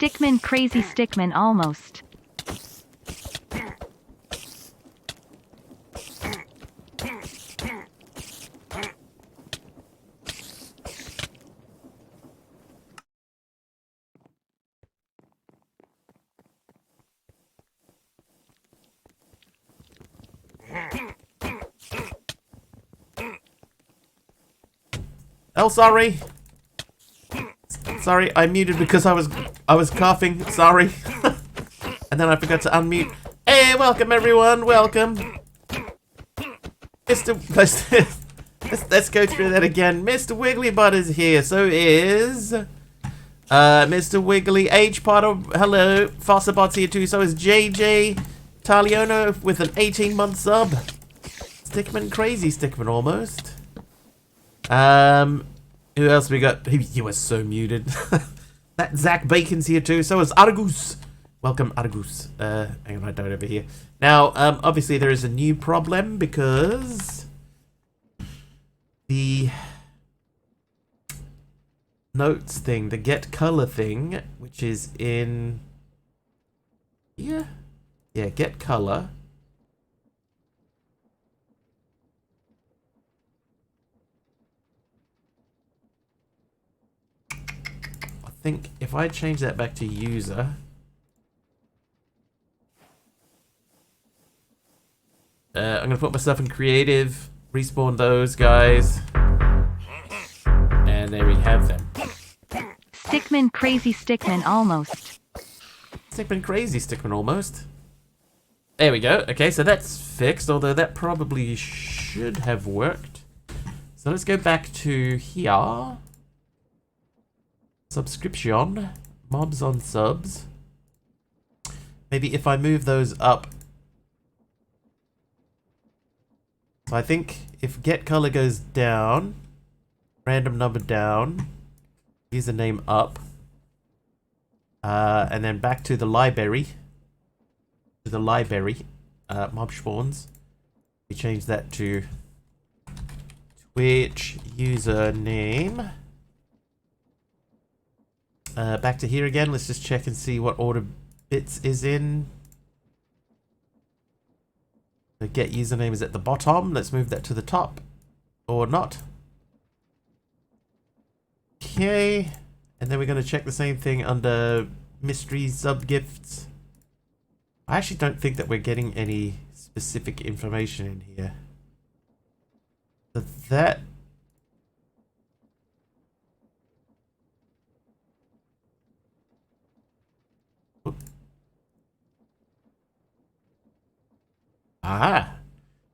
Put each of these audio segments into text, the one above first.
Stickman crazy stickman almost. Oh, sorry. Sorry, I muted because I was coughing. Sorry. And then I forgot to unmute. Hey, welcome everyone. Welcome. Let's go through that again. Mr. Wigglybutt is here. So is Mr. Wiggly H Potter. Hello. Fosterbot's here too. So is JJ Taliono with an 18-month sub. Stickman crazy stickman almost. Who else we got? You were so muted. That Zach Bacon's here too. So is Argus. Welcome, Argus. Hang on, I don't over here. Now, obviously there is a new problem because the notes thing, the get color thing, which is in here. Yeah, get color. I think if I change that back to user, I'm gonna put myself in creative, respawn those guys, and there we have them. Stickman crazy stickman almost. Stickman crazy stickman almost. There we go. Okay, so that's fixed, although that probably should have worked. So let's go back to here. Subscription, mobs on subs. Maybe if I move those up. So I think if get color goes down, random number down, username up, and then back to the library. Mob spawns. We change that to Twitch username. Back to here again. Let's just check and see what order bits is in. The get username is at the bottom. Let's move that to the top. Or not. Okay. And then we're going to check the same thing under mystery sub gifts. I actually don't think that we're getting any specific information in here. But that... Ah,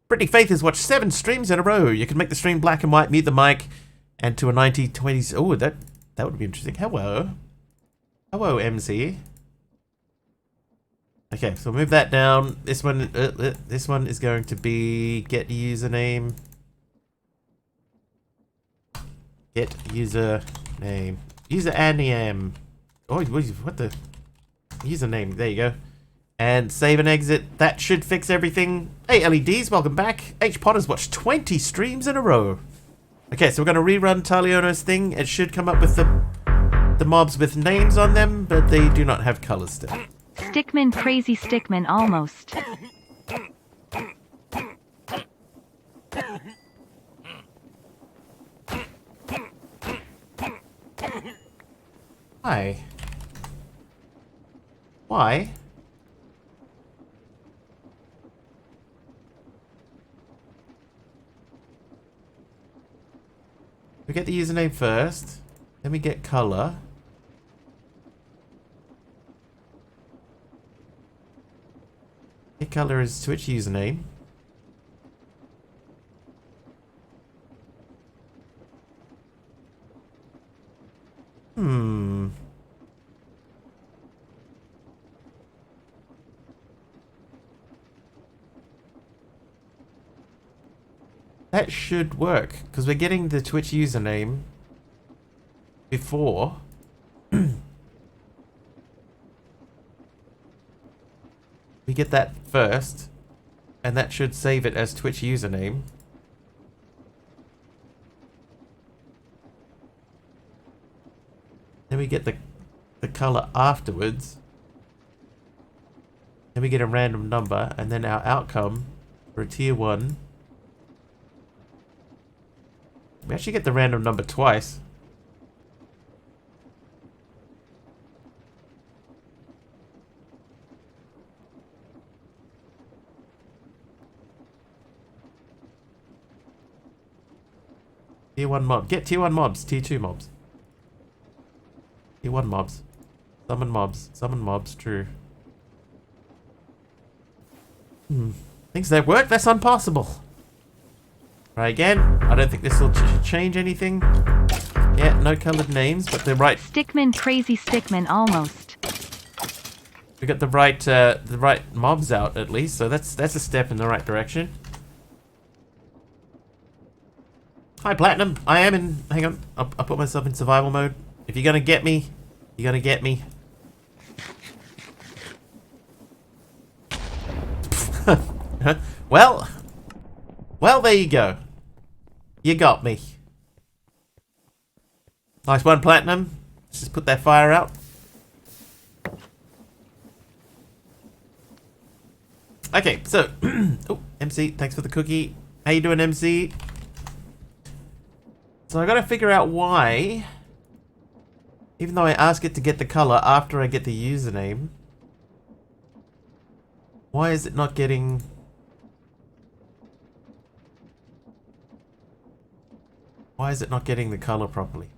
Brittany Faith has watched 7 streams in a row. You can make the stream black and white, mute the mic, and to a 90/20. Oh, that would be interesting. Hello, MC. Okay, so move that down. This one is going to be get username. Get username. User name. Oh, what the username? There you go. And save and exit. That should fix everything. Hey, LEDs, welcome back. H Potter's watched 20 streams in a row. Okay, so we're going to rerun Taliono's thing. It should come up with the mobs with names on them, but they do not have colors still. Stickman crazy stickman almost. Why? Why? We get the username first, then we get color. Get color is Twitch username. That should work, because we're getting the Twitch username before. We get that first, and that should save it as Twitch username. Then we get the the color afterwards. Then we get a random number, and then our outcome for a tier 1. We actually get the random number twice. Tier 1 mob. Get tier 1 mobs, tier 2 mobs. Tier 1 mobs. Summon mobs. Summon mobs, true. Things that work, that's impossible. Try again. I don't think this will change anything. Yeah, no colored names, but the right... Stickman, crazy stickman, almost. We got the right mobs out at least, so that's a step in the right direction. Hi, Platinum. I am in... Hang on. I'll put myself in survival mode. If you're gonna get me, you're gonna get me. Well, there you go. You got me. Nice one, Platinum. Let's just put that fire out. Okay, so... oh, MC, thanks for the cookie. How you doing, MC? So I gotta figure out why, even though I ask it to get the color after I get the username, why is it not getting... Why is it not getting the color properly?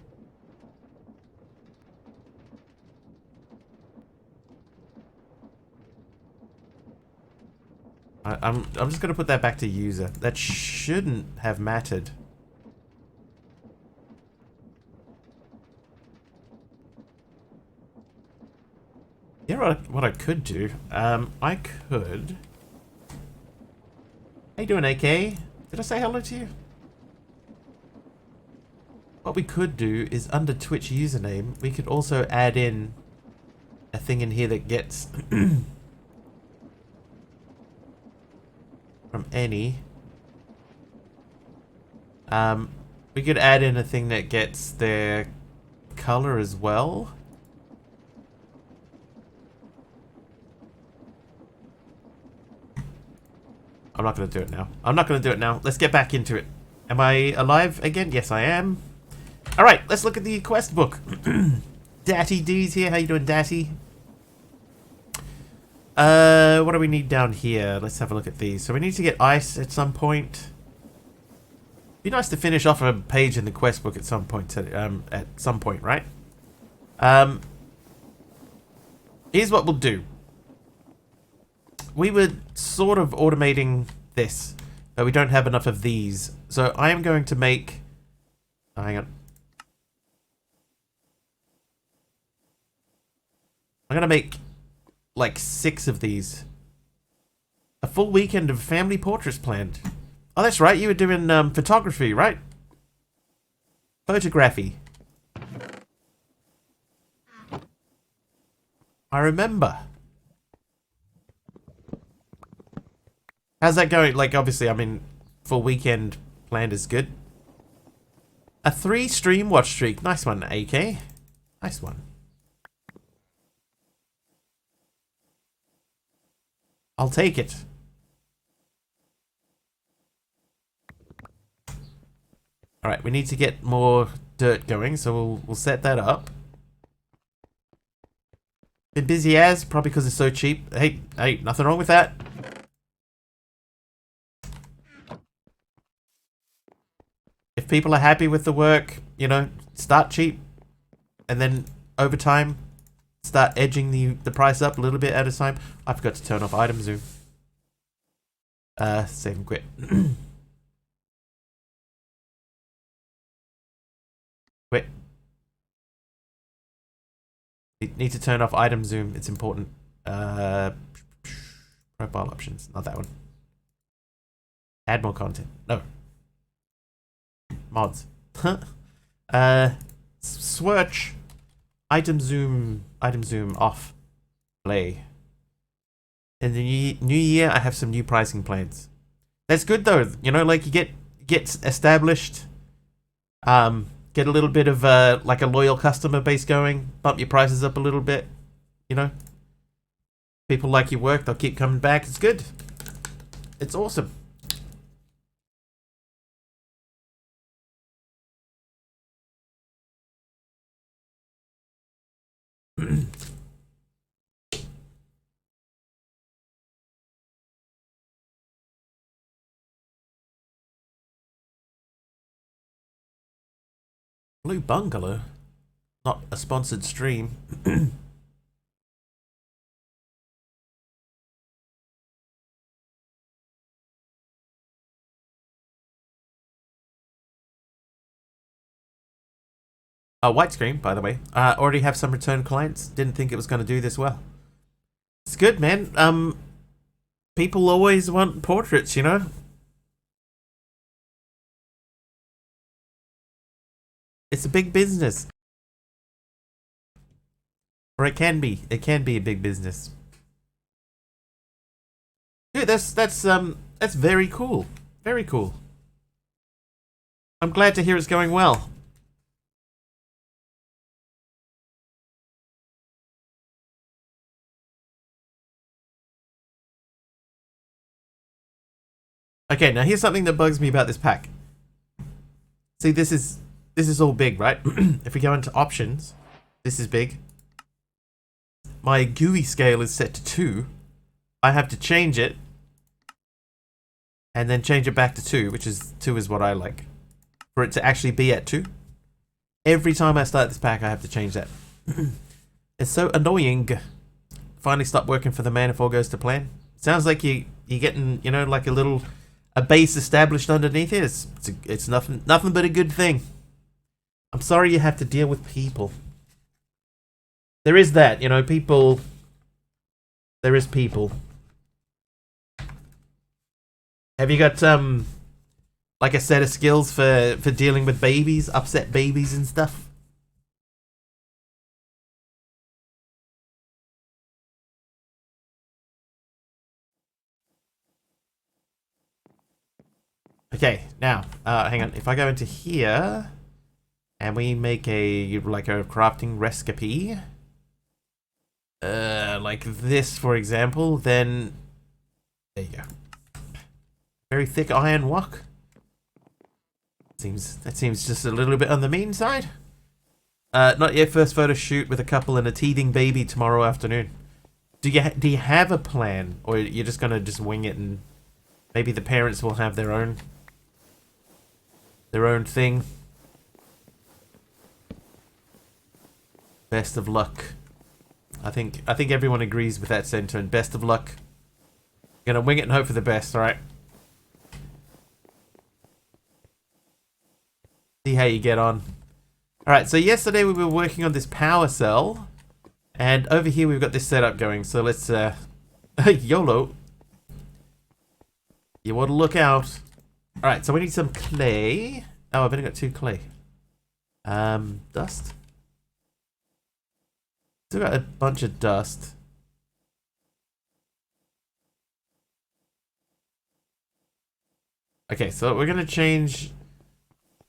I'm just gonna put that back to user. That shouldn't have mattered. You know what I could do? I could... How you doing, AK? Did I say hello to you? What we could do is under Twitch username, we could also add in a thing in here that gets from any. We could add in a thing that gets their color as well. I'm not going to do it now. I'm not going to do it now. Let's get back into it. Am I alive again? Yes, I am. Alright, let's look at the quest book. Datty D's here. How you doing, Datty? What do we need down here? Let's have a look at these. So we need to get ice at some point. Be nice to finish off a page in the quest book at some point. Right? Here's what we'll do. We were sort of automating this, but we don't have enough of these. So I am going to make... Oh, hang on. I'm going to make like 6 of these. A full weekend of family portraits planned. Oh, that's right. You were doing photography, right? Photography. I remember. How's that going? Like, obviously, I mean, full weekend planned is good. A 3 stream watch streak. Nice one, AK. Nice one. I'll take it. Alright, we need to get more dirt going, so we'll set that up. Been busy as, probably because it's so cheap. Hey, nothing wrong with that. If people are happy with the work, you know, start cheap. And then, over time, start edging the price up a little bit at a time. I forgot to turn off item zoom. Save and quit. Quit. You need to turn off item zoom. It's important. Profile options. Not that one. Add more content. No. Mods. Switch. Item zoom off. Play. In the new year, I have some new pricing plans. That's good though. You know, like you get established. Get get a little bit of like a loyal customer base going, bump your prices up a little bit, you know. People like your work, they'll keep coming back. It's good. It's awesome. Blue Bungalow? Not a sponsored stream. White screen, by the way. Already have some return clients. Didn't think it was going to do this well. It's good, man. People always want portraits, you know? It's a big business. Or it can be. It can be a big business. Dude, that's very cool. Very cool. I'm glad to hear it's going well. Okay, now here's something that bugs me about this pack. See, this is all big, right? If we go into options, this is big. My GUI scale is set to 2. I have to change it and then change it back to 2, which is 2 is what I like. For it to actually be at 2. Every time I start this pack, I have to change that. It's so annoying. Finally stopped working for the man if all goes to plan. Sounds like you're getting, you know, like a base established underneath it. It's nothing but a good thing. I'm sorry you have to deal with people. There is that, you know, people. There is people. Have you got like a set of skills for dealing with babies, upset babies and stuff? Okay, now, hang on. If I go into here, and we make like a crafting recipe, like this, for example, then there you go. Very thick iron wok. That seems just a little bit on the mean side. Not yet. First photo shoot with a couple and a teething baby tomorrow afternoon. Do you have a plan, or you're just gonna just wing it and maybe the parents will have their own thing? Best of luck. I think everyone agrees with that sentiment. Best of luck. Gonna wing it and hope for the best. All right. See how you get on. All right. So yesterday we were working on this power cell, and over here we've got this setup going. So let's YOLO. You want to look out. All right. So we need some clay. Oh, I've only got 2 clay. Dust. Still got a bunch of dust. Okay, so we're gonna change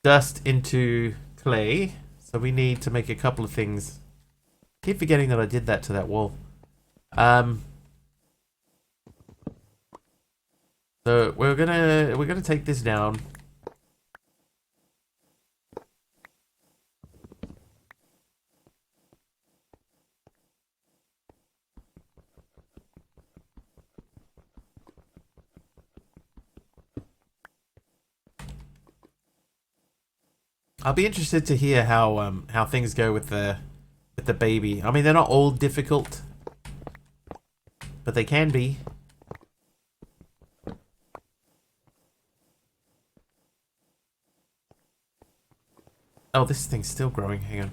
dust into clay. So we need to make a couple of things. Keep forgetting that I did that to that wall. So we're gonna take this down. I'll be interested to hear how things go with the baby. I mean, they're not all difficult, but they can be. Oh, this thing's still growing. Hang on.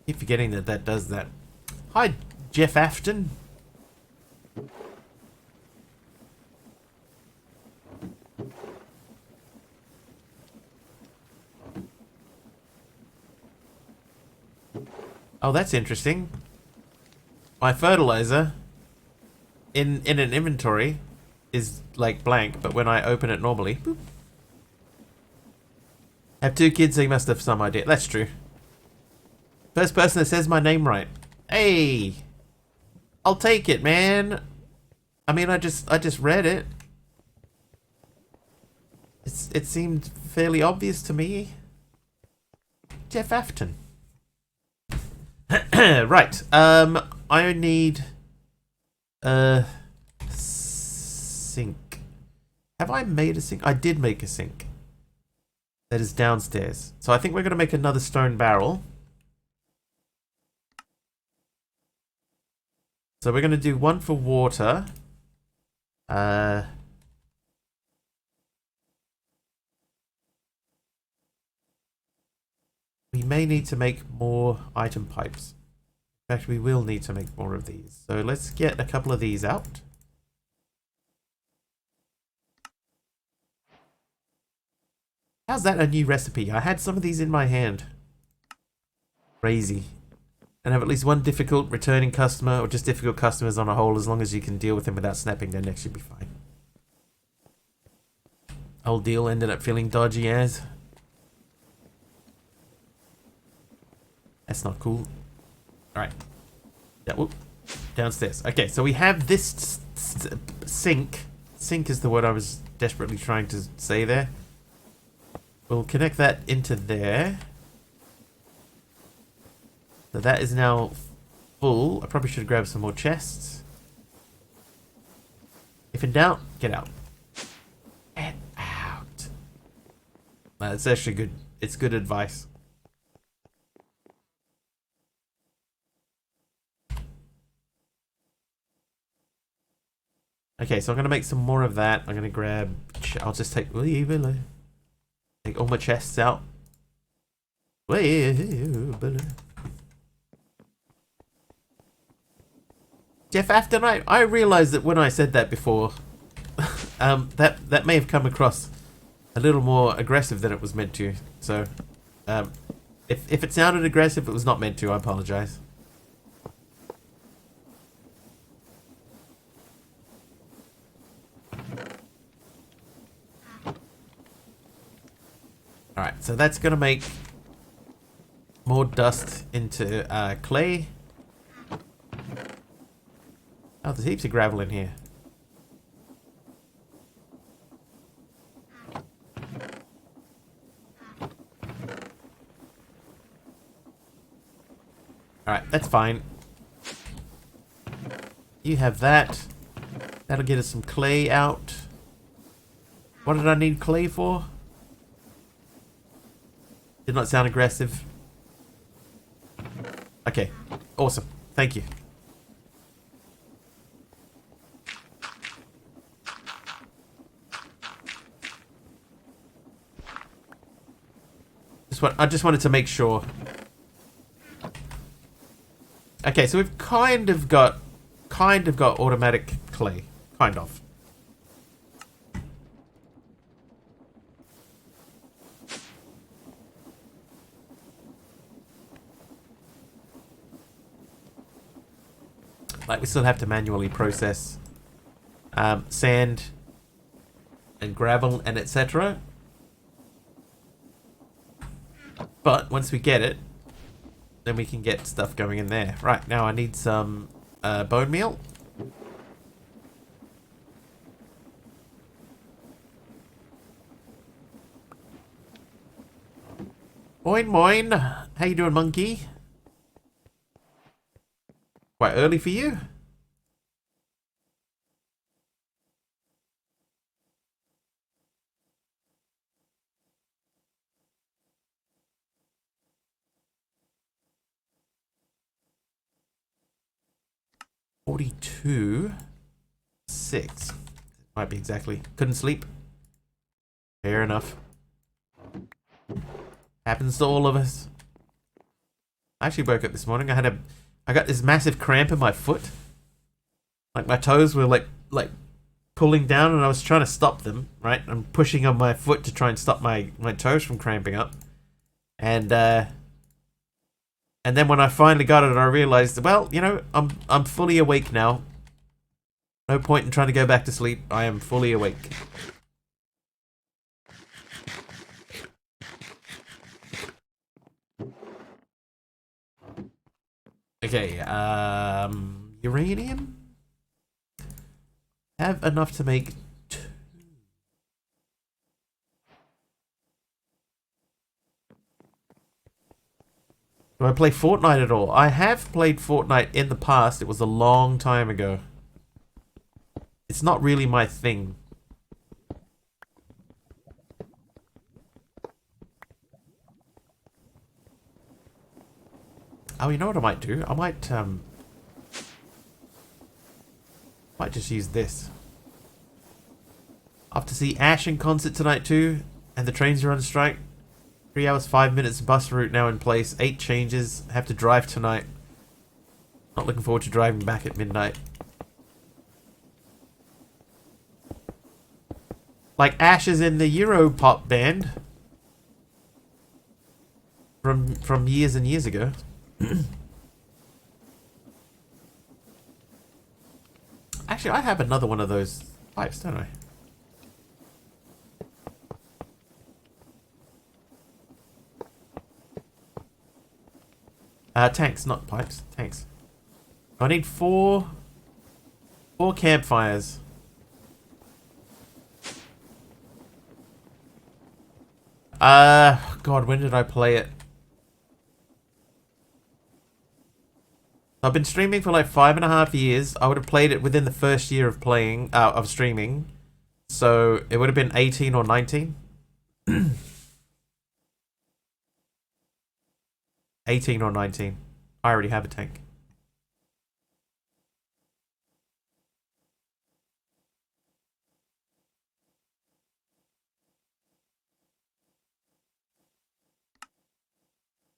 Keep forgetting that does that. Hi, Jeff Afton. Oh, that's interesting. My fertilizer in an inventory is like blank, but when I open it normally, boop. Have 2 kids, so you must have some idea. That's true. First person that says my name right. Hey! I'll take it, man. I mean, I just read it. It seemed fairly obvious to me. Jeff Afton. Right. I need a sink. Have I made a sink? I did make a sink. That is downstairs. So I think we're going to make another stone barrel. So we're going to do one for water. We may need to make more item pipes. In fact, we will need to make more of these. So let's get a couple of these out. How's that a new recipe? I had some of these in my hand. Crazy. And have at least one difficult returning customer, or just difficult customers on a whole. As long as you can deal with them without snapping their necks, you'll be fine. Whole deal ended up feeling dodgy as. That's not cool. Alright. Yeah, whoop. Downstairs. Okay, so we have this sink. Sink is the word I was desperately trying to say there. We'll connect that into there. So that is now full. I probably should grab some more chests. If in doubt, get out. Get out. That's actually good. It's good advice. Okay, so I'm going to make some more of that. I'm going to grab... I'll just take all my chests out. Jeff Afton, I realized that when I said that before, that may have come across a little more aggressive than it was meant to. So, if it sounded aggressive, it was not meant to. I apologize. Alright, so that's going to make more dust into clay. Oh, there's heaps of gravel in here. Alright, that's fine. You have that. That'll get us some clay out. What did I need clay for? Did not sound aggressive. Okay, awesome. Thank you. I just wanted to make sure. Okay, so we've kind of got automatic clay. Kind of. Like, we still have to manually process sand and gravel and etc. But once we get it, then we can get stuff going in there. Right, now I need some bone meal. Moin moin. How you doing, monkey? Quite early for you? $42.06. Might be exactly. Couldn't sleep. Fair enough. Happens to all of us. I actually woke up this morning. I got this massive cramp in my foot. Like, my toes were like pulling down, and I was trying to stop them, right? I'm pushing on my foot to try and stop my toes from cramping up. And then when I finally got it, I realized, well, you know, I'm fully awake now. No point in trying to go back to sleep. I am fully awake. Okay, uranium? Have enough to make 2. Do I play Fortnite at all? I have played Fortnite in the past. It was a long time ago. It's not really my thing. Oh, you know what I might do? I might just use this. I have to see Ash in concert tonight too, and the trains are on strike. 3 hours, 5 minutes bus route now in place. 8 changes. Have to drive tonight. Not looking forward to driving back at midnight. Like Ash is in the Europop band from years and years ago. Actually, I have another one of those pipes, don't I? Tanks, not pipes. Tanks. I need 4 campfires. God, when did I play it? I've been streaming for like 5.5 years. I would have played it within the first year of playing, of streaming. So it would have been 18 or 19. 18 or 19. I already have a tank.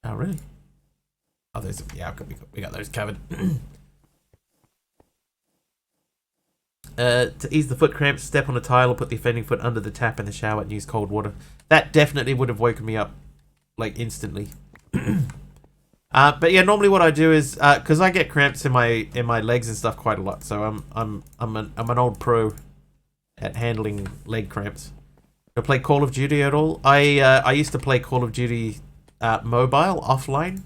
Oh, really? Oh, there's... Yeah, we got those covered. To ease the foot cramps, step on a tile or put the offending foot under the tap in the shower and use cold water. That definitely would have woken me up, like, instantly. But yeah, normally what I do is because I get cramps in my legs and stuff quite a lot, so I'm an old pro at handling leg cramps. I play Call of Duty at all? I used to play Call of Duty mobile offline.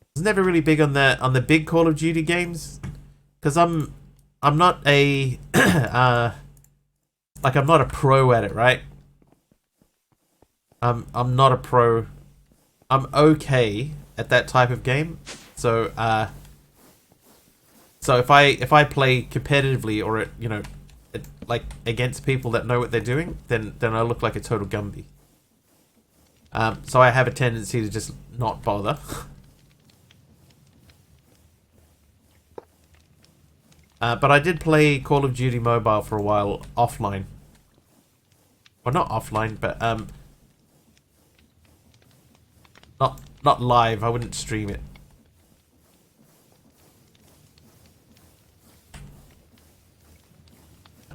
I was never really big on the big Call of Duty games because I'm not a like I'm not a pro at it, right? I'm not a pro. I'm okay at that type of game, so so if I play competitively or like against people that know what they're doing, then I look like a total Gumby. So I have a tendency to just not bother. But I did play Call of Duty Mobile for a while offline. Well, not offline, but not live. I wouldn't stream it.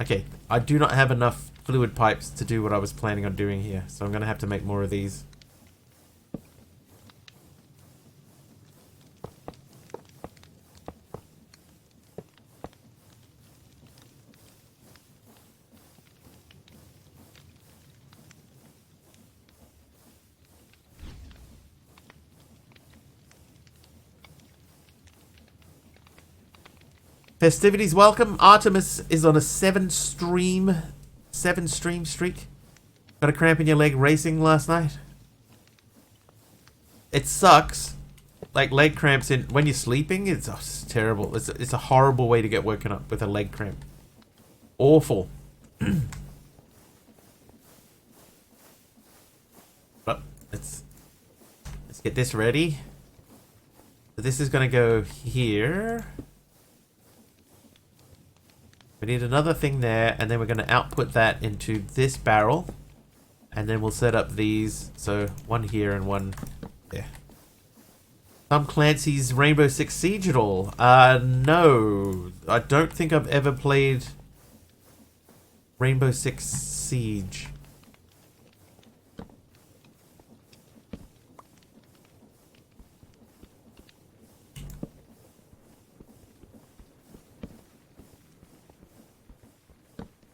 Okay, I do not have enough fluid pipes to do what I was planning on doing here, so I'm gonna have to make more of these. Festivities welcome. Artemis is on a 7-stream streak. Got a cramp in your leg racing last night? It sucks. Like leg cramps when you're sleeping, it's terrible. It's a horrible way to get woken up with a leg cramp. Awful. But let's get this ready. So this is gonna go here. We need another thing there, and then we're going to output that into this barrel. And then we'll set up these. So, one here and one there. Tom Clancy's Rainbow Six Siege at all? No. I don't think I've ever played Rainbow Six Siege.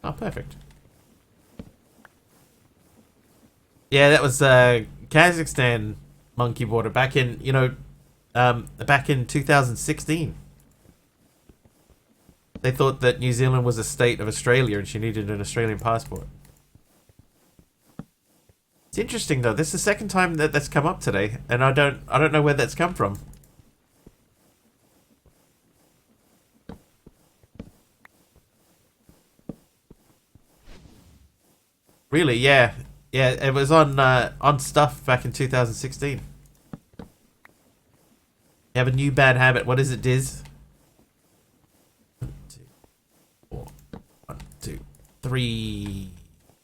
Oh, perfect. Yeah, that was Kazakhstan monkey border back in, back in 2016. They thought that New Zealand was a state of Australia and she needed an Australian passport. It's interesting though. This is the second time that that's come up today, and I don't know where that's come from. Really? Yeah, yeah. It was on stuff back in 2016. You have a new bad habit. What is it, Diz? 1, 2, 4. 1, 2, 3.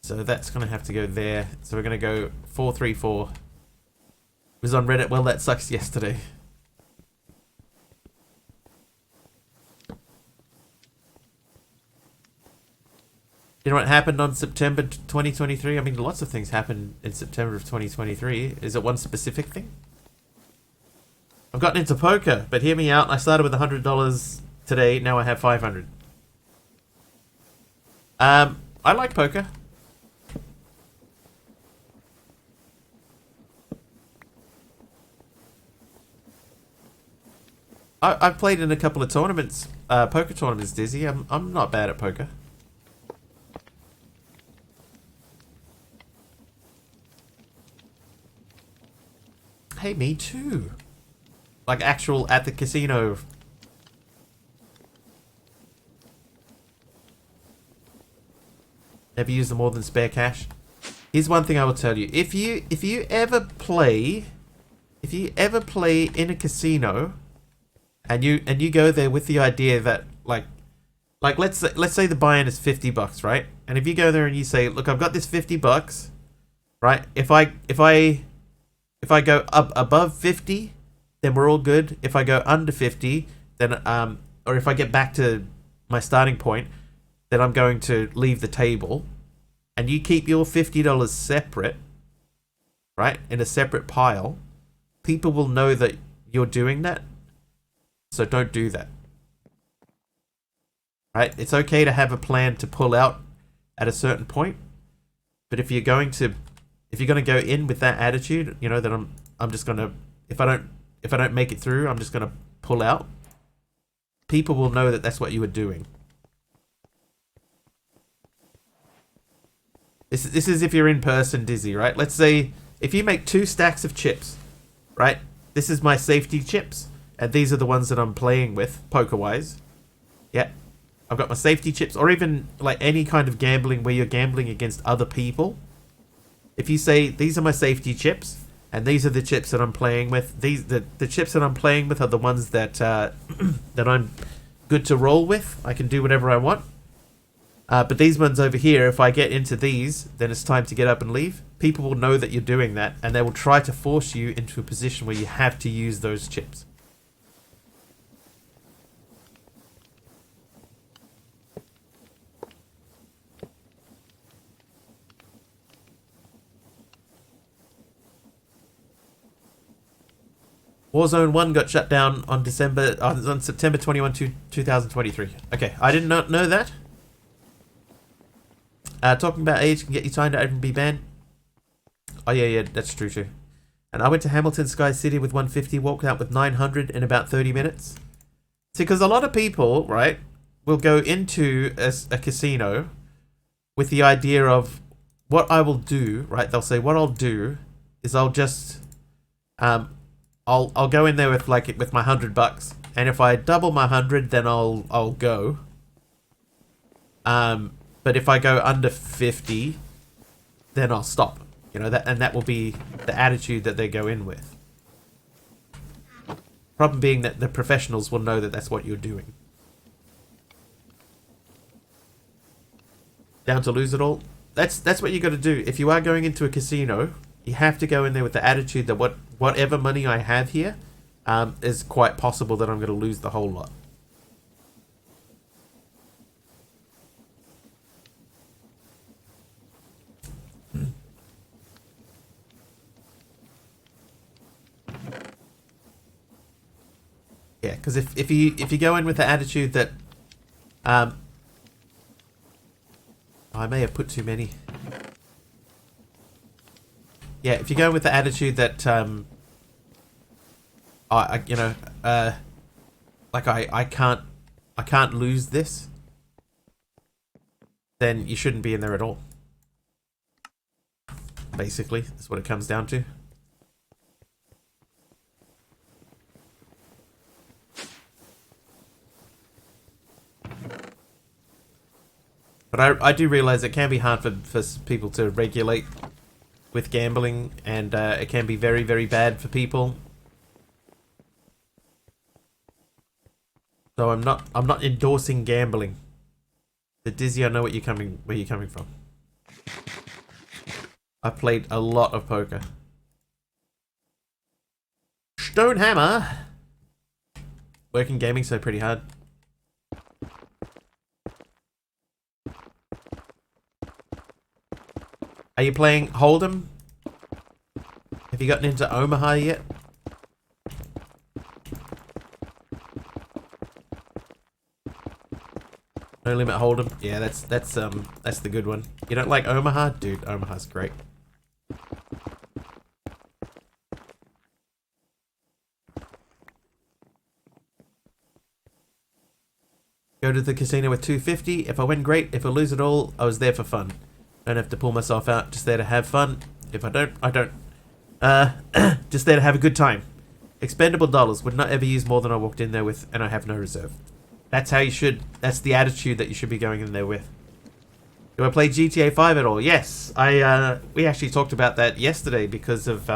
So that's gonna have to go there. So we're gonna go 4, 3, 4. It was on Reddit. Well, that sucks yesterday. You know what happened on September 2023? I mean, lots of things happened in September of 2023. Is it one specific thing? I've gotten into poker, but hear me out. I started with $100 today. Now I have 500. I like poker. I've played in a couple of tournaments, poker tournaments, Dizzy. I'm not bad at poker. Hey, me too. Like actual at the casino. Never use the more than spare cash. Here's one thing I will tell you. If you ever play in a casino and you go there with the idea that like let's say the buy-in is $50, right? And if you go there and you say, look, I've got this $50, right? If I go up above 50, then we're all good. If I go under 50, then or if I get back to my starting point, then I'm going to leave the table. And you keep your $50 separate, right? In a separate pile. People will know that you're doing that. So don't do that. Right? It's okay to have a plan to pull out at a certain point. But if you're going to go in with that attitude, you know, that I'm just gonna, if I don't make it through, I'm just gonna pull out. People will know that that's what you were doing. This is if you're in person, Dizzy, right? Let's say if you make 2 stacks of chips, right? This is my safety chips, and these are the ones that I'm playing with, poker-wise. Yeah, I've got my safety chips, or even like any kind of gambling where you're gambling against other people. If you say, these are my safety chips, and these are the chips that I'm playing with, the chips that I'm playing with are the ones that that I'm good to roll with. I can do whatever I want. But these ones over here, if I get into these, then it's time to get up and leave. People will know that you're doing that, and they will try to force you into a position where you have to use those chips. Warzone 1 got shut down on September 21, 2023. Okay, I did not know that. Talking about age can get you signed out and be banned. Oh yeah, that's true too. And I went to Hamilton Sky City with 150, walked out with 900 in about 30 minutes. See, because a lot of people, right, will go into a casino with the idea of what I will do, right? They'll say, what I'll do is I'll just, I'll go in there with my $100, and if I double my 100, then I'll go. But if I go under 50, then I'll stop. You know, that will be the attitude that they go in with. Problem being that the professionals will know that that's what you're doing. Down to lose it all. That's what you got to do. If you are going into a casino, you have to go in there with the attitude that whatever money I have here is quite possible that I'm going to lose the whole lot. Yeah, because if you go in with the attitude that I may have put too many. Yeah, if you go with the attitude that you know, like I can't lose this, then you shouldn't be in there at all. Basically, that's what it comes down to. But I do realize it can be hard for people to regulate with gambling, and it can be very, very bad for people. So I'm not endorsing gambling. The Dizzy, I know where you're coming from. I played a lot of poker. Stonehammer! Working gaming so pretty hard. Are you playing Hold'em? Have you gotten into Omaha yet? No Limit Hold'em? Yeah, that's the good one. You don't like Omaha? Dude, Omaha's great. Go to the casino with $250. If I win, great. If I lose it all, I was there for fun. Don't have to pull myself out. Just there to have fun. If I don't, I don't. Just there to have a good time. Expendable dollars. Would not ever use more than I walked in there with, and I have no reserve. That's how you should. That's the attitude that you should be going in there with. Do I play GTA 5 at all? Yes. We actually talked about that yesterday because of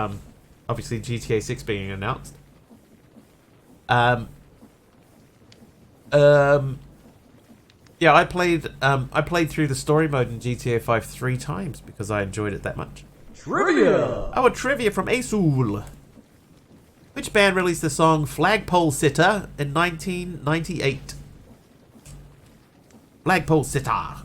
obviously GTA 6 being announced. Yeah, I played through the story mode in GTA 5 3 times because I enjoyed it that much. Trivia! Oh, a trivia from Asul. Which band released the song Flagpole Sitter in 1998? Flagpole Sitter.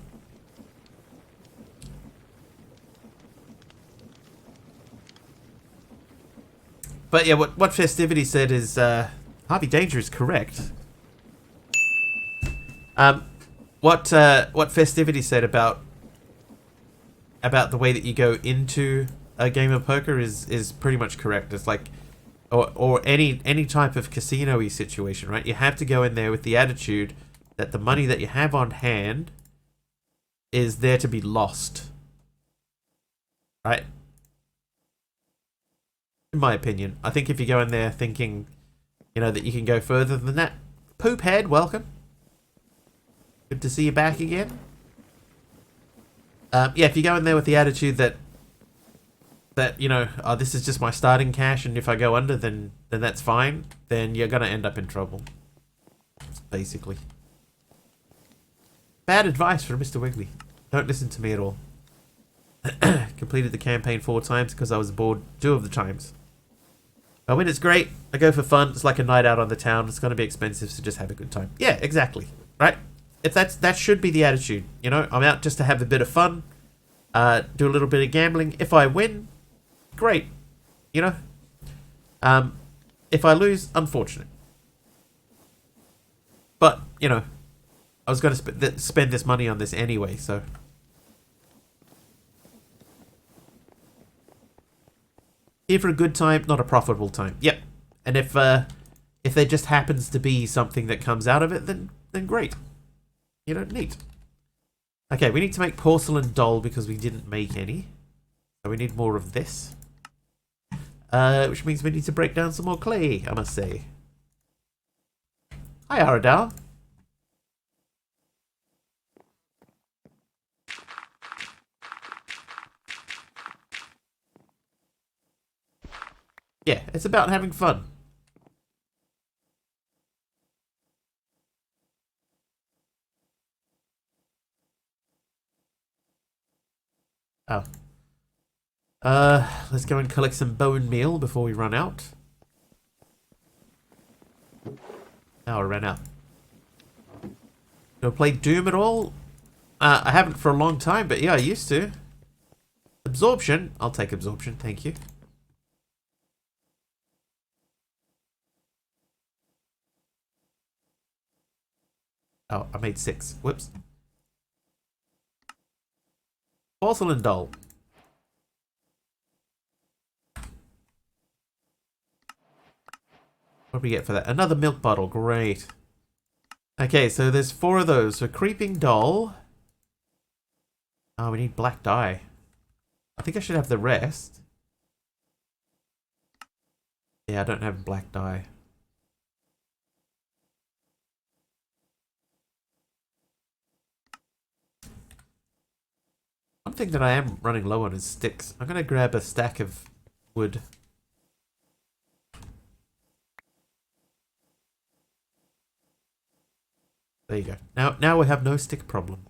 But yeah, what Festivity said is Harvey Danger is correct. What Festivity said about the way that you go into a game of poker is pretty much correct. It's like, or any type of casino-y situation, right? You have to go in there with the attitude that the money that you have on hand is there to be lost, right? In my opinion, I think if you go in there thinking, you know, that you can go further than that, Poophead, welcome. Good to see you back again. Yeah, if you go in there with the attitude that you know, oh, this is just my starting cash, and if I go under, then that's fine. Then you're gonna end up in trouble. Basically, bad advice from Mr. Wiggly. Don't listen to me at all. Completed the campaign 4 times because I was bored 2 of the times. I win, it's great. I go for fun. It's like a night out on the town. It's gonna be expensive, so just have a good time. Yeah, exactly. Right. If that should be the attitude, you know, I'm out just to have a bit of fun, do a little bit of gambling. If I win, great, you know. If I lose, unfortunate. But you know, I was going to spend this money on this anyway, so. Here for a good time, not a profitable time. Yep. And if there just happens to be something that comes out of it, then great. You know, neat. Okay, we need to make porcelain doll because we didn't make any. So we need more of this. Which means we need to break down some more clay, I must say. Hi, Aradal. Yeah, it's about having fun. Oh. Let's go and collect some bone meal before we run out. Oh, I ran out. Do I play Doom at all? I haven't for a long time, but yeah, I used to. Absorption. I'll take absorption, thank you. Oh, I made 6. Whoops. Porcelain doll. What do we get for that? Another milk bottle. Great. Okay, so there's 4 of those. So creeping doll. Oh, we need black dye. I think I should have the rest. Yeah, I don't have black dye. One thing that I am running low on is sticks. I'm going to grab a stack of wood. There you go. Now we have no stick problem.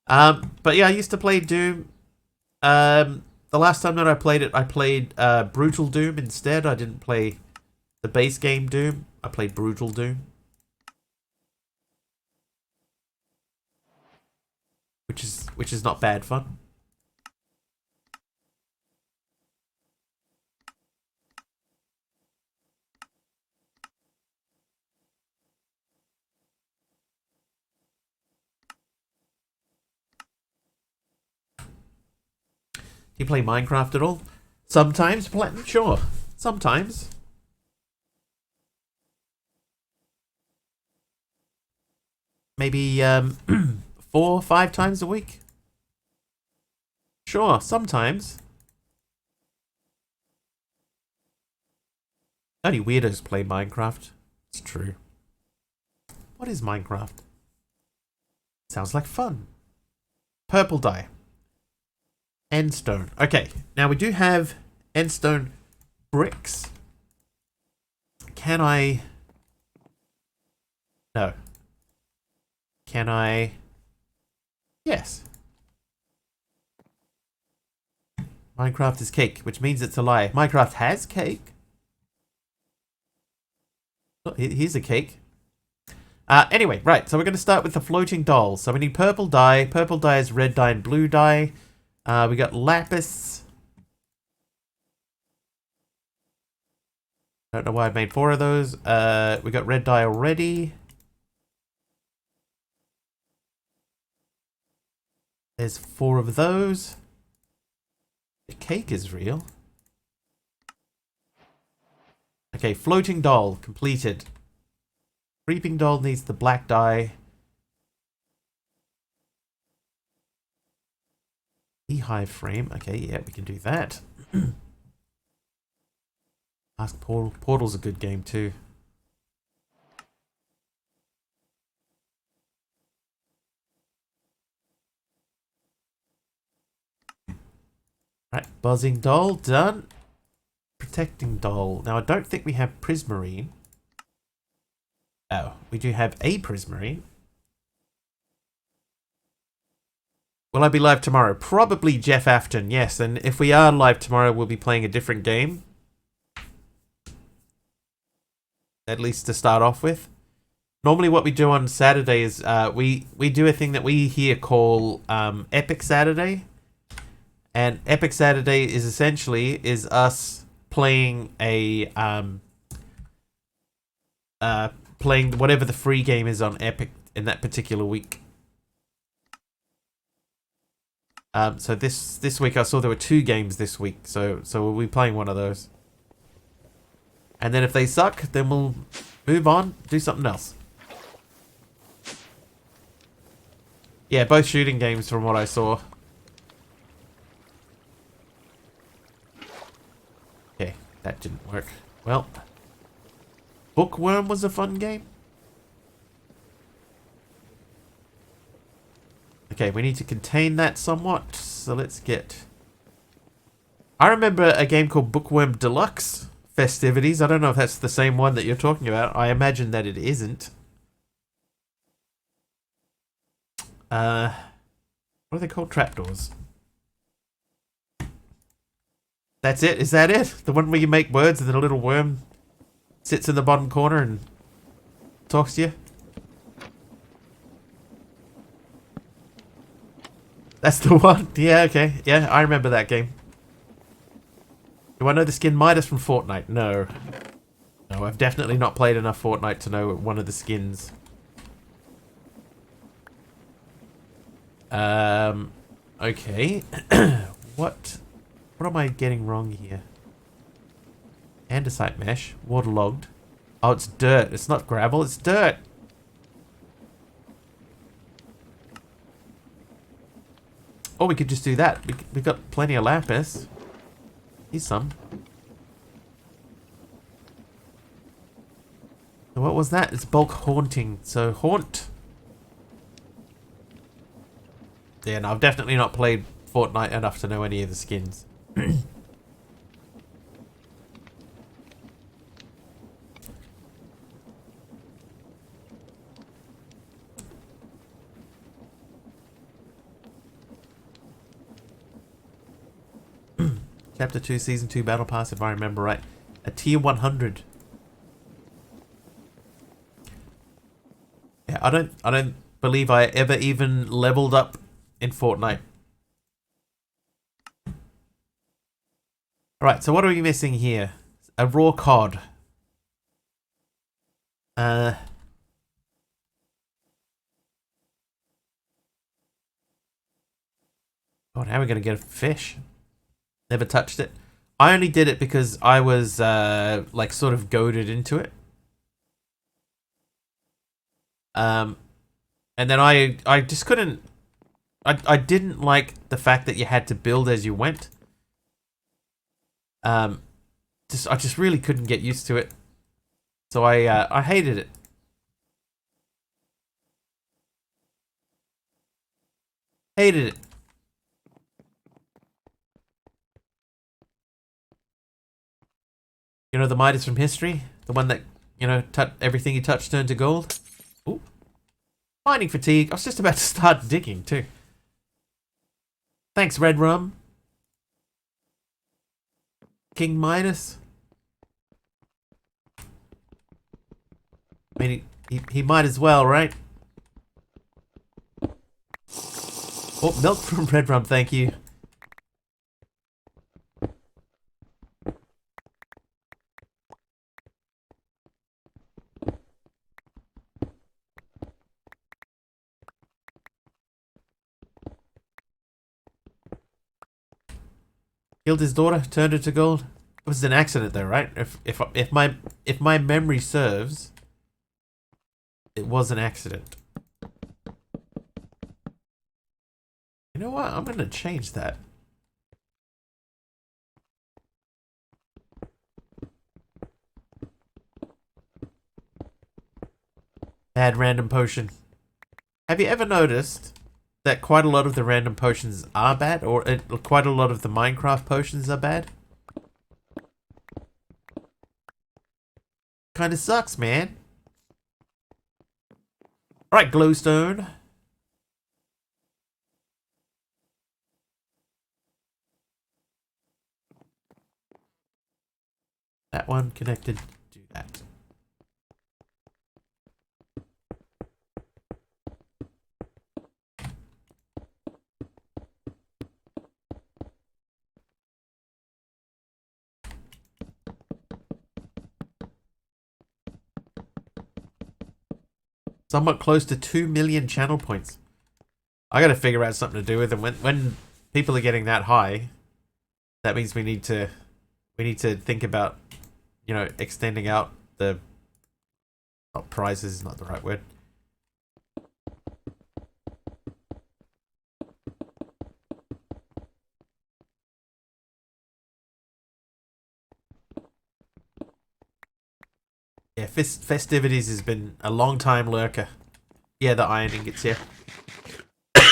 But yeah, I used to play Doom. The last time that I played it, I played Brutal Doom instead. I didn't play the base game Doom. I played Brutal Doom. Which is not bad fun. Do you play Minecraft at all? Sometimes, Platinum, sure. Sometimes. Maybe 4 or 5 times a week. Sure, sometimes. Only weirdos play Minecraft. It's true. What is Minecraft? Sounds like fun. Purple dye. Endstone. Okay, now we do have endstone bricks. Can I... No. Can I... Yes. Minecraft is cake, which means it's a lie. Minecraft has cake. Oh, here's a cake. Anyway, right, so we're going to start with the floating dolls. So we need purple dye. Purple dye is red dye and blue dye. We got lapis. Don't know why I've made 4 of those. We got red dye already. There's 4 of those. The cake is real. Okay, floating doll completed. Creeping doll needs the black dye. Beehive frame. Okay, yeah, we can do that. Ask Portal. Portal's a good game too. Right, buzzing doll done. Protecting doll. Now I don't think we have prismarine. Oh, we do have a prismarine. Will I be live tomorrow? Probably Jeff Afton, yes. And if we are live tomorrow, we'll be playing a different game. At least to start off with. Normally what we do on Saturday is we do a thing that we here call Epic Saturday. And Epic Saturday is essentially us playing a playing whatever the free game is on Epic in that particular week. So this week I saw there were 2 games this week, so we'll be playing one of those. And then if they suck, then we'll move on, do something else. Yeah, both shooting games from what I saw. Okay, that didn't work. Well, Bookworm was a fun game. Okay, we need to contain that somewhat, so let's get... I remember a game called Bookworm Deluxe Festivities. I don't know if that's the same one that you're talking about. I imagine that it isn't. What are they called? Trapdoors. That's it? Is that it? The one where you make words and then a little worm sits in the bottom corner and talks to you? That's the one? Yeah, okay. Yeah, I remember that game. Do I know the skin Midas from Fortnite? No. No, I've definitely not played enough Fortnite to know one of the skins. Okay. What am I getting wrong here? Andesite mesh, waterlogged. Oh, it's dirt. It's not gravel, it's dirt. Or we could just do that. We got plenty of lapis. Here's some. So what was that? It's bulk haunting. So haunt. Yeah, no, I've definitely not played Fortnite enough to know any of the skins. Chapter 2, Season 2 Battle Pass, if I remember right. A tier 100. Yeah, I don't believe I ever even leveled up in Fortnite. Alright, so what are we missing here? A raw cod. God, how are we gonna get a fish? Never touched it. I only did it because I was like sort of goaded into it. And then I just couldn't. I didn't like the fact that you had to build as you went. I just really couldn't get used to it. So I hated it. Hated it. You know the Midas from history? The one that, you know, everything you touch turned to gold? Ooh. Mining fatigue. I was just about to start digging, too. Thanks, Red Rum. King Midas. I mean, he might as well, right? Oh, milk from Red Rum, thank you. Killed his daughter, turned her to gold. It was an accident, though, right? If my memory serves, it was an accident. You know what? I'm gonna change that. Bad random potion. Have you ever noticed that quite a lot of the random potions are bad, or quite a lot of the Minecraft potions are bad? Kinda sucks, man. Alright, glowstone. That one connected to that. Somewhat close to 2 million channel points. I gotta figure out something to do with them. When people are getting that high, that means we need to think about, you know, extending out the prizes is not the right word. Yeah, festivities has been a long time lurker. Yeah, the iron ingots here.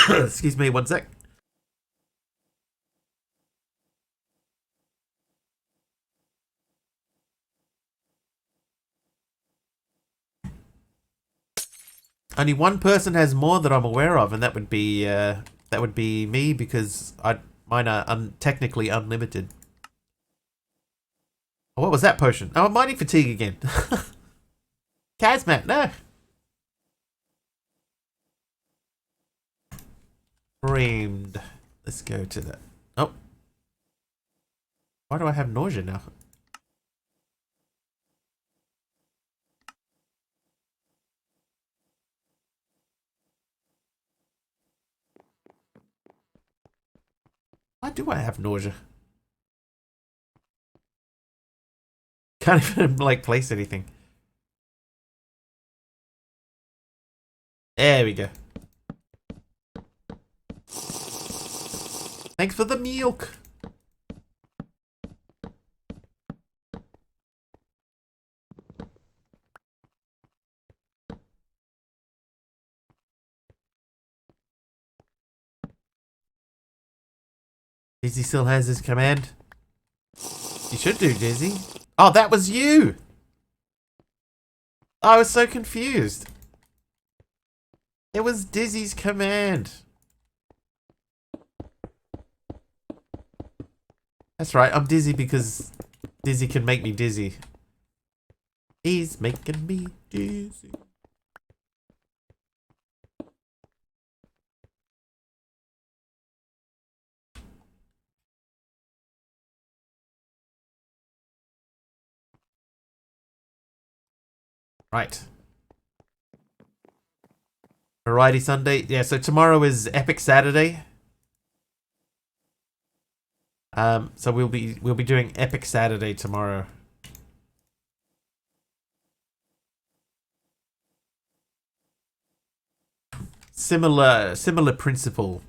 Excuse me, one sec. Only one person has more that I'm aware of, and that would be me, because mine are technically unlimited. Oh, what was that potion? Oh, mining fatigue again. Kazmat, no. Framed. Let's go to that. Oh. Why do I have nausea now? Why do I have nausea? Can't even, like, place anything. There we go. Thanks for the milk. Dizzy still has his command. You should do, Dizzy. Oh, that was you! I was so confused. It was Dizzy's command. That's right, I'm dizzy because Dizzy can make me dizzy. He's making me dizzy. Right. Variety Sunday. Yeah, so tomorrow is Epic Saturday. So we'll be doing Epic Saturday tomorrow. Similar principle.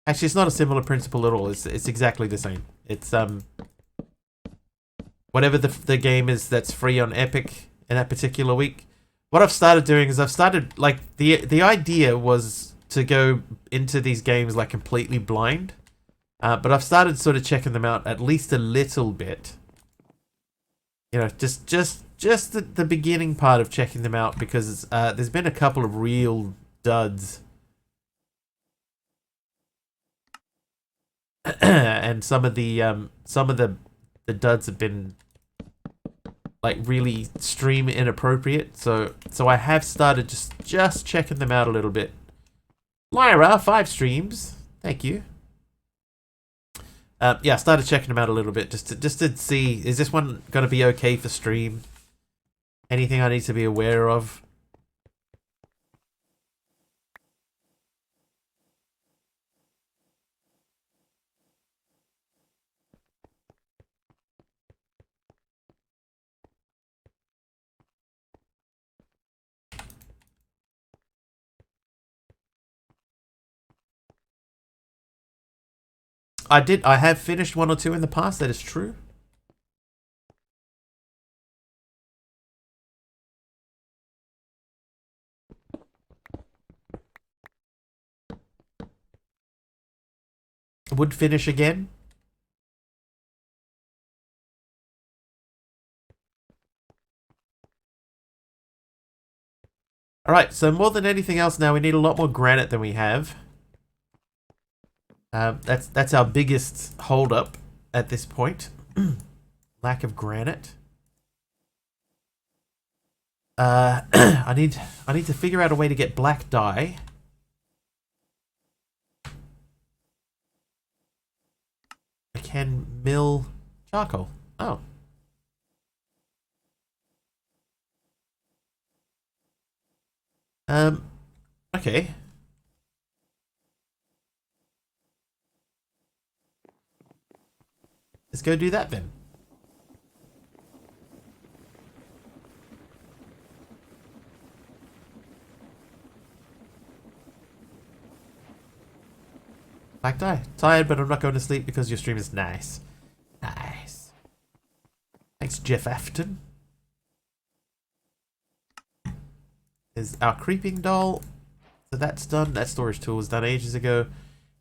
Actually, it's not a similar principle at all. It's exactly the same. It's whatever the game is that's free on Epic in that particular week. What I've started doing is I've started like the idea was to go into these games like completely blind, but I've started sort of checking them out at least a little bit. You know, just the beginning part of checking them out because there's been a couple of real duds. And some of the duds have been like really stream inappropriate, so I have started just checking them out a little bit. Lyra, 5 streams, thank you. Yeah, I started checking them out a little bit just to see, is this one gonna be okay for stream? Anything I need to be aware of? I have finished 1 or 2 in the past, that is true. Would finish again. Alright, so more than anything else now, we need a lot more granite than we have. That's our biggest holdup at this point. Lack of granite. I need to figure out a way to get black dye. I can mill charcoal. Oh. Okay. Let's go do that then. Black dye. Tired, but I'm not going to sleep because your stream is nice. Nice. Thanks, Jeff Afton. There's our creeping doll. So that's done. That storage tool was done ages ago.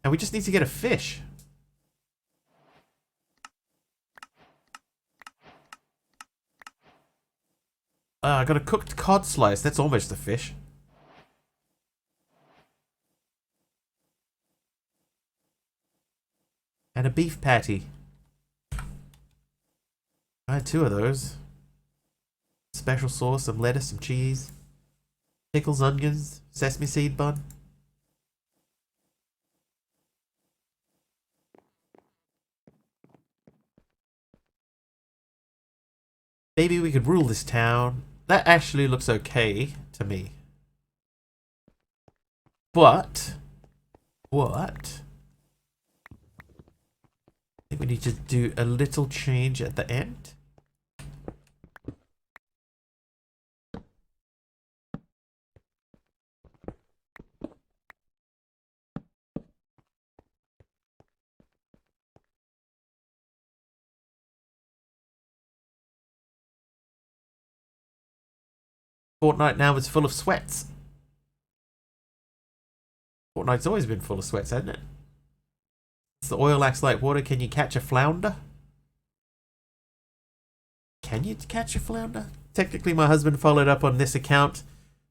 And we just need to get a fish. I got a cooked cod slice. That's almost a fish. And a beef patty. I had 2 of those. Special sauce, some lettuce, some cheese. Pickles, onions, sesame seed bun. Maybe we could rule this town. That actually looks okay to me. But what? I think we need to do a little change at the end. Fortnite now is full of sweats. Fortnite's always been full of sweats, hasn't it? The oil acts like water. Can you catch a flounder? Can you catch a flounder? Technically, my husband followed up on this account.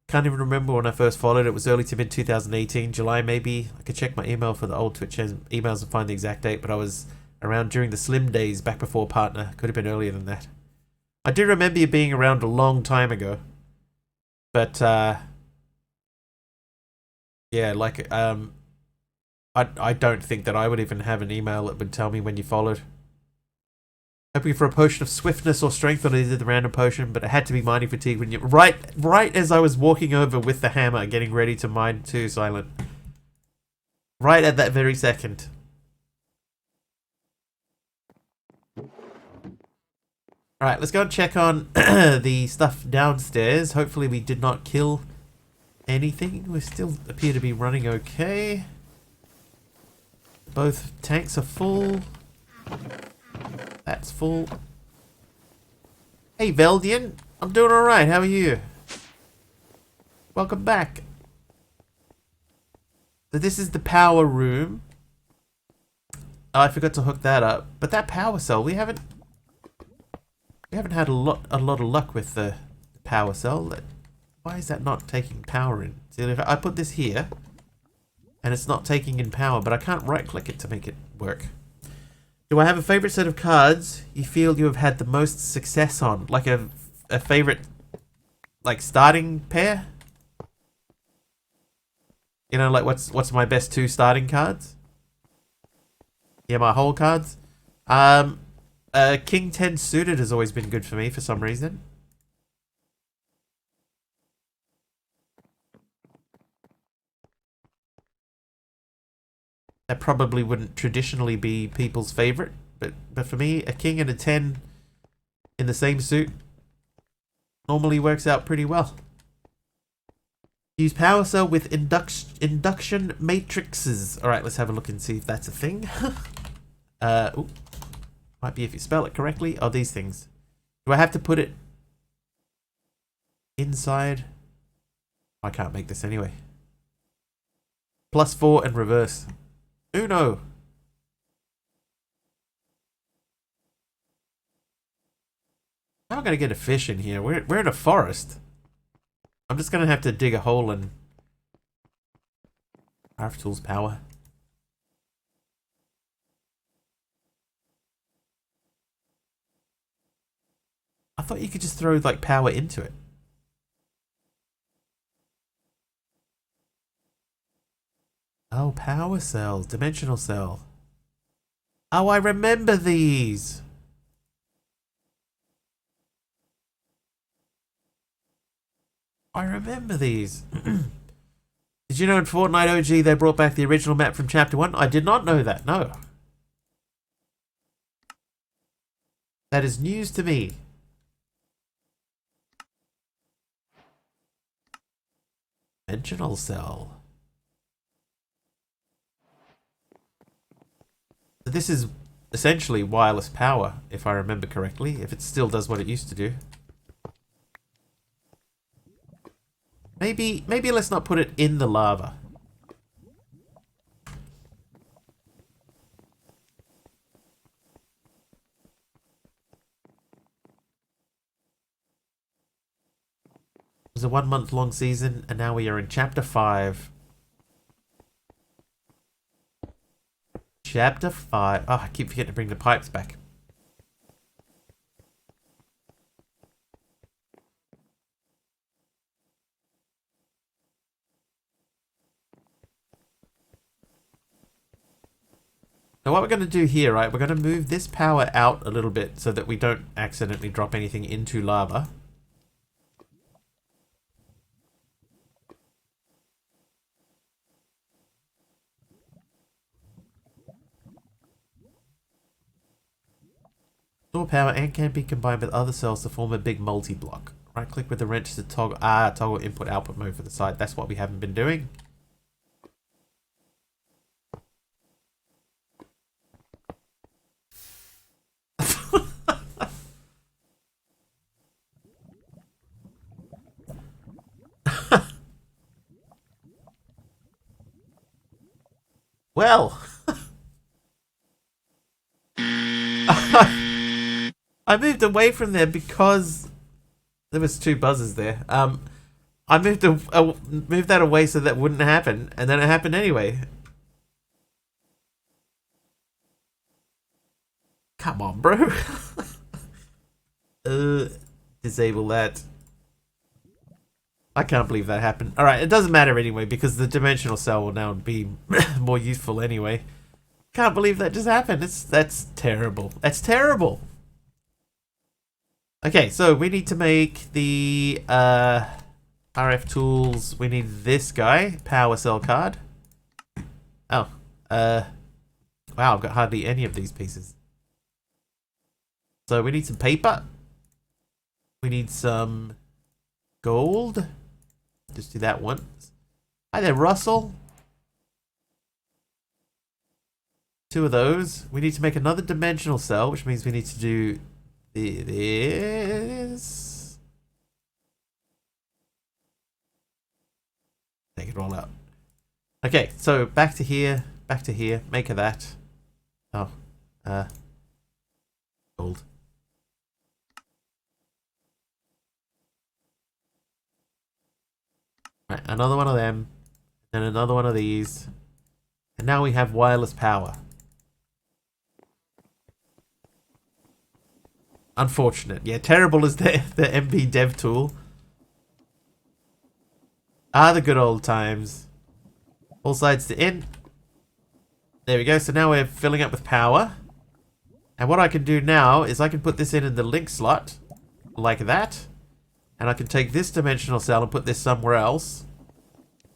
Can't even remember when I first followed. It was early to mid 2018, July maybe. I could check my email for the old Twitch emails and find the exact date, but I was around during the Slim days back before Partner. Could have been earlier than that. I do remember you being around a long time ago. But, yeah, like, I don't think that I would even have an email that would tell me when you followed. Hoping for a potion of swiftness or strength on either the random potion, but it had to be mining fatigue when you right as I was walking over with the hammer, getting ready to mine too, Silent. Right at that very second. Alright, let's go and check on the stuff downstairs. Hopefully we did not kill anything. We still appear to be running okay. Both tanks are full. That's full. Hey, Veldian. I'm doing alright. How are you? Welcome back. So this is the power room. Oh, I forgot to hook that up. But that power cell, we haven't had a lot of luck with the power cell. Why is that not taking power in? See, if I put this here, and it's not taking in power, but I can't right-click it to make it work. Do I have a favorite set of cards you feel you have had the most success on? Like a favorite, like, starting pair? You know, like, what's my best 2 starting cards? Yeah, my whole cards? King 10 suited has always been good for me for some reason. That probably wouldn't traditionally be people's favorite, but for me, a king and a 10 in the same suit normally works out pretty well. Use power cell with induction matrices. Alright, let's have a look and see if that's a thing. Ooh. Might be if you spell it correctly. Oh, these things. Do I have to put it inside? I can't make this anyway. +4 and reverse. Uno. How am I going to get a fish in here? We're in a forest. I'm just going to have to dig a hole and... Craft tools power. I thought you could just throw, like, power into it. Oh, power cell. Dimensional cell. Oh, I remember these. I remember these. Did you know in Fortnite OG they brought back the original map from Chapter 1? I did not know that, no. That is news to me. Dimensional cell. This is essentially wireless power, if I remember correctly, if it still does what it used to do. Maybe let's not put it in the lava. It was a 1 month long season, and now we are in Chapter 5. Chapter 5. Oh, I keep forgetting to bring the pipes back. Now what we're going to do here, right, we're going to move this power out a little bit so that we don't accidentally drop anything into lava. Store power and can be combined with other cells to form a big multi-block. Right click with the wrench to toggle input output mode for the site. That's what we haven't been doing. Well, I moved away from there because there was 2 buzzers there. I moved that away so that wouldn't happen, and then it happened anyway. Come on, bro. Disable that. I can't believe that happened. Alright, it doesn't matter anyway, because the dimensional cell will now be more useful anyway. Can't believe that just happened. That's terrible. That's terrible. Okay, so we need to make the RF tools. We need this guy, power cell card. Oh, wow, I've got hardly any of these pieces. So we need some paper. We need some gold. Just do that once. Hi there, Russell. 2 of those. We need to make another dimensional cell, which means we need to do this. Take it all out. Okay, so back to here, make of that. Oh, gold. Right, another one of them, and another one of these, and now we have wireless power. Unfortunate. Yeah, terrible is the MP dev tool. The good old times. All sides to in. There we go. So now we're filling up with power. And what I can do now is I can put this in the link slot. Like that. And I can take this dimensional cell and put this somewhere else.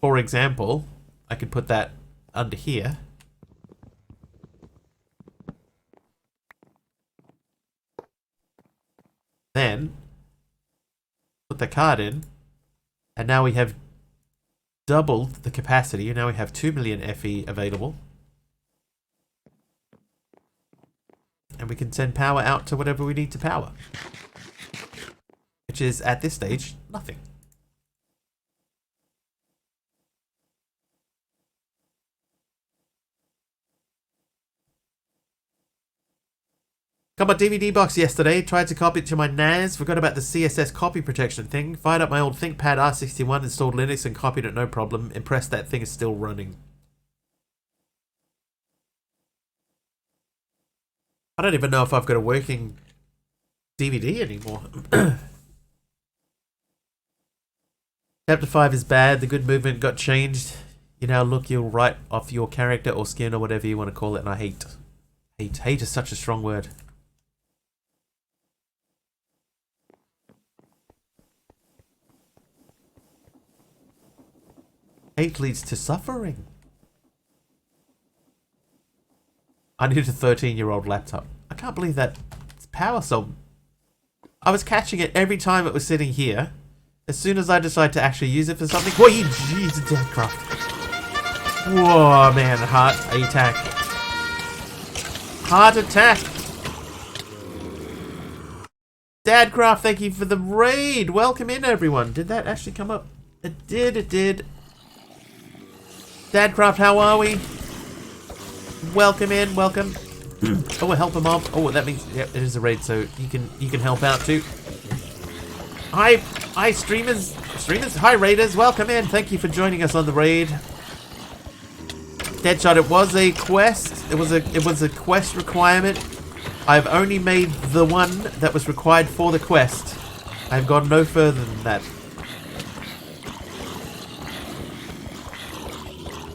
For example, I could put that under here. Then put the card in, and now we have doubled the capacity. Now we have 2 million FE available, and we can send power out to whatever we need to power, which is at this stage nothing. Got my DVD box yesterday, tried to copy it to my NAS, forgot about the CSS copy protection thing, fired up my old ThinkPad R61, installed Linux and copied it no problem, impressed that thing is still running. I don't even know if I've got a working DVD anymore. Chapter 5 is bad, the good movement got changed. You now look you'll write off your character or skin or whatever you want to call it, and I hate. Hate is such a strong word. Hate leads to suffering. I need a 13-year-old laptop. I can't believe that it's power cell. I was catching it every time it was sitting here. As soon as I decide to actually use it for something. Whoa, you jeez, Deadcraft. Whoa, man, heart attack. Heart attack. Dadcraft, thank you for the raid. Welcome in, everyone. Did that actually come up? It did, it did. Dadcraft, how are we? Welcome in, welcome. Oh, help a mob. Oh, that means yeah, it is a raid, so you can help out too. Hi streamers, hi raiders, welcome in. Thank you for joining us on the raid. Deadshot, it was a quest. It was a quest requirement. I've only made the one that was required for the quest. I've gone no further than that.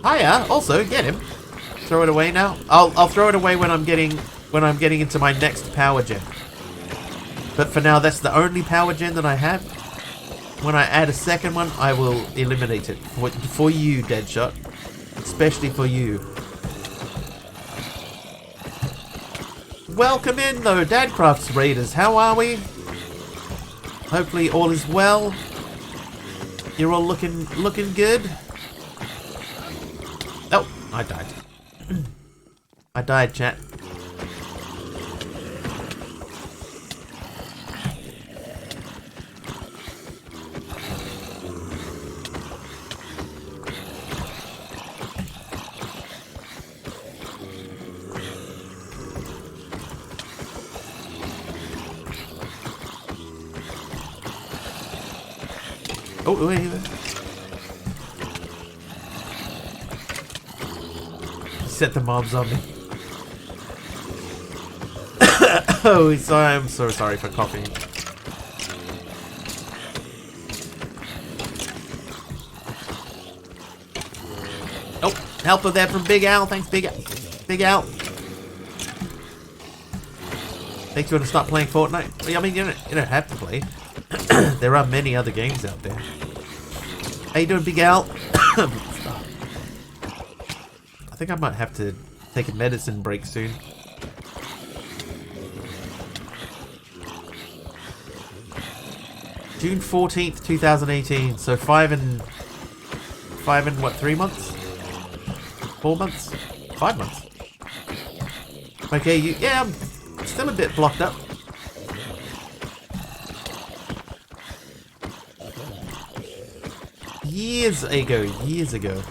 Hiya, also get him. Throw it away now. I'll throw it away when I'm getting into my next power gen. But for now, that's the only power gen that I have. When I add a second one, I will eliminate it for you, Deadshot, especially for you. Welcome in, though, Dadcraft's Raiders. How are we? Hopefully, all is well. You're all looking good. Oh, I died. I died, chat. Oh, wait. Set the mobs on me. Oh, sorry, I'm so sorry for coughing. Oh, help with that from Big Al. Thanks, Big Al. Big Al. Makes you want to stop playing Fortnite? I mean, you don't have to play. There are many other games out there. How you doing, Big Al? I think I might have to take a medicine break soon. June 14th, 2018. So 5 and what, 3 months? 4 months? 5 months. Okay, yeah, I'm still a bit blocked up. Years ago.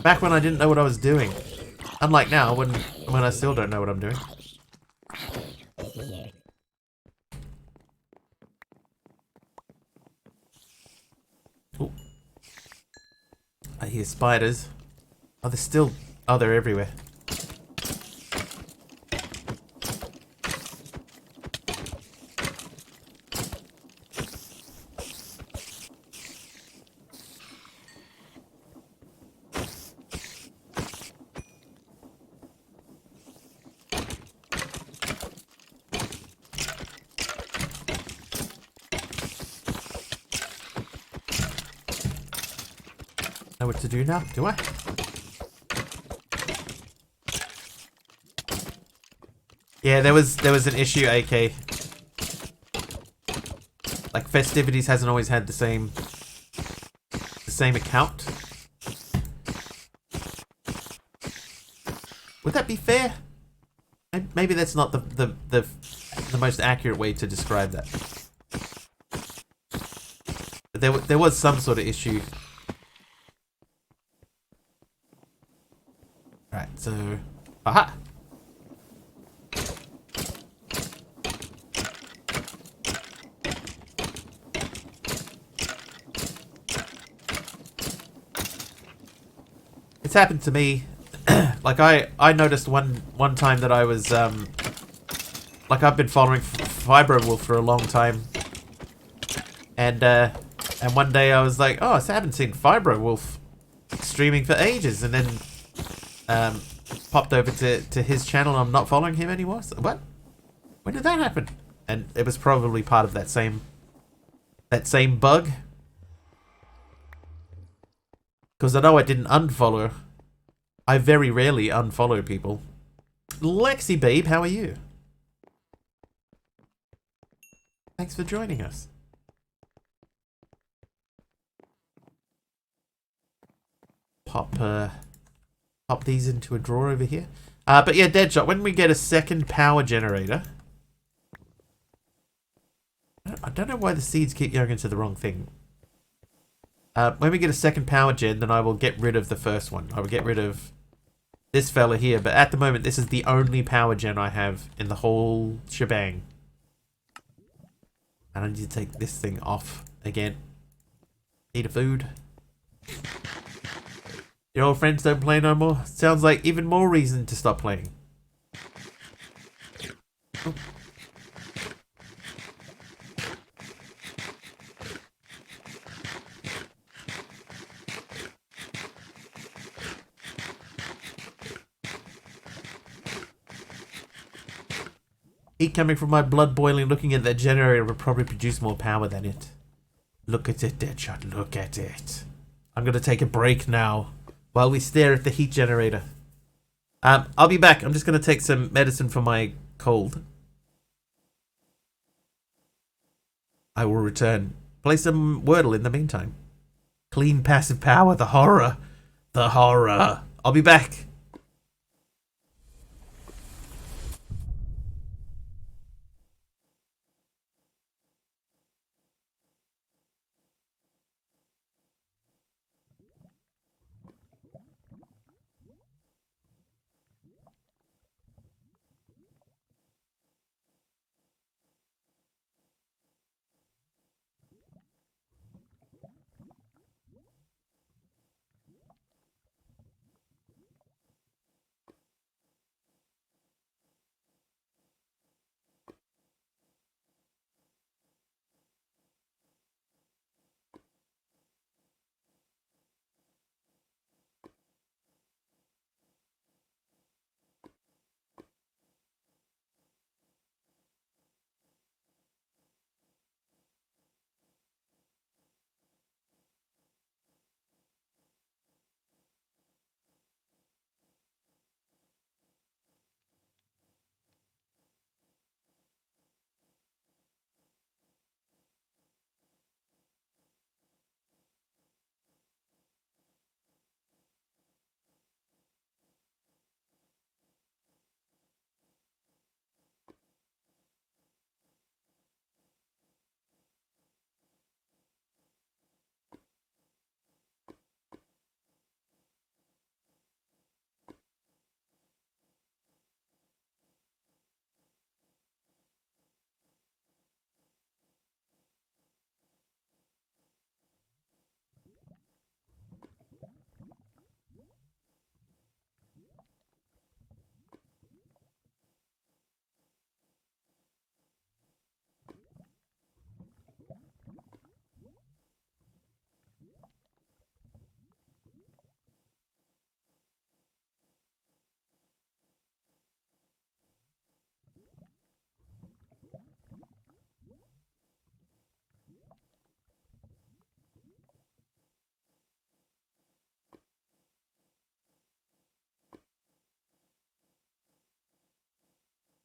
Back when I didn't know what I was doing. Unlike now, when I still don't know what I'm doing. Ooh. I hear spiders. Oh, they're still... Oh, they're everywhere. Know what to do now? Do I? Yeah, there was an issue, AK. Like Festivities hasn't always had the same account. Would that be fair? Maybe that's not the most accurate way to describe that. But there was some sort of issue. Right, so aha. It's happened to me. Like I noticed one time that I was like I've been following Fibrowolf for a long time, and one day I was like, oh, I haven't seen Fibrowolf streaming for ages, and then popped over to his channel. And I'm not following him anymore. So, what? When did that happen? And it was probably part of that same bug. Because I know I didn't unfollow. I very rarely unfollow people. Lexi Babe, how are you? Thanks for joining us. Pop these into a drawer over here. But yeah, Deadshot, when we get a second power generator... I don't know why the seeds keep going into the wrong thing. When we get a second power gen, then I will get rid of the first one. I will get rid of this fella here, but at the moment, this is the only power gen I have in the whole shebang. And I need to take this thing off again. Need a food. Your old friends don't play no more? Sounds like even more reason to stop playing. Oh. Heat coming from my blood boiling, looking at that generator would probably produce more power than it. Look at it, Deadshot, look at it. I'm gonna take a break now while we stare at the heat generator. I'll be back. I'm just gonna take some medicine for my cold. I will return. Play some Wordle in the meantime. Clean passive power, the horror. The horror. I'll be back.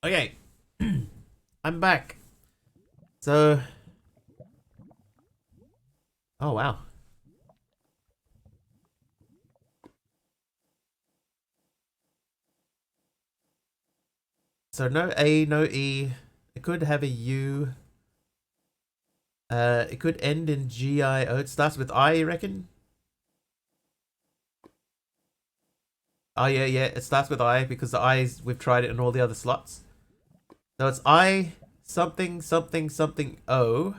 Okay. I'm back. So... Oh, wow. So no A, no E. It could have a U. It could end in GIO. It starts with I, you reckon? Oh, yeah, yeah. It starts with I because the I's, we've tried it in all the other slots. So it's I something something something O.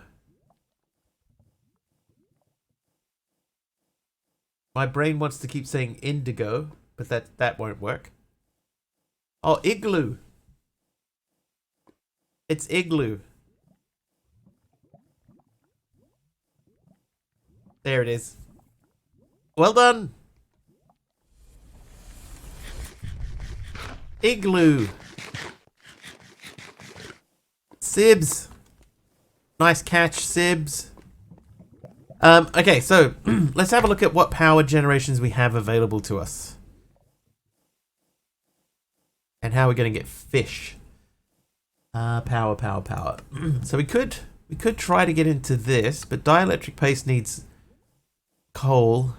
My brain wants to keep saying indigo, but that won't work. Oh, igloo. It's igloo. There it is. Well done. Igloo. Sibs. Nice catch, Sibs. Okay, so let's have a look at what power generations we have available to us. And how we're going to get fish. Power. So we could try to get into this, but dielectric paste needs coal.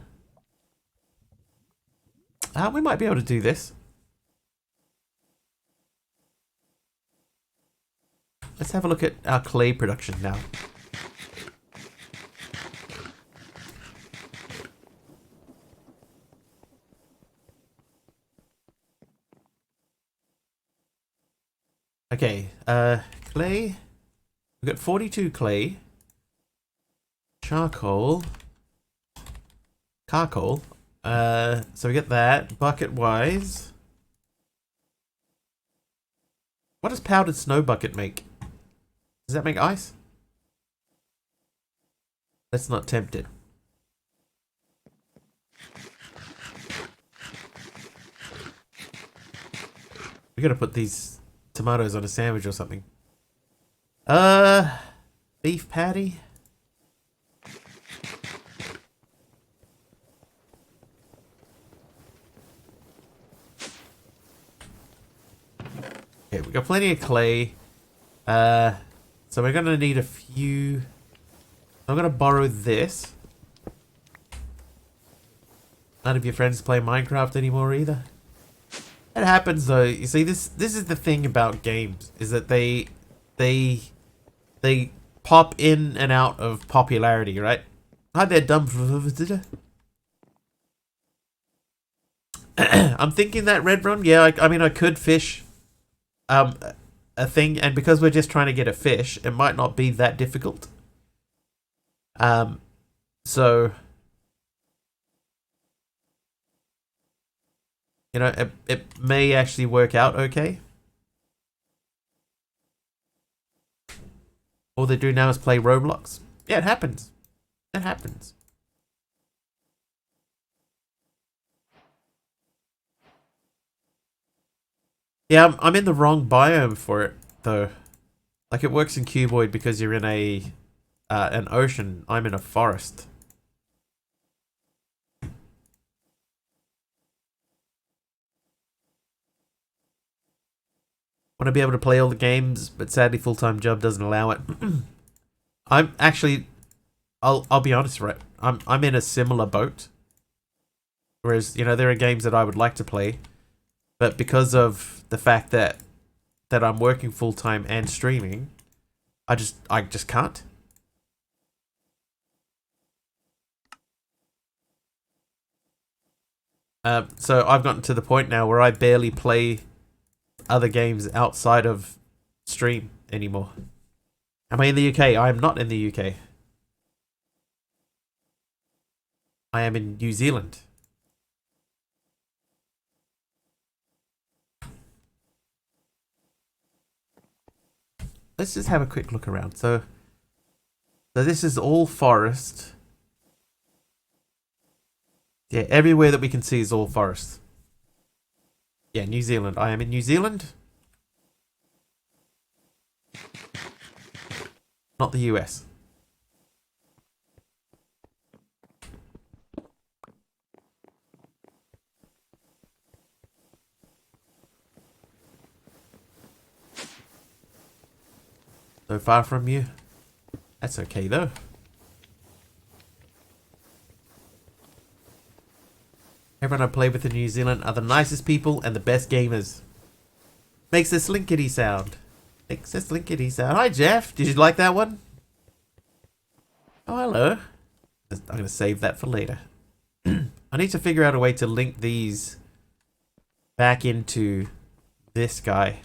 We might be able to do this. Let's have a look at our clay production now. Okay, clay. We've got 42 clay. Charcoal. Charcoal. So we get that. Bucket-wise. What does powdered snow bucket make? Does that make ice? Let's not tempt it. We gotta put these tomatoes on a sandwich or something. Beef patty. Okay, we got plenty of clay. So we're gonna need a few. I'm gonna borrow this. None of your friends play Minecraft anymore either. It happens though. You see, this is the thing about games, is that they pop in and out of popularity, right? Hi there, dumb. I'm thinking that red run. Yeah, I mean, I could fish a thing, and because we're just trying to get a fish, it might not be that difficult. So you know, it may actually work out okay. All they do now is play Roblox. Yeah, it happens. It happens. Yeah, I'm in the wrong biome for it, though. Like, it works in Cuboid because you're in an ocean. I'm in a forest. Want to be able to play all the games, but sadly full-time job doesn't allow it. I'm actually, I'll be honest, right? I'm in a similar boat. Whereas, you know, there are games that I would like to play, but because of the fact that I'm working full-time and streaming, I just can't. So I've gotten to the point now where I barely play other games outside of stream anymore. Am I in the UK? I am not in the UK. I am in New Zealand. Let's just have a quick look around. So this is all forest. Yeah, everywhere that we can see is all forest. Yeah, New Zealand. I am in New Zealand. Not the US. So far from you. That's okay though. Everyone I play with in New Zealand are the nicest people and the best gamers. Makes a slinkity sound. Makes a slinkity sound. Hi Jeff, did you like that one? Oh hello. I'm going to save that for later. I need to figure out a way to link these back into this guy.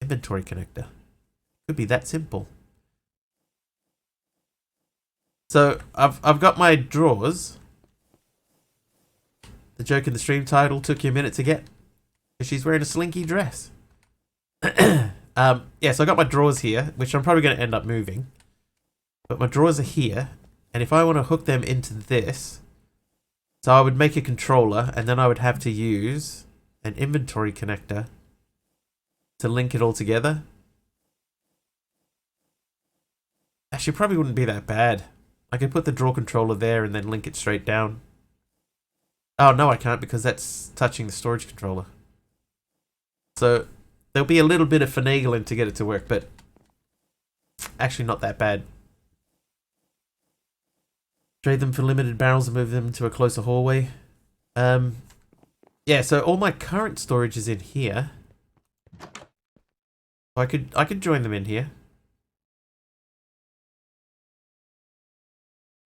Inventory connector. Could be that simple. So I've got my drawers. The joke in the stream title took you a minute to get. She's wearing a slinky dress. Yeah, so I got my drawers here, which I'm probably going to end up moving. But my drawers are here, and if I want to hook them into this, so I would make a controller, and then I would have to use an inventory connector to link it all together. Actually, probably wouldn't be that bad. I could put the draw controller there and then link it straight down. Oh, no, I can't because that's touching the storage controller. So there'll be a little bit of finagling to get it to work, but actually not that bad. Trade them for limited barrels and move them to a closer hallway. Yeah, so all my current storage is in here. I could join them in here.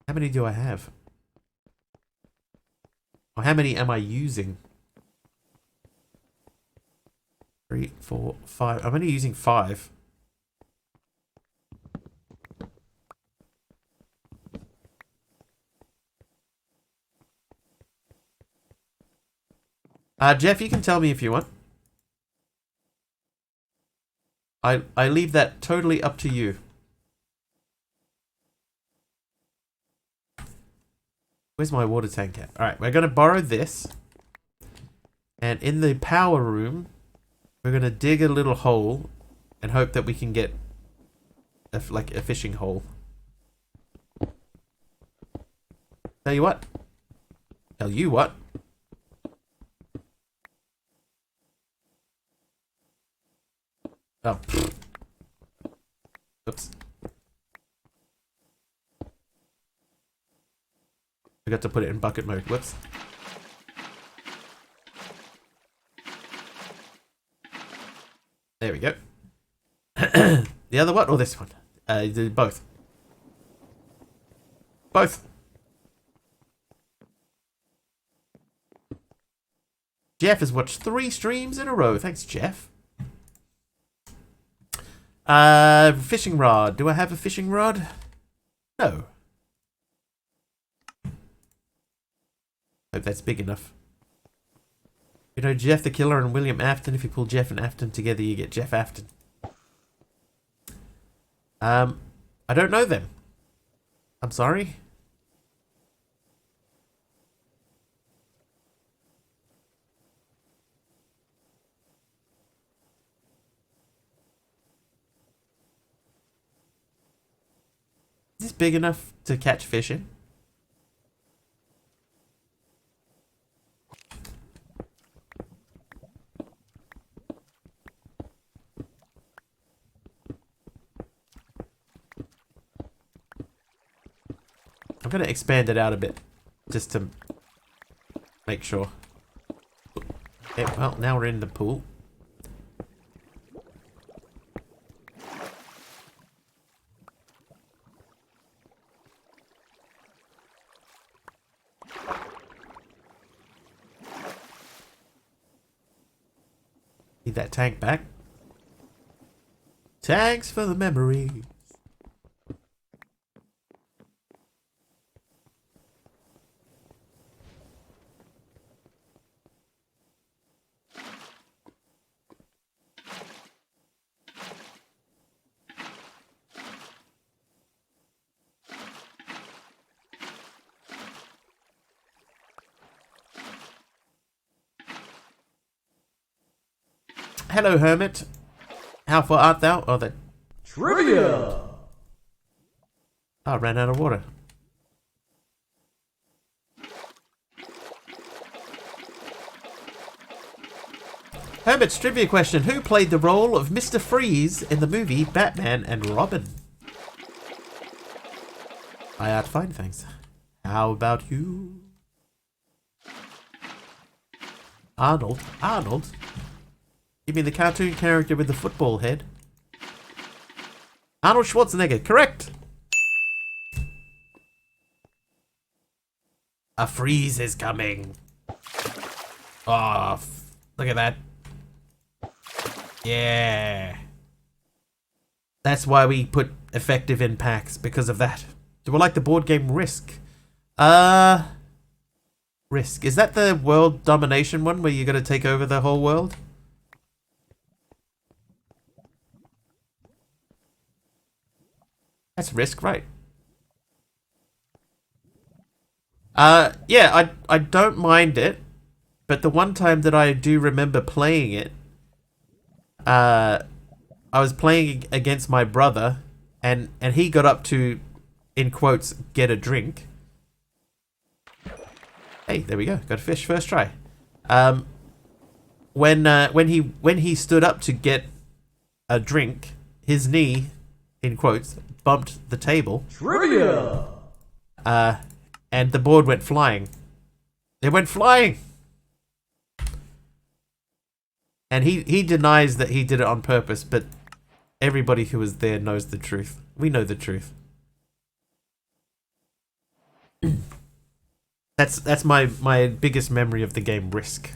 How many do I have? Or how many am I using? 3, 4, 5. I'm only using 5. Jeff, you can tell me if you want. I leave that totally up to you. Where's my water tank at? Alright, we're going to borrow this. And in the power room, we're going to dig a little hole and hope that we can get a fishing hole. Tell you what. Tell you what. Oh. Oops. I got to put it in bucket mode. Whoops. There we go. The other one or this one? Both. Both. Jeff has watched 3 streams in a row. Thanks, Jeff. Fishing rod. Do I have a fishing rod? No. Hope that's big enough. You know Jeff the Killer and William Afton. If you pull Jeff and Afton together, you get Jeff Afton. I don't know them. I'm sorry. Is this big enough to catch fish in? I'm going to expand it out a bit, just to make sure. Okay, well, now we're in the pool. Need that tank back. Thanks for the memory. Hello, hermit. How far art thou? Oh, that Trivia! Oh, I ran out of water. Herbert's trivia question. Who played the role of Mr. Freeze in the movie Batman and Robin? I had fine, thanks. How about you? Arnold? Arnold? You mean the cartoon character with the football head? Arnold Schwarzenegger, correct! A freeze is coming. Oh, look at that. Yeah. That's why we put effective in packs, because of that. Do I like the board game Risk? Risk. Is that the world domination one where you're going to take over the whole world? That's Risk, right? Yeah, I don't mind it, but the one time that I do remember playing it, I was playing against my brother, and he got up to, in quotes, get a drink. Hey, there we go. Got a fish first try. When he stood up to get a drink, his knee, in quotes, bumped the table. Trivia! And the board went flying. It went flying! And he denies that he did it on purpose, but everybody who was there knows the truth. We know the truth. That's my biggest memory of the game Risk.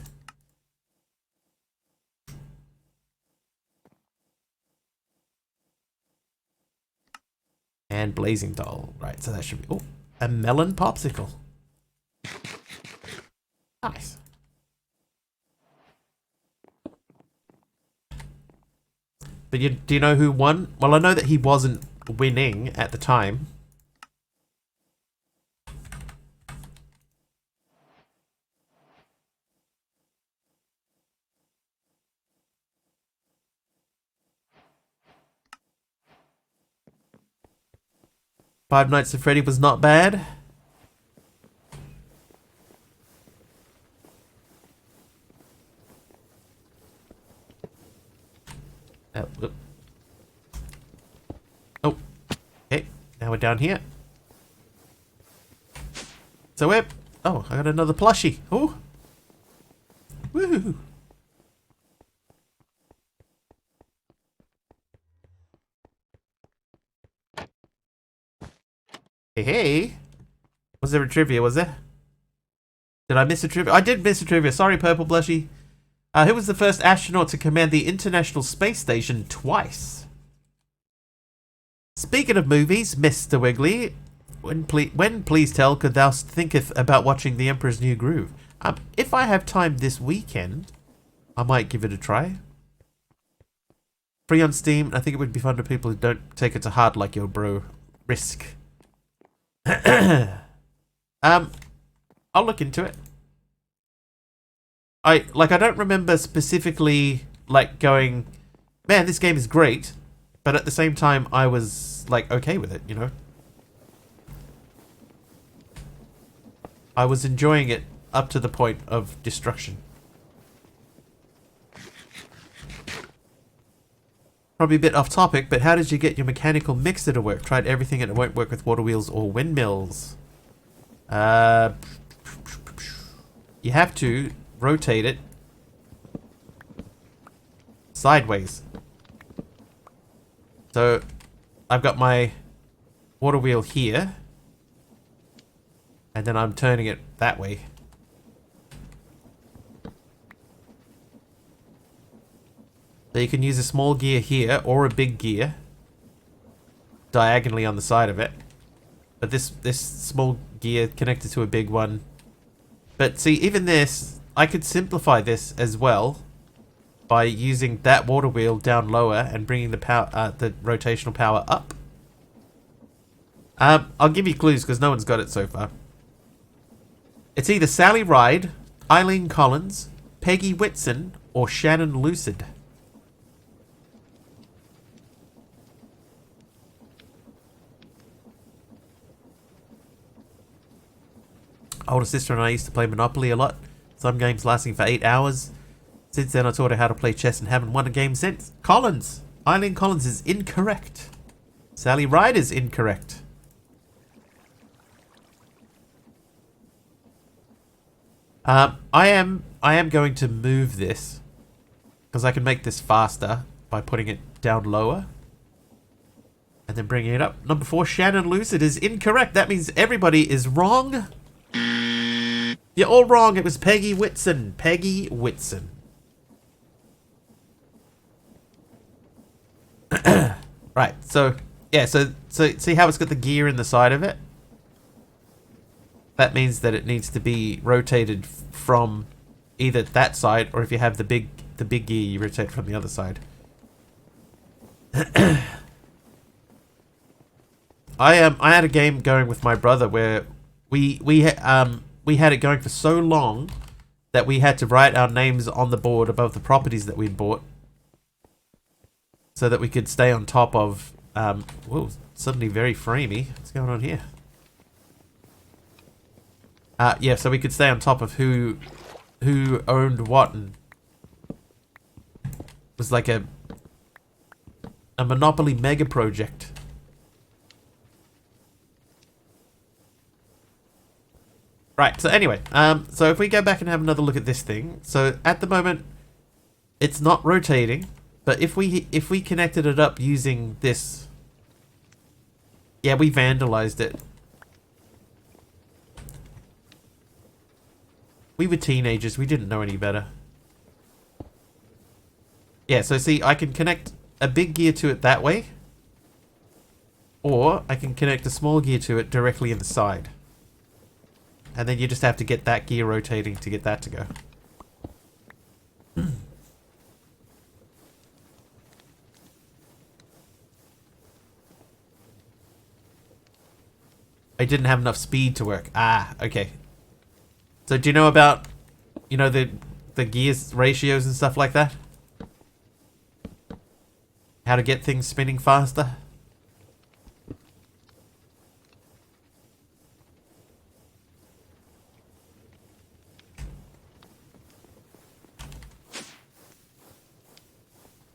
And Blazing Doll. Right, so that should be... Oh, a melon popsicle. Nice. But do you know who won? Well, I know that he wasn't winning at the time. Five Nights at Freddy was not bad. Oh, okay. Now we're down here. So we're... Oh, I got another plushie. Oh. Woo. Hey. Was there a trivia, was there? Did I miss a trivia? I did miss a trivia. Sorry, Purple Blushy. Who was the first astronaut to command the International Space Station twice? Speaking of movies, Mr. Wiggly, when please tell could thou thinketh about watching The Emperor's New Groove? If I have time this weekend, I might give it a try. Free on Steam. I think it would be fun for people who don't take it to heart like your bro, Risk. I'll look into it. I don't remember specifically like going, man, this game is great, but at the same time I was like okay with it, you know. I was enjoying it up to the point of destruction. Probably a bit off topic, but how did you get your mechanical mixer to work? Tried everything and it won't work with water wheels or windmills. You have to rotate it sideways. So I've got my water wheel here, and then I'm turning it that way. So you can use a small gear here or a big gear diagonally on the side of it. But this small gear connected to a big one. But see, even this, I could simplify this as well by using that water wheel down lower and bringing the power, the rotational power up. I'll give you clues because no one's got it so far. It's either Sally Ride, Eileen Collins, Peggy Whitson, or Shannon Lucid. older sister and I used to play Monopoly a lot. Some games lasting for 8 hours. Since then, I taught her how to play chess and haven't won a game since. Collins! Eileen Collins is incorrect. Sally Ride is incorrect. I am going to move this because I can make this faster by putting it down lower and then bringing it up. Number 4, Shannon Lucid is incorrect. That means everybody is wrong. You're all wrong. It was Peggy Whitson. Peggy Whitson. Right. So yeah. So see how it's got the gear in the side of it. That means that it needs to be rotated from either that side, or if you have the big gear, you rotate from the other side. I had a game going with my brother where we had it going for so long that we had to write our names on the board above the properties that we'd bought, so that we could stay on top of. Whoa! Suddenly very framey. What's going on here? Yeah, so we could stay on top of who owned what, and it was like a Monopoly mega project. Right, so anyway, so if we go back and have another look at this thing, so at the moment it's not rotating, but if we connected it up using this, yeah, we vandalized it. We were teenagers, we didn't know any better. Yeah, so see, I can connect a big gear to it that way, or I can connect a small gear to it directly in the side. And then you just have to get that gear rotating to get that to go. I didn't have enough speed to work. Ah, okay. So do you know about, you know, the gears ratios and stuff like that? How to get things spinning faster?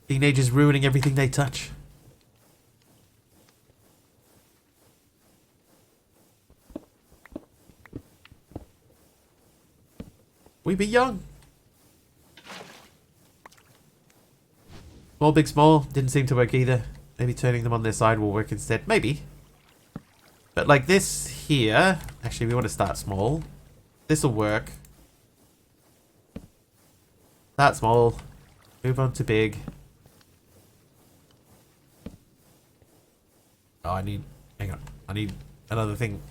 Teenagers ruining everything they touch. We be young. Small, big, small. Didn't seem to work either. Maybe turning them on their side will work instead. Maybe. But like this here. Actually, we want to start small. This'll work. Start small. Move on to big. Oh, hang on. I need another thing.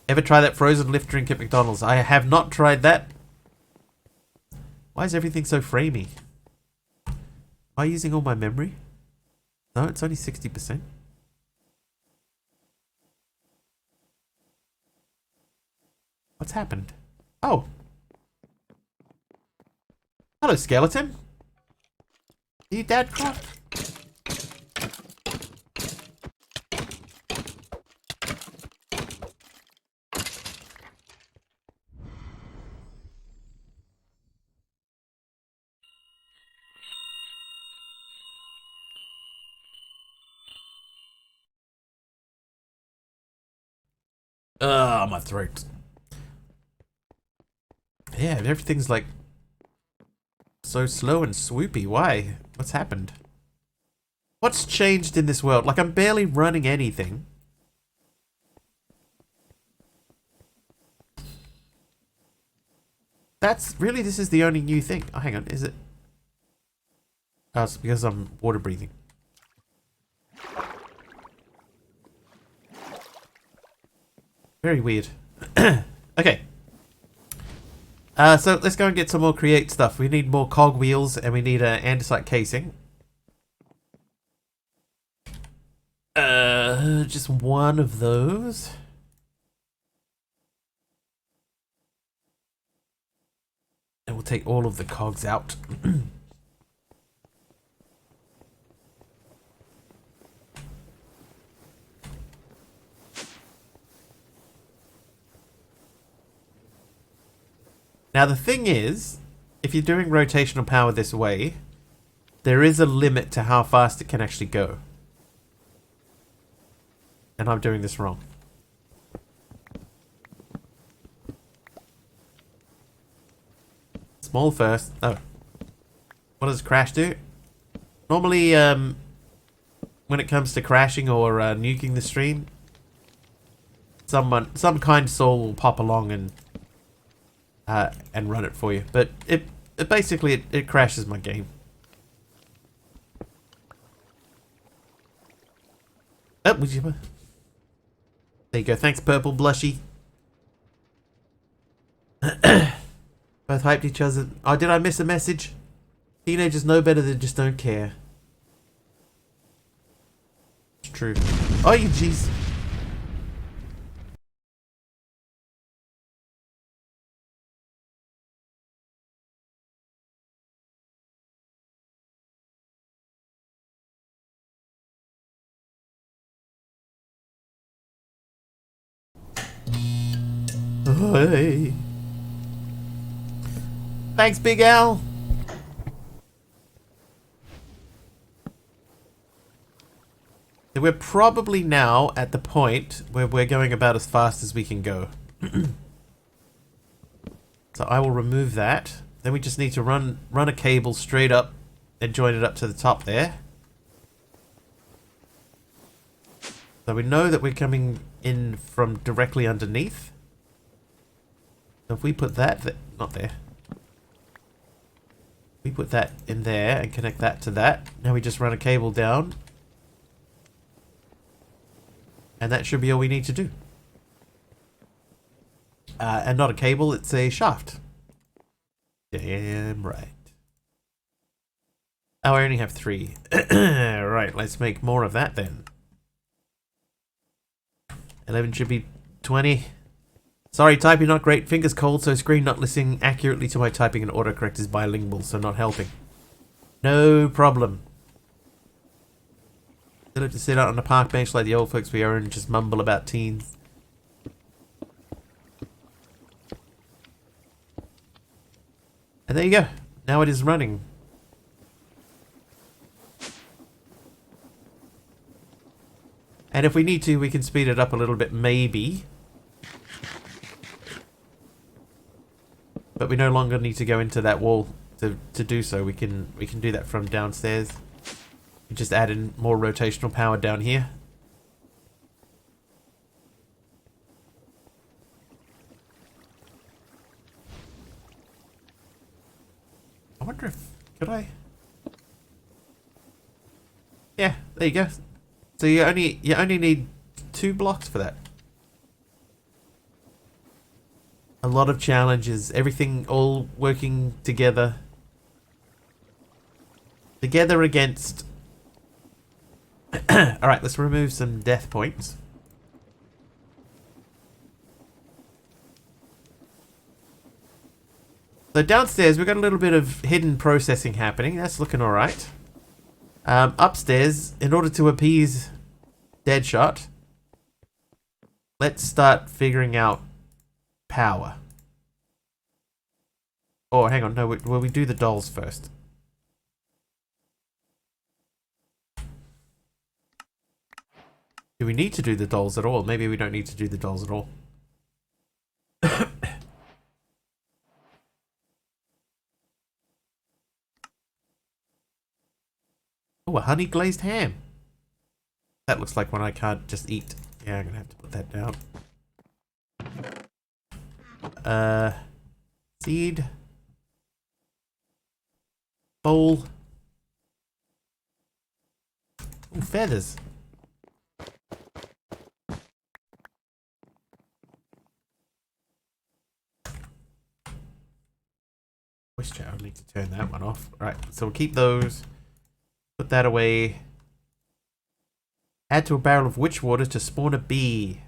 Ever try that frozen lift drink at McDonald's? I have not tried that. Why is everything so framey? Am I using all my memory? No, it's only 60%. What's happened? Oh. Hello, skeleton. Are you Dad Croft? My throat. Yeah, everything's like so slow and swoopy. Why? What's happened? What's changed in this world? Like, I'm barely running anything. That's really, this is the only new thing. Oh, hang on, is it? Oh, it's because I'm water breathing. Very weird. Okay. So let's go and get some more create stuff. We need more cog wheels and we need an andesite casing. Just one of those. And we'll take all of the cogs out. Now the thing is, if you're doing rotational power this way, there is a limit to how fast it can actually go. And I'm doing this wrong. Small first. Oh. What does crash do? Normally, when it comes to crashing or nuking the stream, some kind soul will pop along and run it for you. But it basically crashes my game. Oh, there you go. Thanks, Purple Blushy. Both hyped each other. Oh, did I miss a message? Teenagers know better, they just don't care. It's true. Oh, you jeez. Hey. Thanks, Big Al. So we're probably now at the point where we're going about as fast as we can go. So I will remove that. Then we just need to run a cable straight up and join it up to the top there. So we know that we're coming in from directly underneath. So if we put that, not there. We put that in there and connect that to that. Now we just run a cable down. And that should be all we need to do. And not a cable, it's a shaft. Damn right. Oh, I only have 3. Right, let's make more of that then. 11 should be 20. Sorry, typing not great. Fingers cold, so screen not listening accurately to my typing and autocorrect is bilingual, so not helping. No problem. Still have to sit out on the park bench like the old folks we are and just mumble about teens. And there you go. Now it is running. And if we need to, we can speed it up a little bit, maybe. But we no longer need to go into that wall to do so. We can do that from downstairs. We just add in more rotational power down here. I wonder if could I? Yeah, there you go. So you only need 2 blocks for that. A lot of challenges, everything all working together. Together against... Alright, let's remove some death points. So downstairs, we've got a little bit of hidden processing happening. That's looking alright. Upstairs, in order to appease Deadshot, let's start figuring out power. Oh, hang on. No, will we do the dolls first? Do we need to do the dolls at all? Maybe we don't need to do the dolls at all. Oh, a honey glazed ham. That looks like one I can't just eat. Yeah, I'm gonna have to put that down. Seed. Bowl. Ooh, feathers. Voice chat, I'll need to turn that one off. Right, so we'll keep those. Put that away. Add to a barrel of witch water to spawn a bee.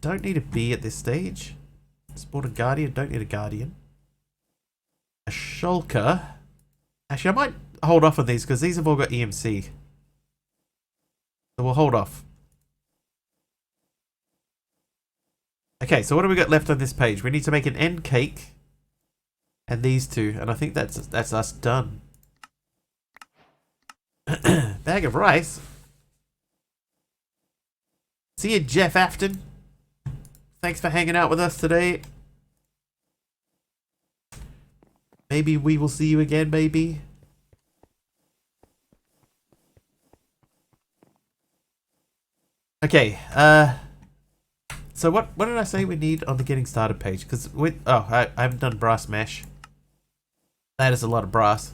Don't need a bee at this stage. Spawn a guardian, don't need a guardian. A shulker. Actually, I might hold off on these because these have all got EMC. So we'll hold off. Okay, so what do we got left on this page? We need to make an end cake and these two, and I think that's us done. Bag of rice. See you, Jeff Afton. Thanks for hanging out with us today. Maybe we will see you again, maybe. Okay, so what did I say we need on the getting started page? Because I haven't done brass mesh. That is a lot of brass.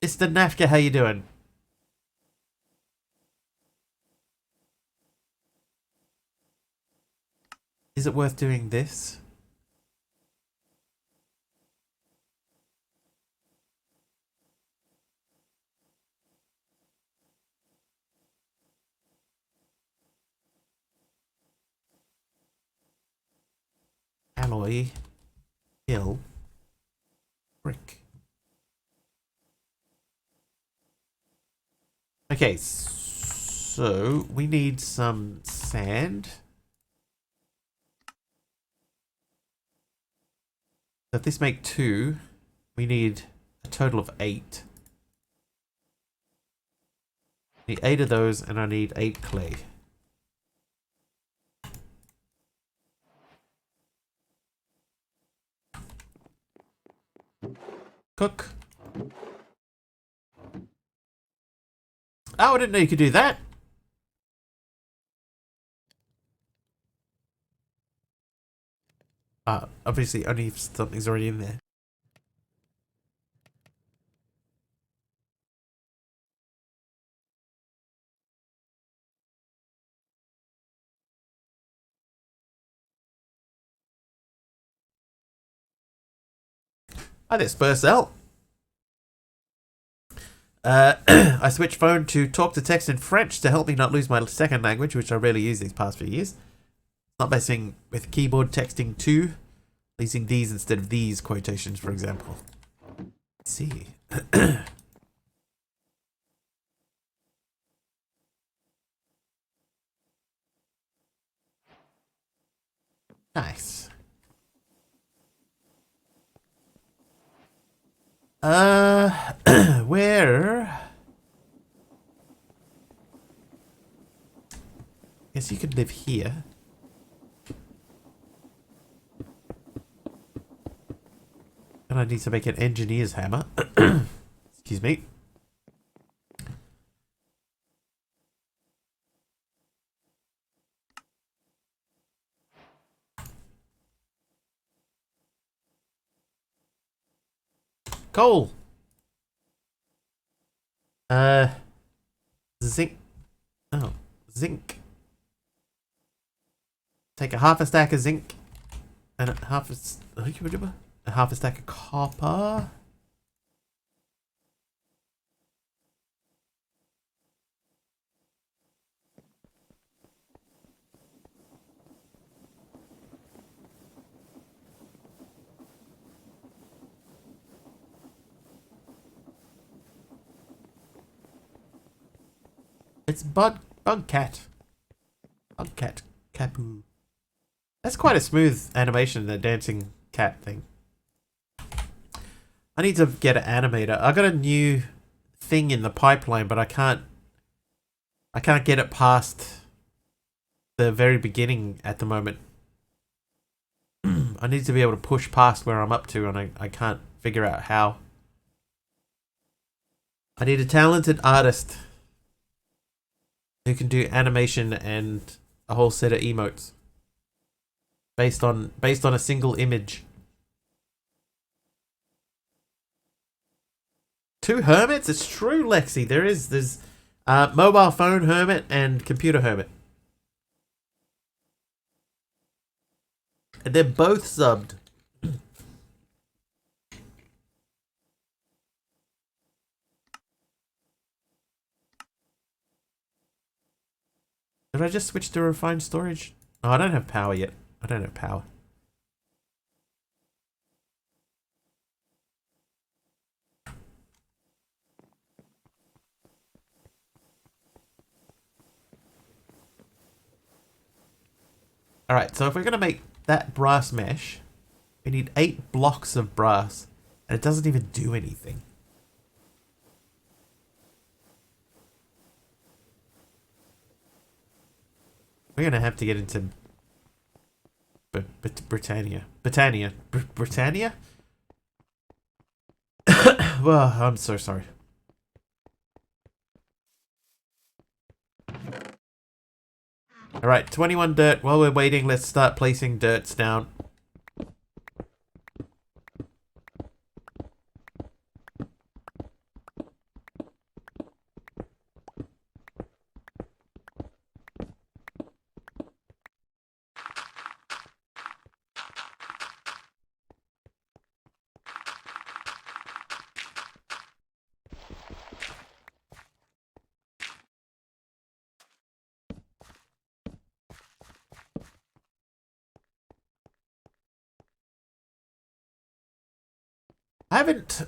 Mr. Nafka, how you doing? Is it worth doing this? Alloy. Hill. Brick. Okay, so we need some sand. So if this make 2, we need a total of 8. I need 8 of those, and I need 8 clay. Cook. Oh, I didn't know you could do that. Obviously only if something's already in there. Hi there, Spursel. I switched phone to talk to text in French to help me not lose my second language, which I rarely use these past few years. Not by saying with keyboard texting to, using these instead of these quotations, for example. Let's see. Nice. Where? Guess you could live here. And I need to make an engineer's hammer. Excuse me. Coal. Zinc. Oh, zinc. Take a half a stack of zinc and a half a stack of copper. It's Bugcat. Bugcat. Capu. That's quite a smooth animation, the dancing cat thing. I need to get an animator. I got a new thing in the pipeline, but I can't get it past the very beginning at the moment. I need to be able to push past where I'm up to, and I can't figure out how. I need a talented artist who can do animation and a whole set of emotes based on a single image. 2 hermits? It's true, Lexi. There's mobile phone hermit and computer hermit. And they're both subbed. Did I just switch to refined storage? Oh, I don't have power yet. I don't have power. Alright, so if we're going to make that brass mesh, we need 8 blocks of brass. And it doesn't even do anything. We're going to have to get into Britannia. Britannia? Well, I'm so sorry. Alright, 21 dirt. While we're waiting, let's start placing dirts down.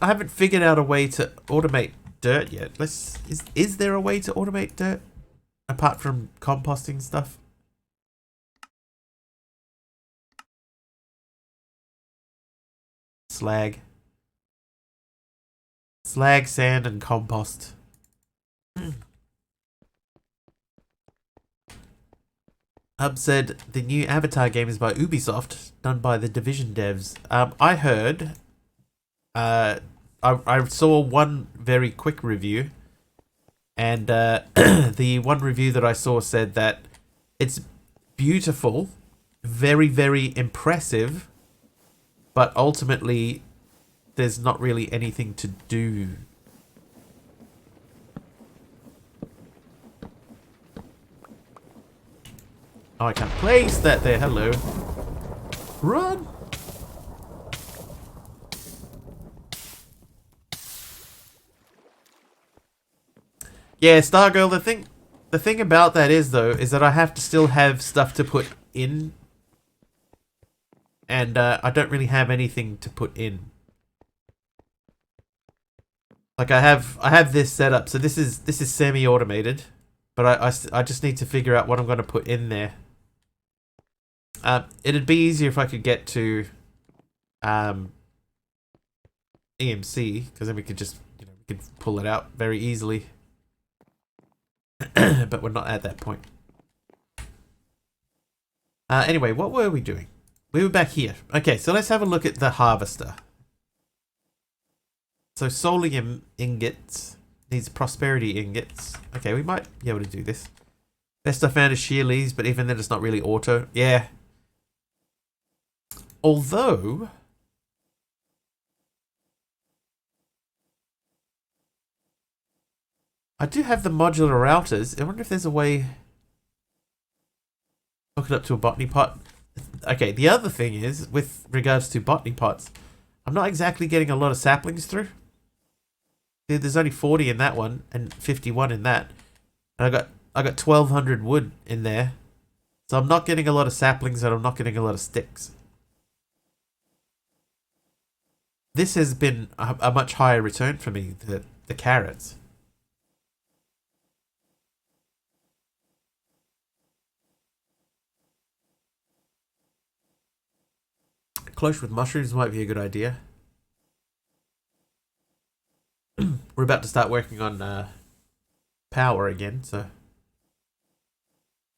I haven't figured out a way to automate dirt yet. Is there a way to automate dirt apart from composting stuff? Slag, sand, and compost. Hub said the new Avatar game is by Ubisoft, done by the Division devs. I heard. I saw one very quick review, and the one review that I saw said that it's beautiful, very, very impressive, but ultimately there's not really anything to do. Oh, I can't place that there. Hello. Run! Yeah, Stargirl, the thing about that is though, is that I have to still have stuff to put in. And I don't really have anything to put in. Like I have this set up, so this is semi-automated, but I just need to figure out what I'm going to put in there. It'd be easier if I could get to EMC, because then we could just, we could pull it out very easily. But we're not at that point. Anyway, what were we doing? We were back here. Okay, so let's have a look at the harvester. So solium ingots needs prosperity ingots. Okay, we might be able to do this. Best I found is sheer leaves, but even then it's not really auto. Yeah. Although I do have the modular routers. I wonder if there's a way. Hook it up to a botany pot. Okay, the other thing is, with regards to botany pots, I'm not exactly getting a lot of saplings through. There's only 40 in that one and 51 in that. And I got 1200 wood in there. So I'm not getting a lot of saplings and I'm not getting a lot of sticks. This has been a much higher return for me, the carrots. Cloche with mushrooms might be a good idea. We're about to start working on power again, so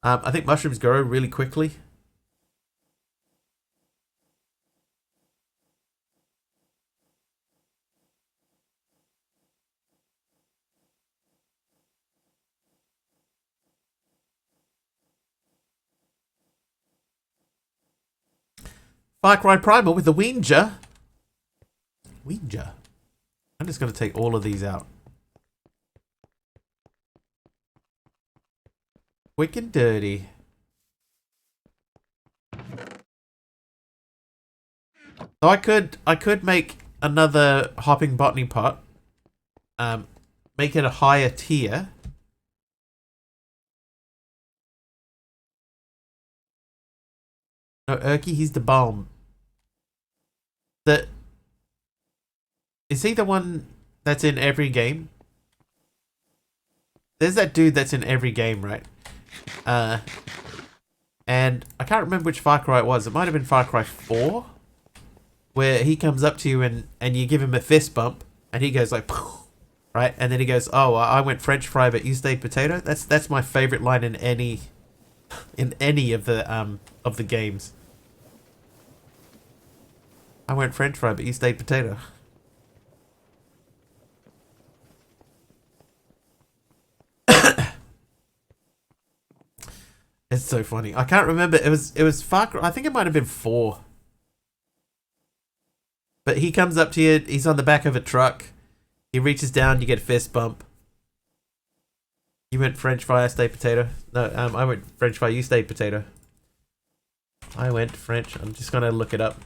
I think mushrooms grow really quickly. Far Cry Primal with the Winger. Winger. I'm just going to take all of these out. Quick and dirty. So I could make another hopping botany pot. Make it a higher tier. No, Erky, he's the bomb. Is he the one that's in every game? There's that dude that's in every game, right? And I can't remember which Far Cry it was. It might have been Far Cry 4. Where he comes up to you and you give him a fist bump. And he goes like, right? And then he goes, oh, I went French fry, but you stayed potato. That's my favorite line in any of the games. I went French fry, but you stayed potato. It's so funny. I can't remember. It was Far Cry. I think it might have been 4. But he comes up to you. He's on the back of a truck. He reaches down. You get a fist bump. You went French fry, I stayed potato. No, I went French fry, you stayed potato. I went French. I'm just gonna look it up.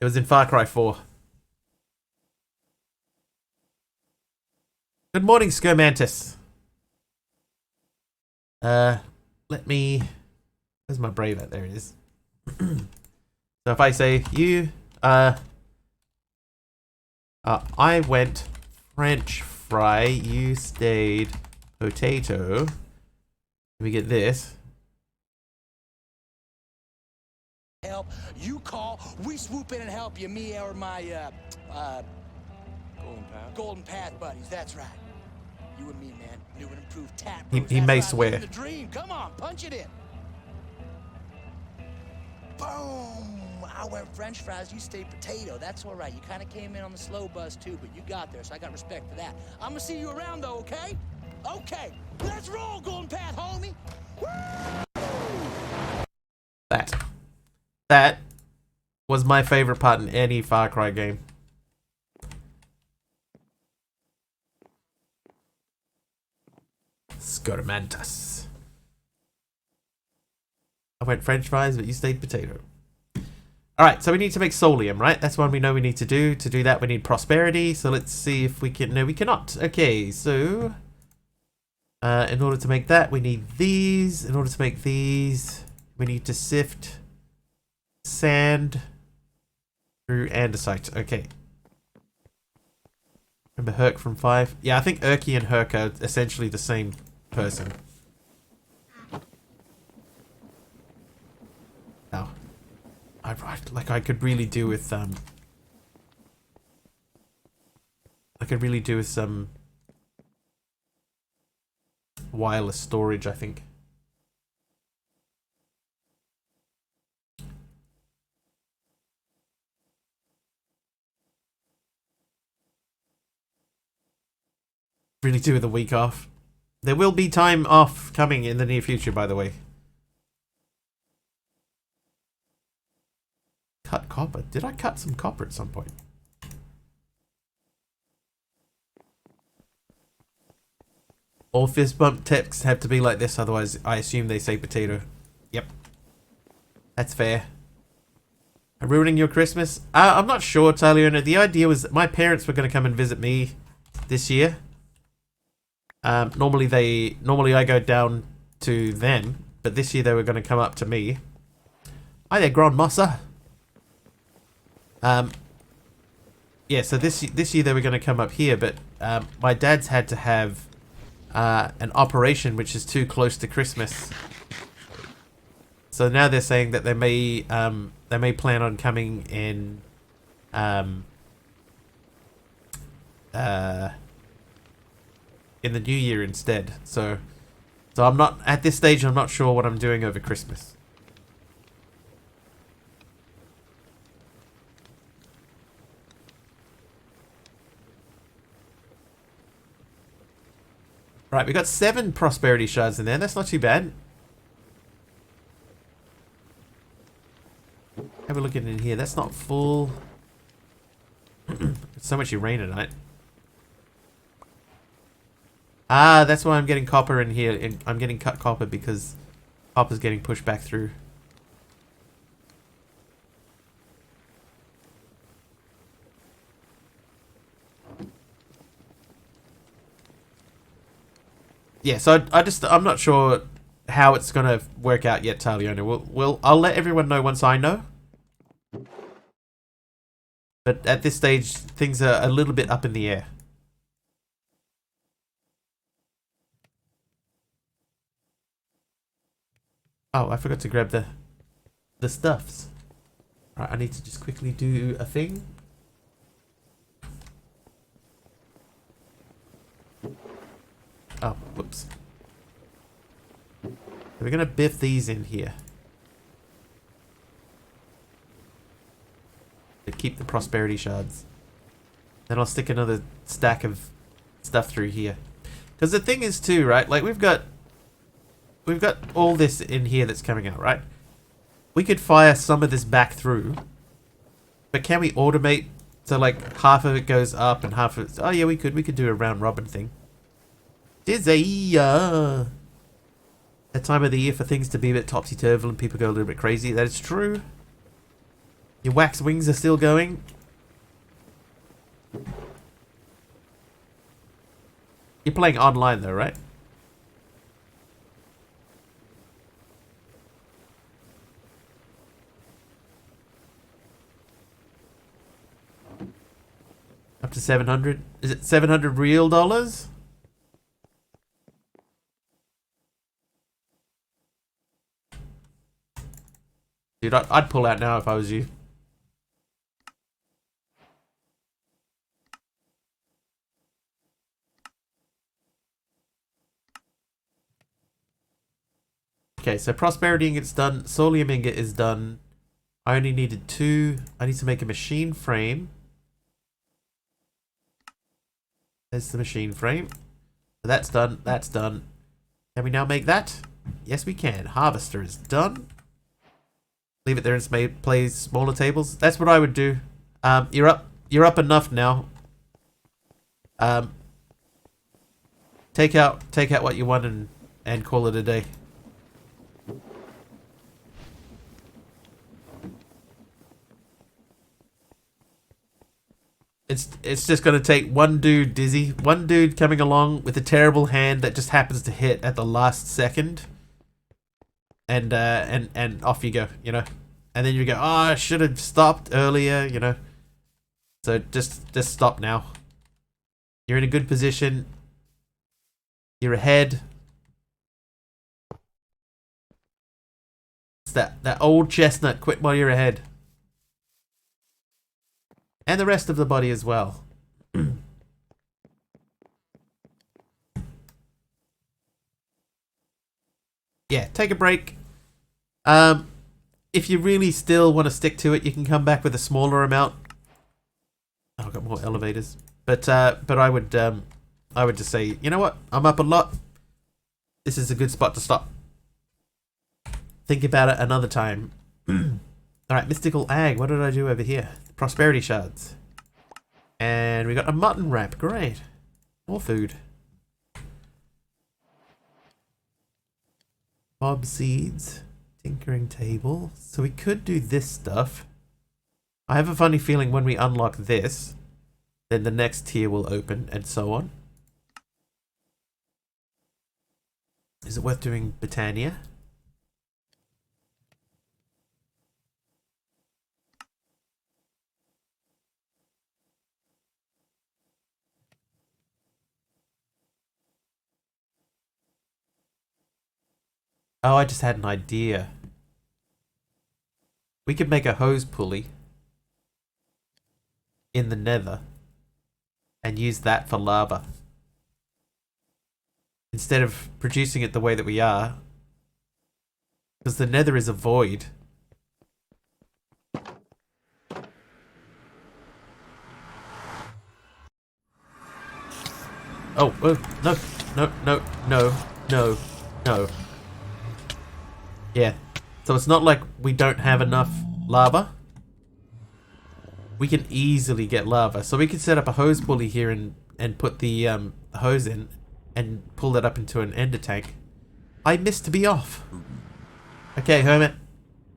It was in Far Cry 4. Good morning, Skermantis. Let me... Where's my brave at? There it is. So if I say, you, I went French fry, you stayed potato. Let me get this. Help, you call, we swoop in and help you, me or my, Golden Path buddies, that's right. You and me, man, new and improved tap. He may swear. The dream. Come on, punch it in. Boom! I went French fries, you stayed potato. That's all right. You kind of came in on the slow buzz too, but you got there, so I got respect for that. I'm gonna see you around though, okay? Okay, let's roll, Golden Path, homie. That was my favorite part in any Far Cry game. Scormantas. I went French fries, but you stayed potato. Alright, so we need to make Solium, right? That's one we know we need to do. To do that, we need prosperity. So let's see if we can... No, we cannot. Okay, so... in order to make that, we need these. In order to make these, we need to sift sand through andesite. Okay. Remember Herc from 5? Yeah, I think Urky and Herc are essentially the same person. Oh. I could really do with some wireless storage, I think. Really do with a week off. There will be time off coming in the near future, by the way. Cut copper. Did I cut some copper at some point? All fist bump texts have to be like this, otherwise I assume they say potato. Yep. That's fair. I'm ruining your Christmas? I'm not sure, Taliona. The idea was that my parents were going to come and visit me this year. Normally I go down to them, but this year they were going to come up to me. Hi there, Grandmassa. Yeah, so this year they were going to come up here, but my dad's had to have an operation which is too close to Christmas. So now they're saying that they may plan on coming in the new year instead. So I'm not at this stage. I'm not sure what I'm doing over Christmas. Right, we got 7 prosperity shards in there. That's not too bad. Have a look in here. That's not full. So much uraninite. Ah, that's why I'm getting copper in here. And I'm getting cut copper because copper's getting pushed back through. Yeah, so I'm not sure how it's gonna work out yet, Taliona. I'll let everyone know once I know. But at this stage, things are a little bit up in the air. Oh, I forgot to grab the stuffs. Right, I need to just quickly do a thing. Oh, whoops. So we're gonna biff these in here. To keep the prosperity shards. Then I'll stick another stack of stuff through here. Because the thing is too, right? Like we've got all this in here that's coming out, right? We could fire some of this back through. But can we automate so like half of it goes up and half of it... Oh yeah, we could do a round robin thing. Tis a time of the year for things to be a bit topsy-turvy and people go a little bit crazy. That is true. Your wax wings are still going. You're playing online though, right? Up to 700. Is it 700 real dollars? Dude, I'd pull out now if I was you. Okay, so prosperity ingot's done. Solium ingot is done. I only needed 2. I need to make a machine frame. There's the machine frame. So that's done. That's done. Can we now make that? Yes, we can. Harvester is done. Leave it there and play smaller tables. That's what I would do. You're up enough now. Take out what you want and call it a day. It's just gonna take one dude, Dizzy. One dude coming along with a terrible hand that just happens to hit at the last second. And off you go, you know. And then you go, oh, I should have stopped earlier, you know. So just stop now. You're in a good position. You're ahead. It's that old chestnut, quit while you're ahead. And the rest of the body as well. Yeah, take a break. If you really still want to stick to it, you can come back with a smaller amount. Oh, I've got more elevators. But I would just say, you know what? I'm up a lot. This is a good spot to stop. Think about it another time. Alright, mystical ag. What did I do over here? Prosperity shards. And we got a mutton wrap. Great. More food. Bob seeds. Tinkering table. So we could do this stuff. I have a funny feeling when we unlock this, then the next tier will open and so on. Is it worth doing Britannia? Oh, I just had an idea. We could make a hose pulley in the nether and use that for lava. Instead of producing it the way that we are. Because the nether is a void. Oh, no, no, no, no, no, no. Yeah. So it's not like we don't have enough lava. We can easily get lava. So we can set up a hose pulley here and put the hose in and pull that up into an ender tank. I missed to be off. Okay, Hermit.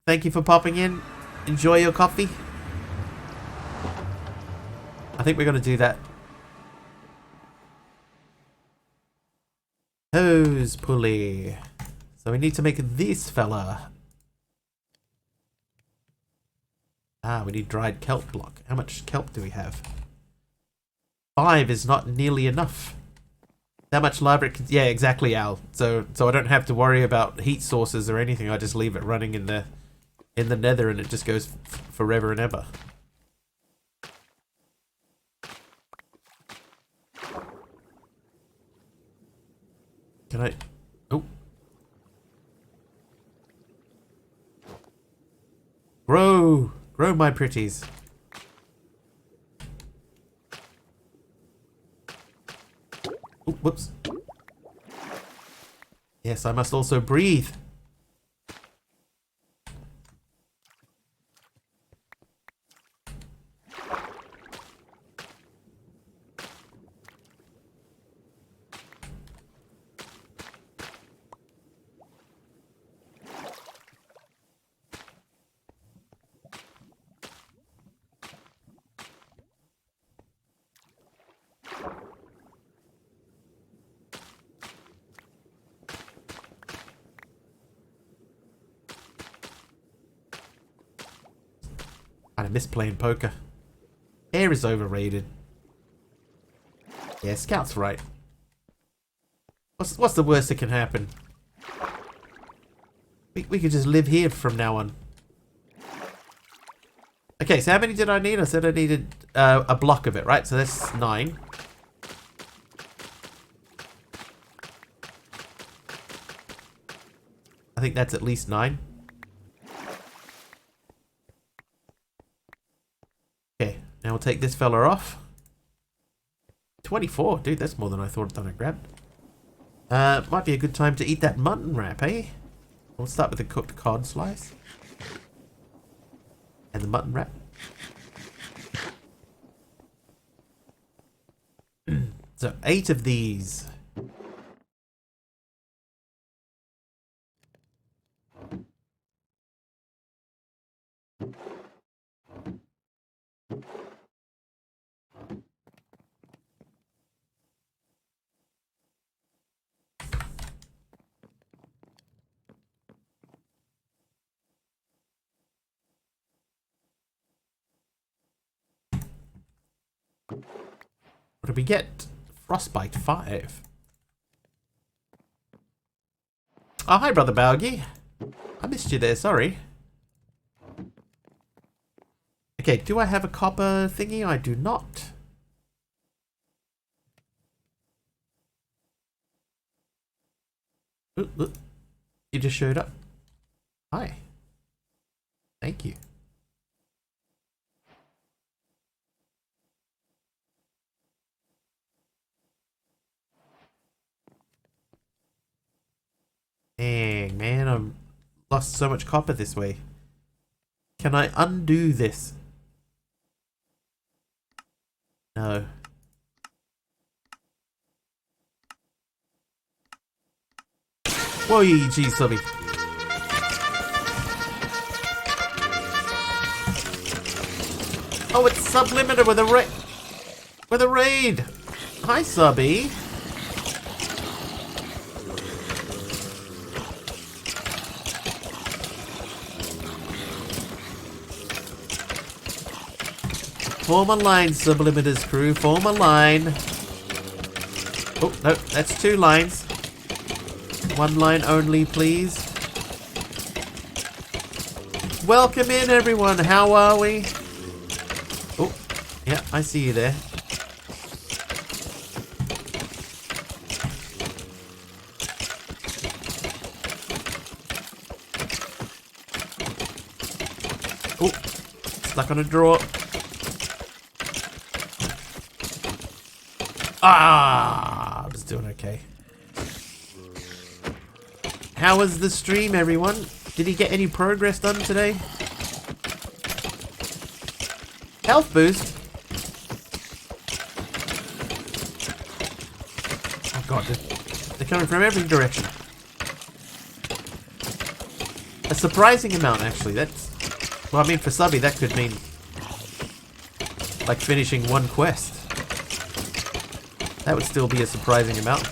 Thank you for popping in. Enjoy your coffee. I think we're going to do that. Hose pulley. So we need to make this fella. Ah, we need dried kelp block. How much kelp do we have? 5 is not nearly enough. That much library. Yeah, exactly, Al. So I don't have to worry about heat sources or anything. I just leave it running in the Nether, and it just goes forever and ever. Can I? Oh. Grow, my pretties. Oh, whoops. Yes, I must also breathe. I miss playing poker. Air is overrated. Yeah, Scout's right. What's the worst that can happen? We could just live here from now on. Okay, so how many did I need? I said I needed a block of it, right? So that's 9. I think that's at least 9. Okay, now we'll take this fella off. 24, dude, that's more than I thought I grabbed. Might be a good time to eat that mutton wrap, eh? We'll start with the cooked cod slice. And the mutton wrap. So 8 of these. What did we get? Frostbite 5. Oh, hi, Brother Balgi. I missed you there, sorry. Okay, do I have a copper thingy? I do not. Ooh, look. You just showed up. Hi. Thank you. Dang, man, I've lost so much copper this way. Can I undo this? No. Whoa, geez, Subby. Oh, it's Sublimiter with a raid. Hi, Subby. Form a line, Sublimiters crew. Form a line. Oh, no, that's 2 lines. 1 line only, please. Welcome in, everyone. How are we? Oh, yeah, I see you there. Oh, stuck on a drawer. Ah, I was doing okay. How was the stream, everyone? Did he get any progress done today? Health boost? Oh god, they're coming from every direction. A surprising amount, actually. That's... Well, I mean, for Subby, that could mean... like finishing 1 quest. That would still be a surprising amount.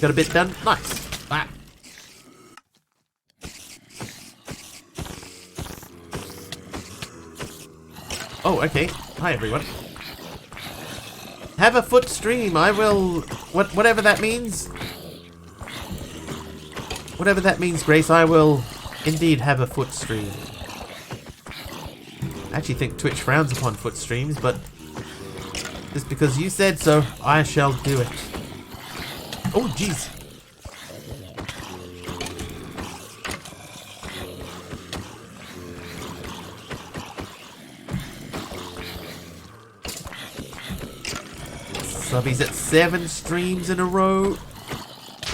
Got a bit done? Nice. Ah. Oh, okay. Hi, everyone. Have a foot stream. I will... Whatever that means. Whatever that means, Grace, I will indeed have a foot stream. I actually think Twitch frowns upon foot streams, but just because you said so, I shall do it. Oh, jeez. Subbies at 7 streams in a row.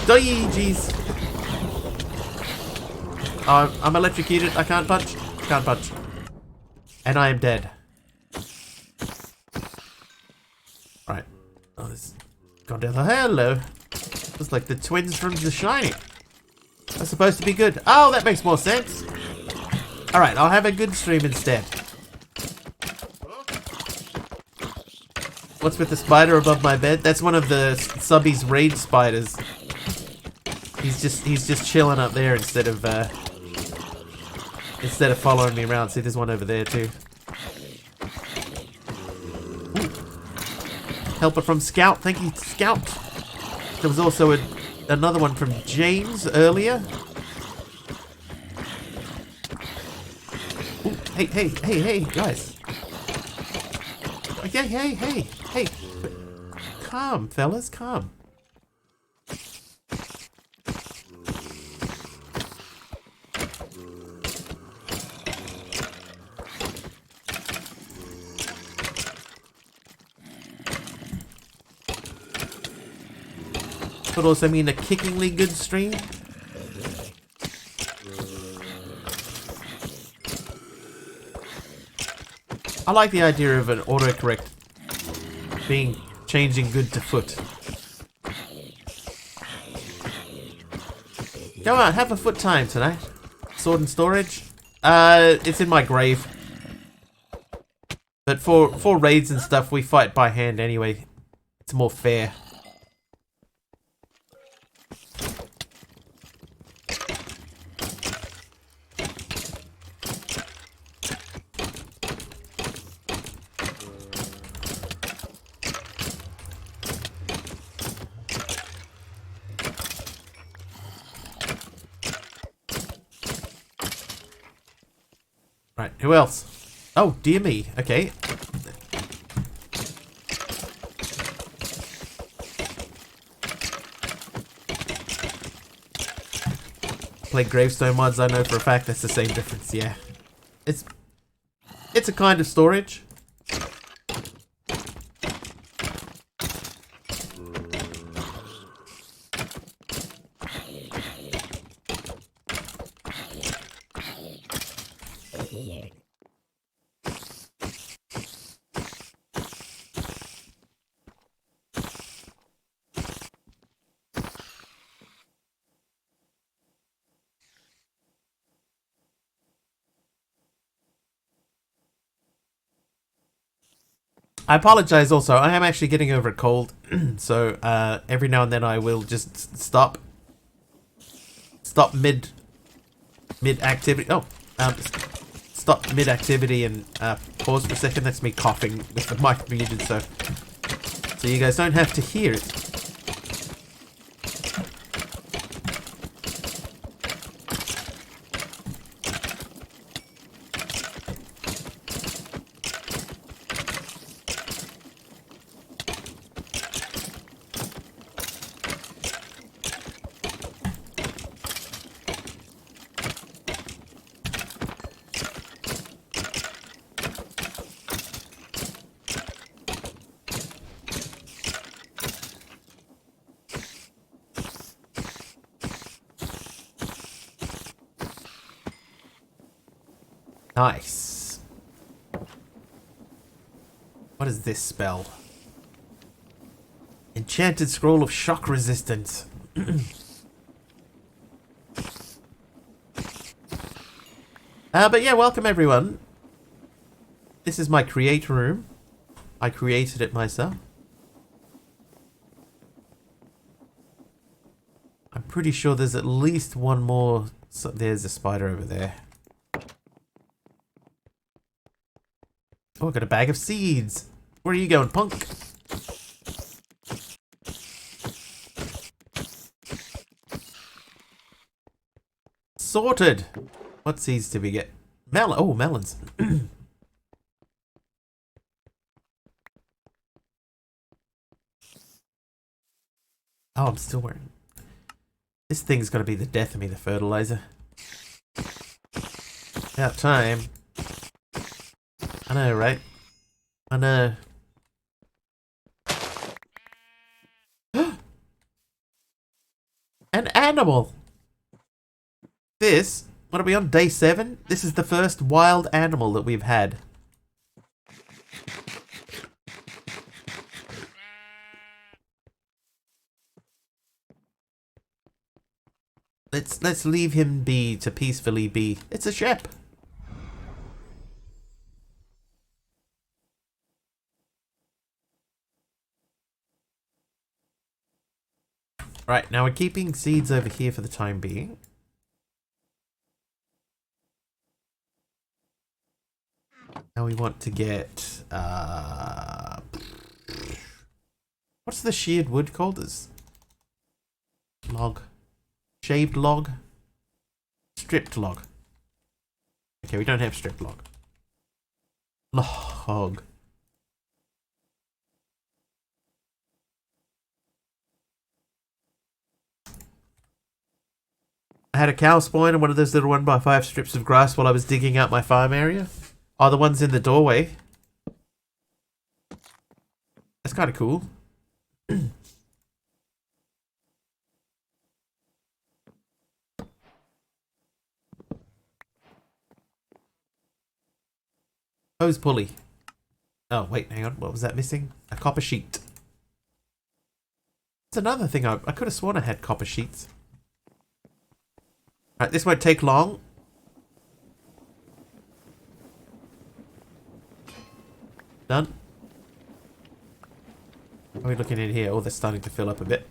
Die, jeez. I'm electrocuted. I can't punch. Can't punch. And I am dead. Right. Oh, this gone down the hello. Looks like the twins from The Shining. That's supposed to be good. Oh, that makes more sense. Alright, I'll have a good stream instead. What's with the spider above my bed? That's one of the subbies raid spiders. He's just chilling up there instead of following me around. See, there's one over there too. Ooh. Helper from Scout. Thank you, Scout. There was also another one from James earlier. Ooh, hey, guys. Hey. Calm, fellas, calm. Could also mean a kickingly good stream. I like the idea of an autocorrect changing good to foot. Go on, have a foot time tonight. Sword and storage. It's in my grave. But for raids and stuff, we fight by hand anyway. It's more fair. Right, who else? Oh, dear me. Okay. Play gravestone mods, I know for a fact that's the same difference, yeah. It's a kind of storage. I apologize also, I am actually getting over a cold, so every now and then I will just stop mid activity. Oh, stop mid activity and pause for a second. That's me coughing with the mic muted, so you guys don't have to hear it. Nice. What is this spell? Enchanted Scroll of Shock Resistance. But yeah, welcome everyone. This is my create room. I created it myself. I'm pretty sure there's at least one more. So there's a spider over there. Oh, I got a bag of seeds. Where are you going, punk? sorted. What seeds did we get? Oh, melons. Oh, I'm still wearing. This thing's gonna be the death of me, the fertilizer. About time. I know, right? I know. An animal! This, what are we on, day 7? This is the first wild animal that we've had. Let's leave him be to peacefully be. It's a shep. Right, now we're keeping seeds over here for the time being. Now we want to get what's the sheared wood called? Is log. Shaved log? Stripped log. Okay, we don't have stripped log. Log. I had a cow spawn and one of those little 1x5 strips of grass while I was digging out my farm area. Oh, the ones in the doorway. That's kind of cool. Hose pulley. Oh, wait, hang on. What was that missing? A copper sheet. That's another thing. I could have sworn I had copper sheets. Alright, this won't take long. Done. How are we looking in here? Oh, they're starting to fill up a bit.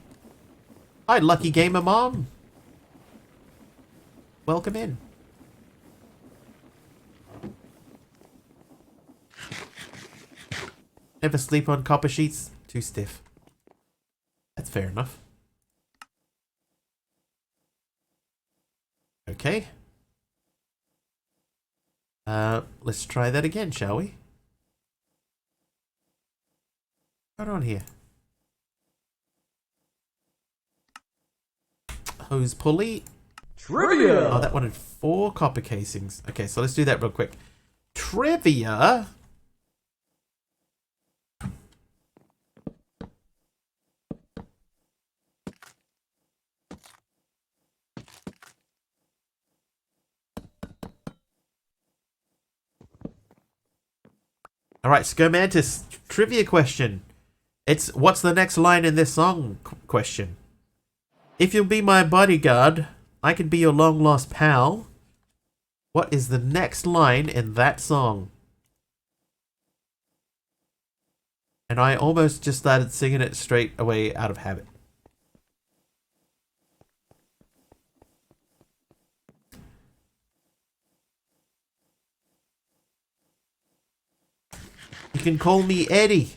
Hi, Lucky Gamer Mom. Welcome in. Never sleep on copper sheets. Too stiff. That's fair enough. Okay. Let's try that again, shall we? What's going on here? Hose pulley. Trivia! Oh, that wanted 4 copper casings. Okay, so let's do that real quick. Trivia. Alright, Scomantis, trivia question. It's what's the next line in this song question. If you'll be my bodyguard, I can be your long lost pal. What is the next line in that song? And I almost just started singing it straight away out of habit. You can call me Eddie.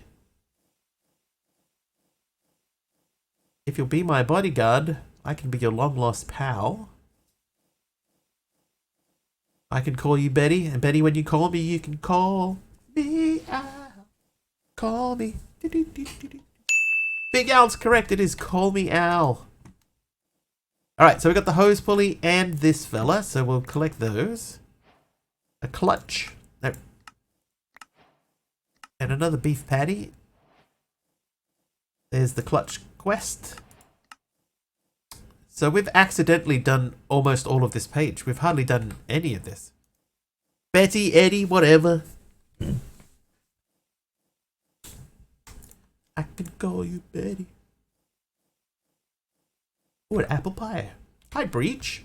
If you'll be my bodyguard, I can be your long-lost pal. I can call you Betty, and Betty, when you call me, you can call me out. Call me. Big Al's correct. It is call me Al. Alright, so we got the hose pulley and this fella, so we'll collect those. A clutch. No. And another beef patty. There's the clutch quest. So we've accidentally done almost all of this page. We've hardly done any of this. Betty, Eddie, whatever. I can call you Betty. Oh, an apple pie. Hi, Breach.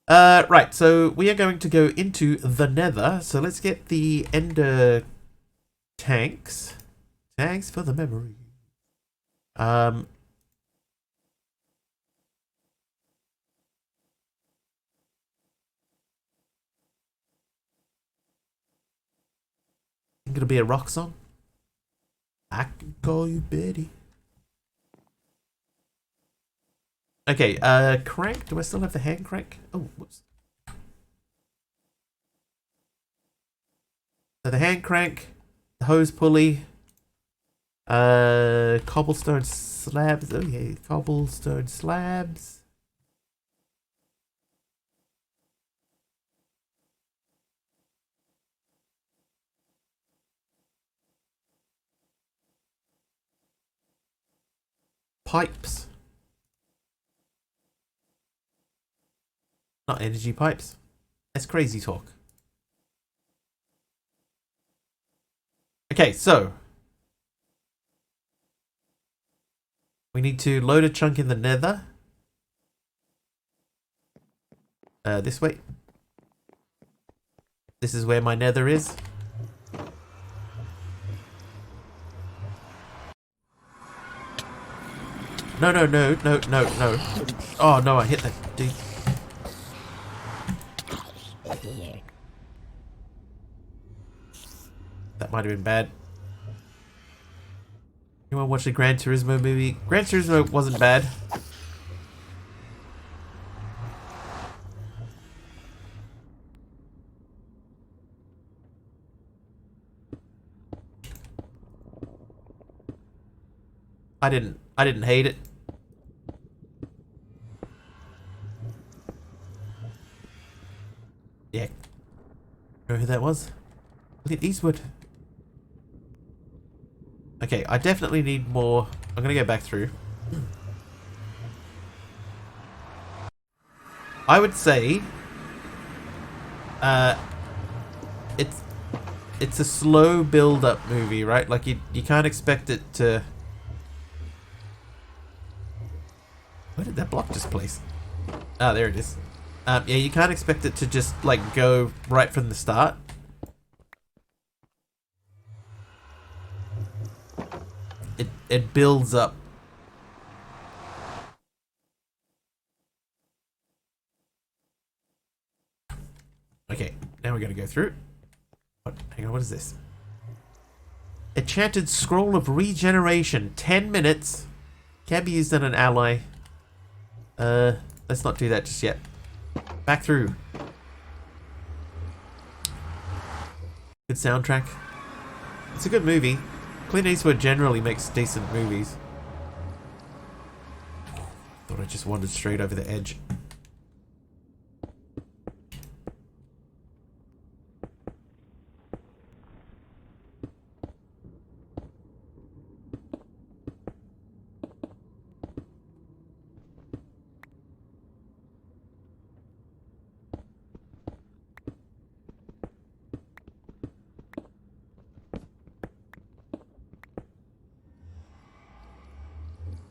Right, so we are going to go into the nether. So let's get the ender tanks. Thanks for the memory. Gonna be a rock song. I can call you Betty. Okay, crank. Do I still have the hand crank? Oh, whoops. So the hand crank, the hose pulley, cobblestone slabs. Oh yeah, cobblestone slabs. Pipes. Not energy pipes. That's crazy talk. Okay, so we need to load a chunk in the nether. This way. This is where my nether is. No. Oh no, I hit that dude. That might have been bad. Anyone watch the Gran Turismo movie? Gran Turismo wasn't bad. I didn't hate it. Yeah. Know who that was? Clint Eastwood. Okay, I definitely need more. I'm gonna go back through. I would say it's a slow build up movie, right? Like you can't expect it to. Where did that block just place? Ah, there it is. Yeah, you can't expect it to just like go right from the start. It builds up. Okay, now we're gonna go through. Hang on, what is this? Enchanted Scroll of Regeneration. 10 minutes. Can be used on an ally. Let's not do that just yet. Back through. Good soundtrack. It's a good movie. Clint Eastwood generally makes decent movies. Thought I just wandered straight over the edge.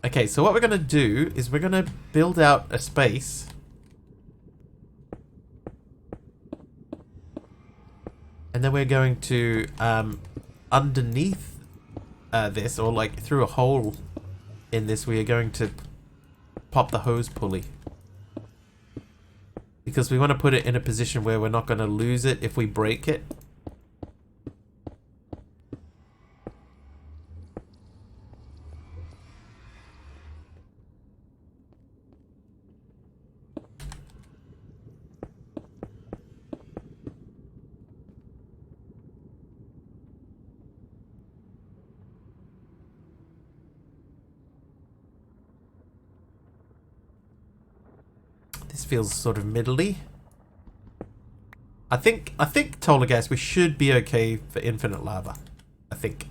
Okay, so what we're going to do is we're going to build out a space. And then we're going to, underneath this, or like through a hole in this, we are going to pop the hose pulley. Because we want to put it in a position where we're not going to lose it if we break it. This feels sort of middly. I think Tolagas, we should be okay for infinite lava. I think.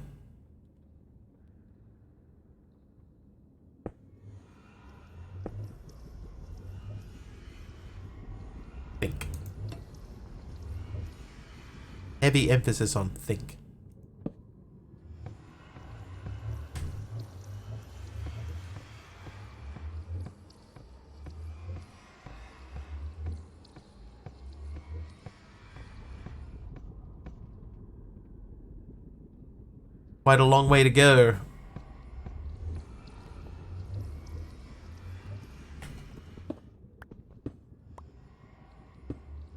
Heavy emphasis on think. Quite a long way to go.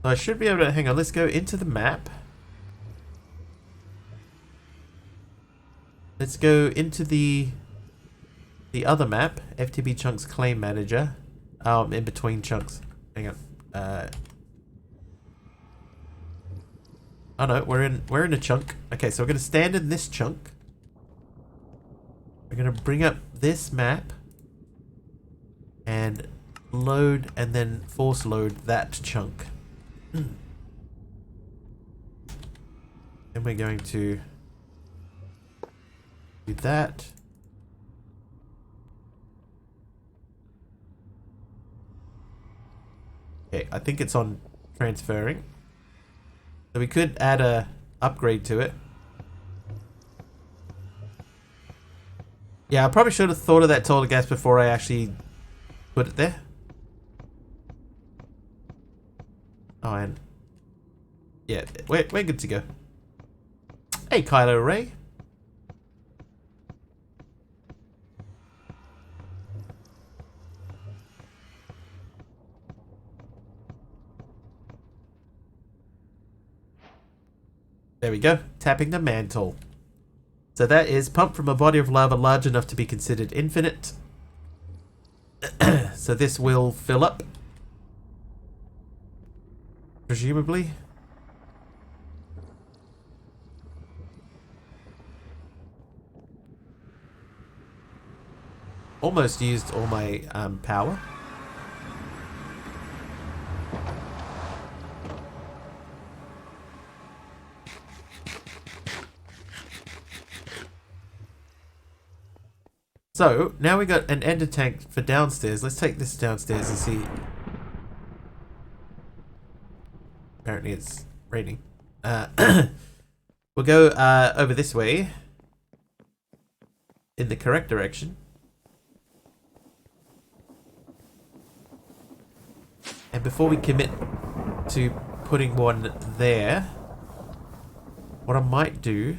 So I should be able to, hang on, let's go into the map. Let's go into the other map, FTB Chunks Claim Manager. In between chunks. Hang on. Oh no, we're in a chunk. Okay, so we're gonna stand in this chunk. We're gonna bring up this map and load and then force load that chunk. Then we're going to do that. Okay, I think it's on transferring. So we could add a upgrade to it. Yeah, I probably should have thought of that total gas before I actually put it there. Oh, and yeah, we're good to go. Hey, Kylo Ray. There we go. Tapping the mantle. So that is pumped from a body of lava large enough to be considered infinite. So this will fill up. Presumably. Almost used all my power. So, now we got an ender tank for downstairs. Let's take this downstairs and see. Apparently it's raining. We'll go over this way. In the correct direction. And before we commit to putting one there, what I might do...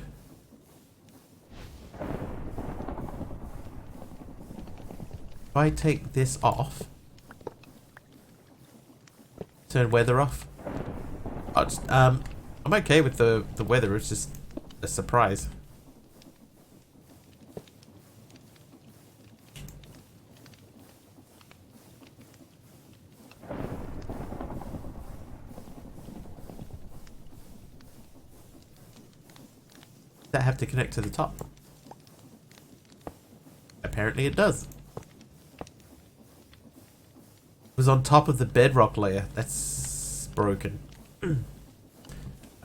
If I take this off, turn weather off. I'm okay with the weather. It's just a surprise. Does that have to connect to the top? Apparently it does. Was on top of the bedrock layer. That's broken.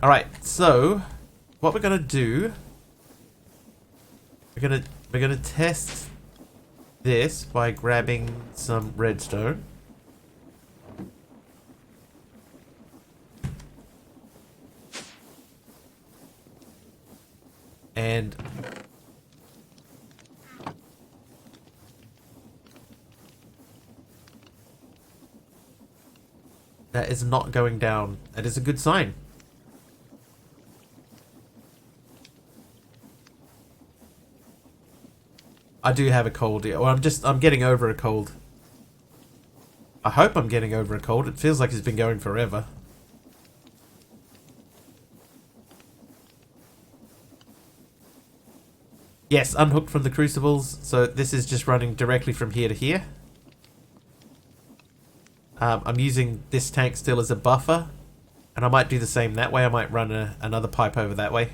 Alright, so what we're gonna do, we're gonna test this by grabbing some redstone. And that is not going down. That is a good sign. I do have a cold. Yeah. Well, I'm getting over a cold. I hope I'm getting over a cold. It feels like it's been going forever. Yes, unhooked from the crucibles. So this is just running directly from here to here. I'm using this tank still as a buffer, and I might do the same that way. I might run another pipe over that way.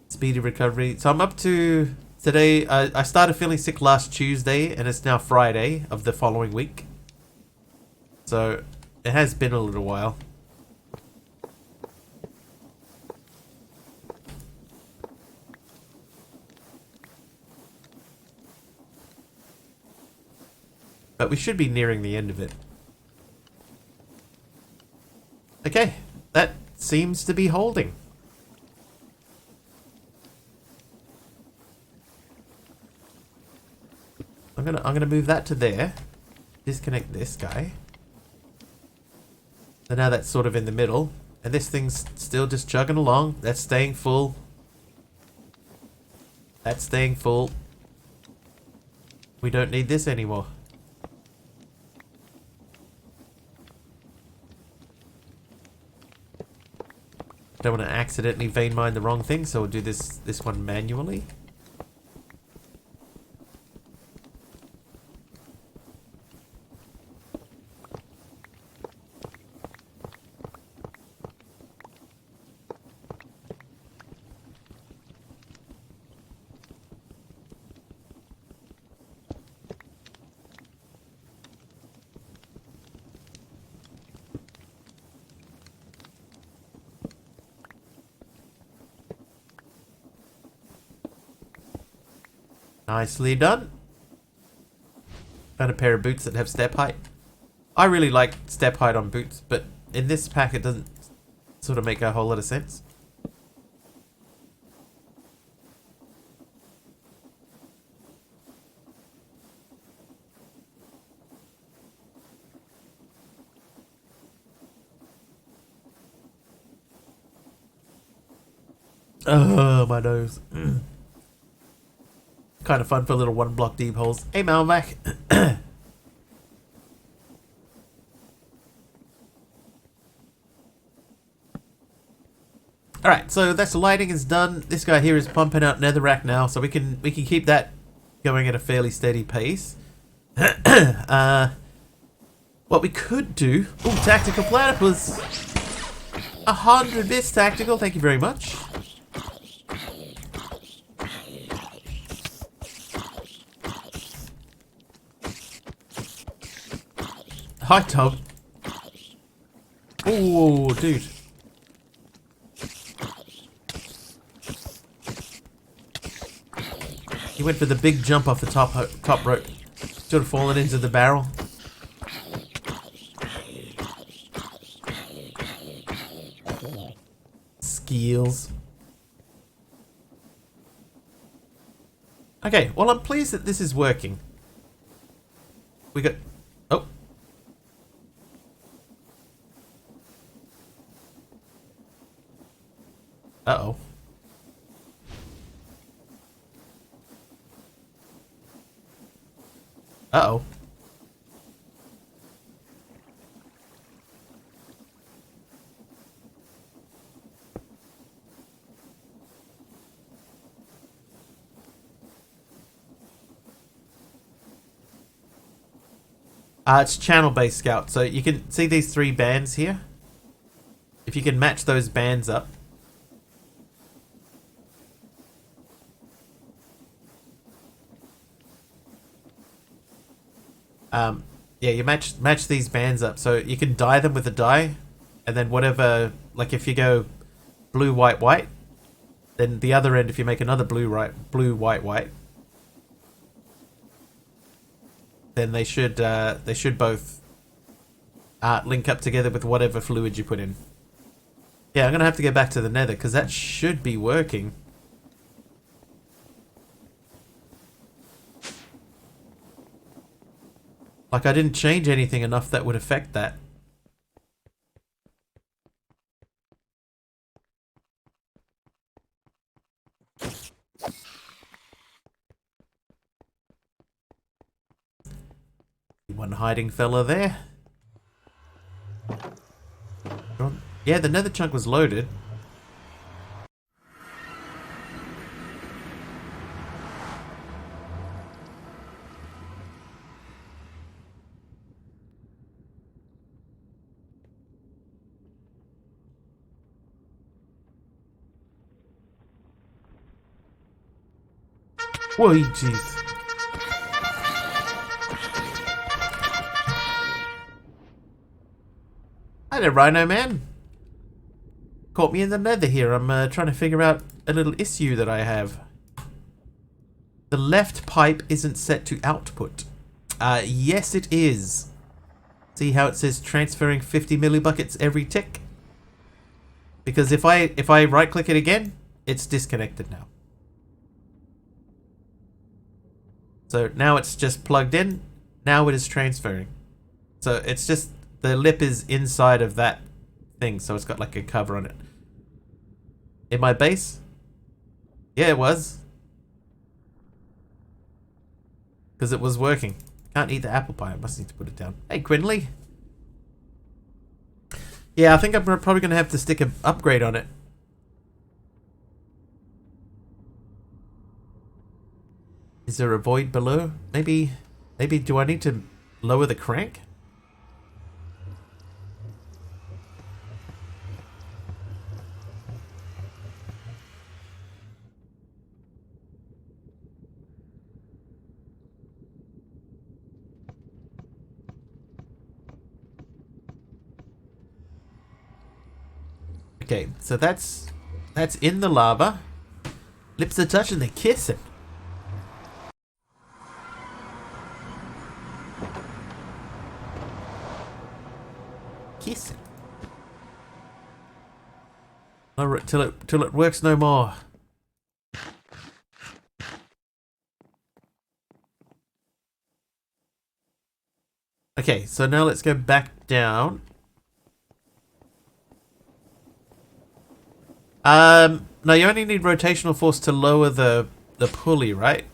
Speedy recovery. So I'm up to today. I started feeling sick last Tuesday, and it's now Friday of the following week. So it has been a little while. But we should be nearing the end of it. Okay, that seems to be holding. I'm gonna move that to there. Disconnect this guy. So now that's sort of in the middle. And this thing's still just chugging along. That's staying full. That's staying full. We don't need this anymore. Don't want to accidentally vein mine the wrong thing, so we'll do this one manually. Nicely done. Found a pair of boots that have step height. I really like step height on boots, but in this pack it doesn't sort of make a whole lot of sense. Oh, my nose. Kind of fun for little 1 block deep holes. Hey, Malvac. Alright, so that's lighting is done. This guy here is pumping out netherrack now, so we can keep that going at a fairly steady pace. What we could do... Oh, tactical platypus! 100 bits tactical, thank you very much. Hi, Tom. Oh, dude. He went for the big jump off the top rope. Should have fallen into the barrel. Skills. Okay, well, I'm pleased that this is working. We got... Oh. Uh-oh. Uh-oh. It's channel-based scout. So you can see these 3 bands here. If you can match those bands up. Yeah, you match these bands up. So you can dye them with a dye. And then whatever, like if you go blue, white, white. Then the other end, if you make another blue, white, white. Then they should both link up together with whatever fluid you put in. Yeah, I'm gonna have to get back to the nether because that should be working. Like I didn't change anything enough that would affect that. One hiding fella there. Yeah, the nether chunk was loaded. Whoa, jeez. Hi there, Rhino Man. Caught me in the nether here. I'm trying to figure out a little issue that I have. The left pipe isn't set to output. Yes, it is. See how it says transferring 50 millibuckets every tick? Because if I right click it again, it's disconnected now. So now it's just plugged in. Now it is transferring. So it's just the lip is inside of that thing, so it's got like a cover on it. In my base? Yeah, it was. Because it was working. Can't eat the apple pie. I must need to put it down. Hey, Quinley. Yeah, I think I'm probably going to have to stick an upgrade on it. Is there a void below? Maybe do I need to lower the crank? Okay, so that's in the lava. Lips are touching, they're kissing. Power it till it works no more. Okay, so now let's go back down. No, you only need rotational force to lower the pulley, right?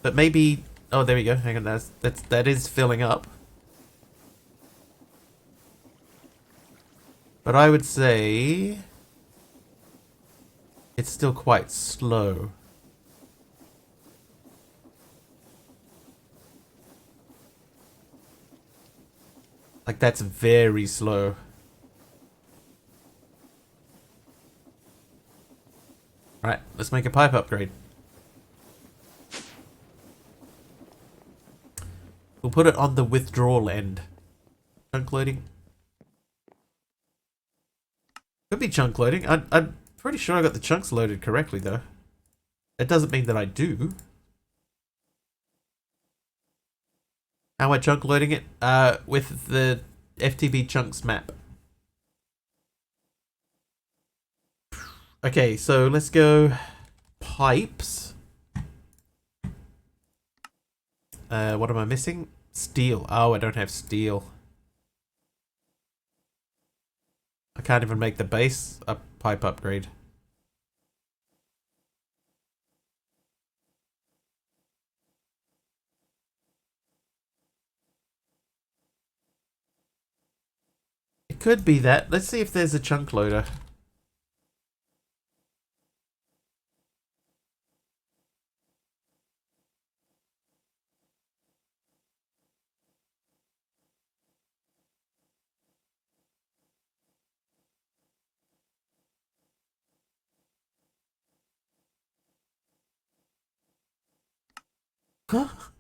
But maybe, oh, there we go. Hang on, that is filling up. But I would say it's still quite slow. Like, that's very slow. Right, let's make a pipe upgrade. We'll put it on the withdrawal end. Chunk loading. Could be chunk loading. I'm pretty sure I got the chunks loaded correctly, though. That doesn't mean that I do. How am I chunk loading it? With the FTB chunks map. Okay, so let's go pipes. What am I missing? Steel. Oh, I don't have steel. I can't even make the base a pipe upgrade. It could be that. Let's see if there's a chunk loader.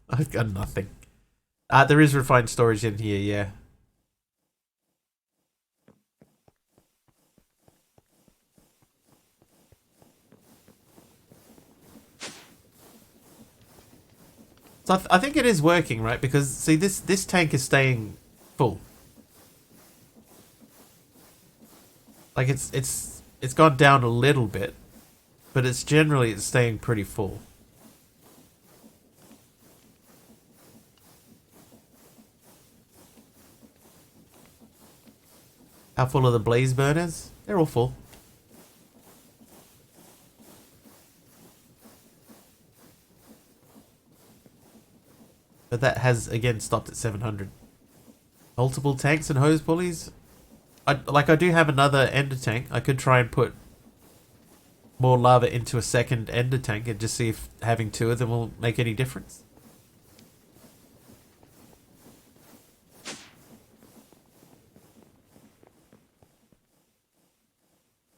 I've got nothing. There is refined storage in here, yeah. So I think it is working, right? Because see, this tank is staying full. Like it's gone down a little bit, but it's staying pretty full. How full are the blaze burners? They're all full. But that has, again, stopped at 700. Multiple tanks and hose pulleys? I do have another ender tank. I could try and put more lava into a second ender tank and just see if having two of them will make any difference.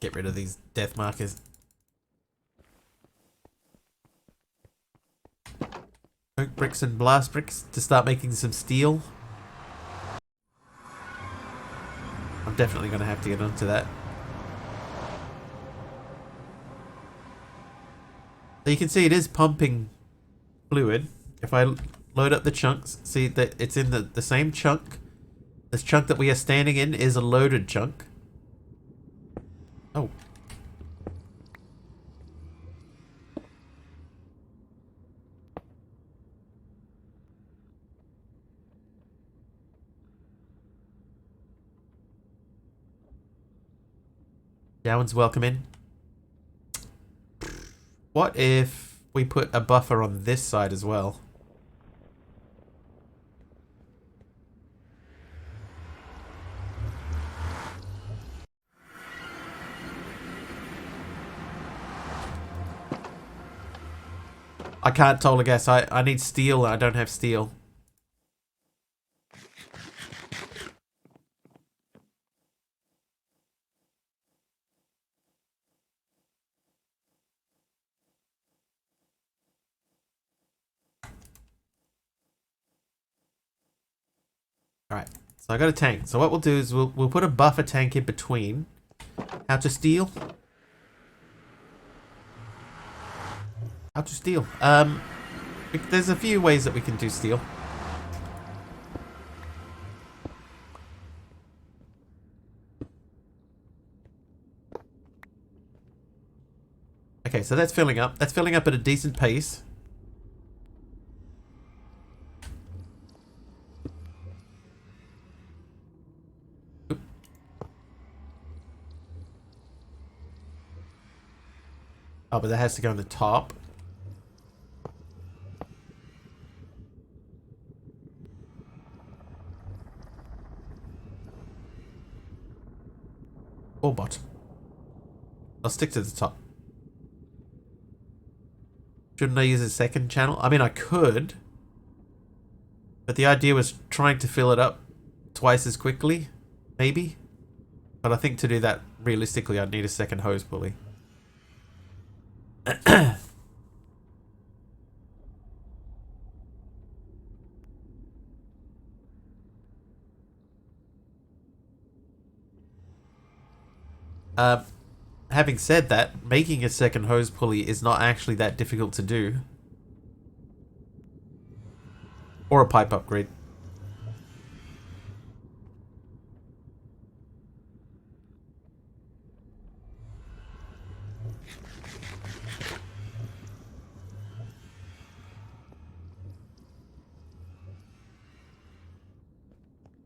Get rid of these death markers. Oak bricks and blast bricks to start making some steel. I'm definitely going to have to get onto that. So you can see it is pumping fluid. If I load up the chunks, see that it's in the same chunk. This chunk that we are standing in is a loaded chunk. Oh. Down's welcome in. What if we put a buffer on this side as well? I can't toll a gas. I need steel. I don't have steel. Alright, so I got a tank. So what we'll do is we'll put a buffer tank in between. How to steal? How to steal? There's a few ways that we can do steel. so that's filling up. That's filling up at a decent pace. Oop. Oh, but that has to go on the top. Or bottom. I'll stick to the top. Shouldn't I use a second channel? I mean, I could. But the idea was trying to fill it up twice as quickly. Maybe. But I think to do that, realistically, I'd need a second hose pulley. Having said that, making a second hose pulley is not actually that difficult to do. Or a pipe upgrade.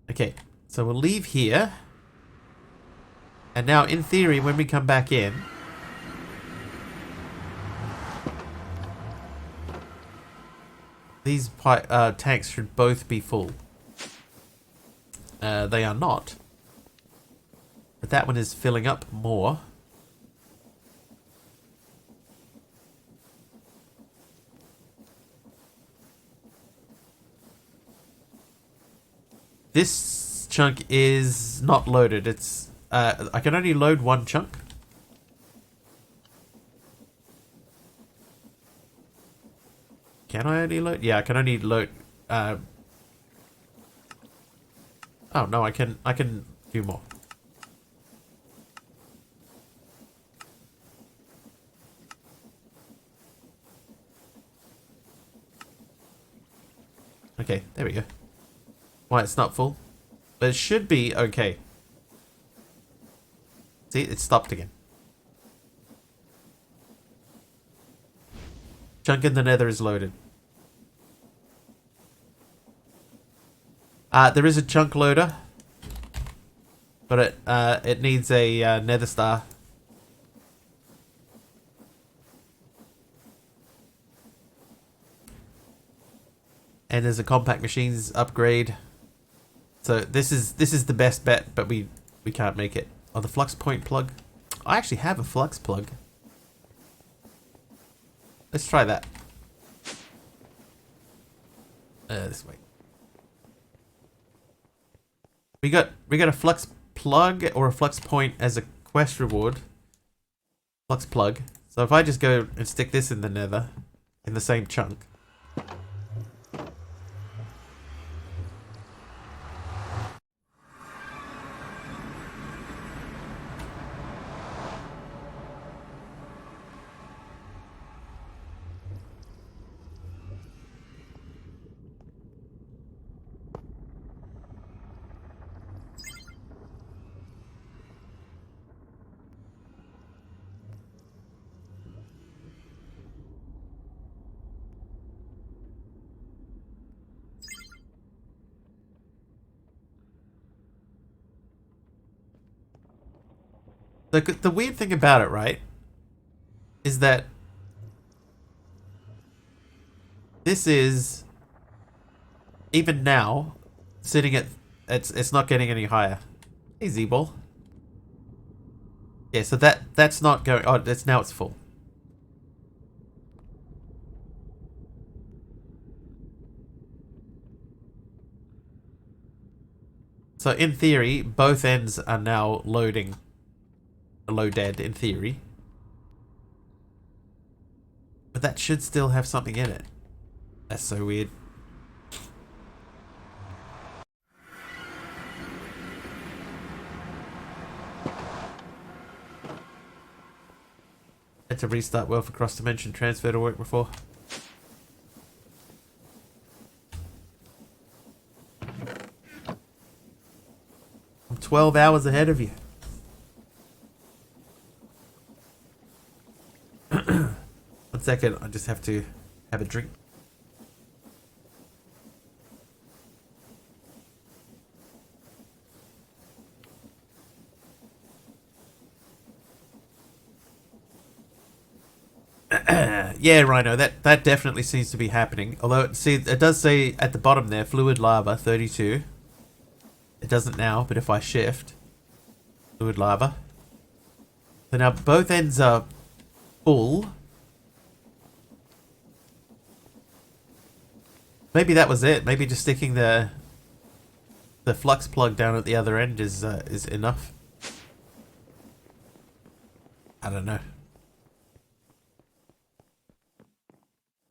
Okay, so we'll leave here. And now, in theory, when we come back in, these tanks should both be full. They are not. But that one is filling up more. This chunk is not loaded. It's I can only load one chunk. Can I only load? Yeah, I can only load. Oh no, I can do more. Okay, there we go. Why it's not full, but it should be okay. See, it stopped again. Chunk in the nether is loaded. There is a chunk loader, but it needs a nether star. And there's a compact machines upgrade. So this is the best bet, but we can't make it. Oh, the flux point plug. I actually have a flux plug. Let's try that. This way. We got a flux plug or a flux point as a quest reward. Flux plug. So if I just go and stick this in the nether, in the same chunk. The weird thing about it, right, is that this is, even now, sitting at, it's not getting any higher. Hey, Z-Ball. Yeah, so that's not going, oh, now it's full. So in theory, both ends are now loading. Loaded in theory, but that should still have something in it. That's so weird. Had to restart well for cross dimension transfer to work before. I'm 12 hours ahead of you. second. I just have to have a drink. Yeah, Rhino, that definitely seems to be happening. Although, see, it does say at the bottom there, fluid lava, 32. It doesn't now, but if I shift, fluid lava. So now both ends are full. Maybe that was it. Maybe just sticking the flux plug down at the other end is enough. I don't know.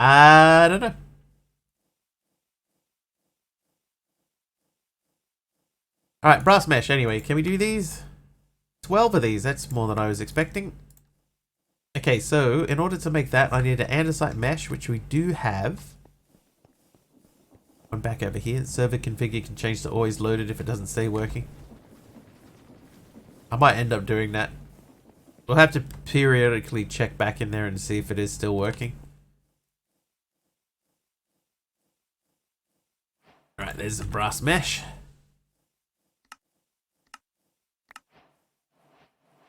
I don't know. Alright, brass mesh anyway. Can we do these? 12 of these. That's more than I was expecting. Okay, so in order to make that, I need an andesite mesh, which we do have. One back over here. Server configure can change to always loaded if it doesn't stay working. I might end up doing that. We'll have to periodically check back in there and see if it is still working. Alright, there's the brass mesh.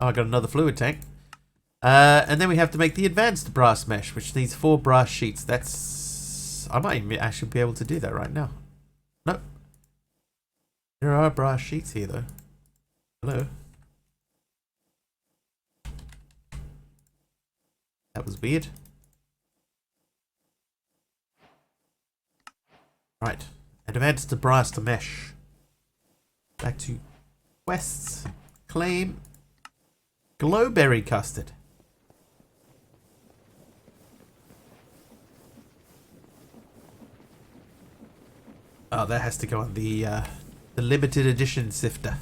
Oh, I got another fluid tank. And then we have to make the advanced brass mesh, which needs 4 brass sheets. That's... I might even actually be able to do that right now. Nope. There are brass sheets here, though. Hello. That was weird. Right. Advanced brass to mesh. Back to quests. Claim. Glowberry custard. Oh, that has to go on the limited edition sifter.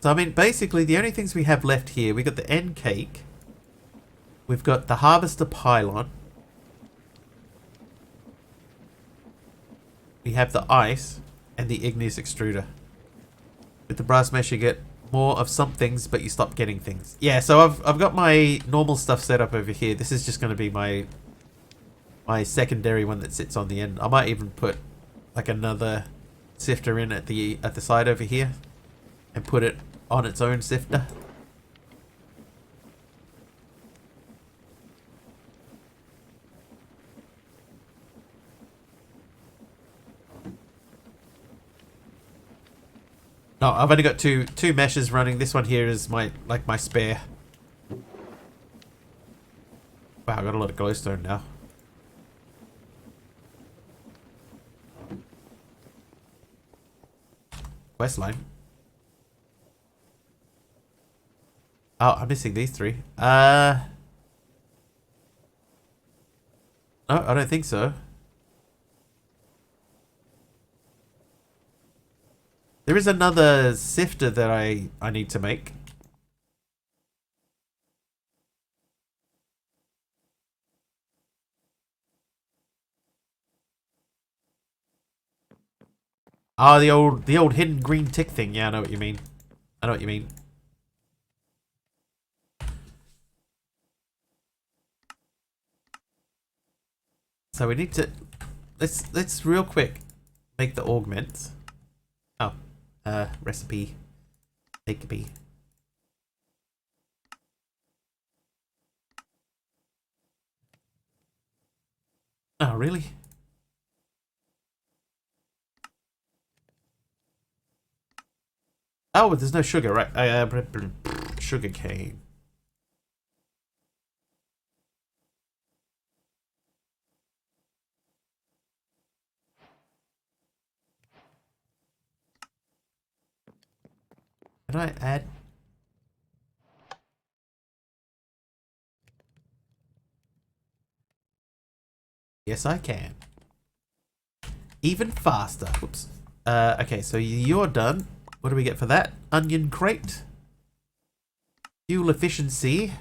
So, I mean, basically, the only things we have left here, we got the end cake. We've got the harvester pylon. We have the ice and the igneous extruder. With the brass mesh, you get more of some things, but you stop getting things. Yeah, so I've got my normal stuff set up over here. This is just going to be my secondary one that sits on the end. I might even put like another sifter in at the side over here and put it on its own sifter. No, I've only got two meshes running. This one here is my spare. Wow, I got a lot of glowstone now. Quest line. Oh, I'm missing these 3. No, I don't think so. There is another sifter that I need to make. Oh, the old hidden green tick thing. Yeah, I know what you mean. I know what you mean. So we need to let's real quick make the augment. Oh, recipe. Make be. Oh, really? Oh, but there's no sugar, right? Sugar cane. Can I add? Yes, I can. Even faster. Whoops. Okay, so you're done. What do we get for that? Onion crate. Fuel efficiency.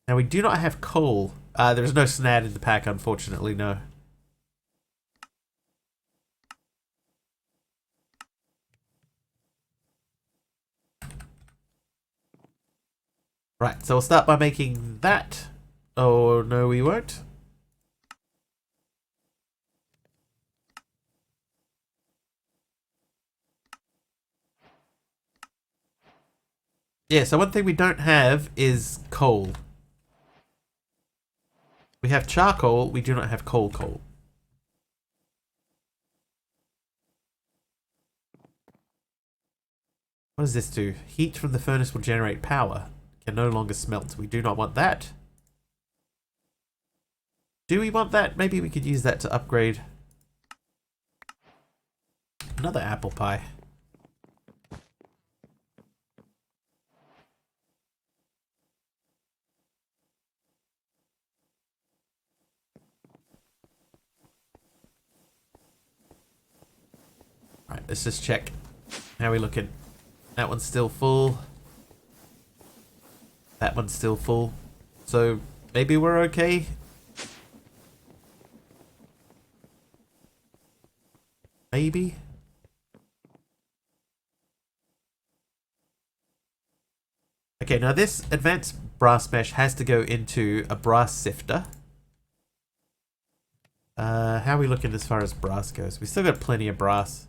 Now we do not have coal. There's no snad in the pack, unfortunately, no. Right, so we'll start by making that. Oh, no, we won't. Yeah, so one thing we don't have is coal. We have charcoal, we do not have coal. What does this do? Heat from the furnace will generate power. Can no longer smelt. We do not want that. Do we want that? Maybe we could use that to upgrade. Another apple pie. Alright, let's just check. How are we looking? That one's still full. That one's still full. So maybe we're okay. Maybe. Okay, now this advanced brass mesh has to go into a brass sifter. How are we looking as far as brass goes? We still got plenty of brass.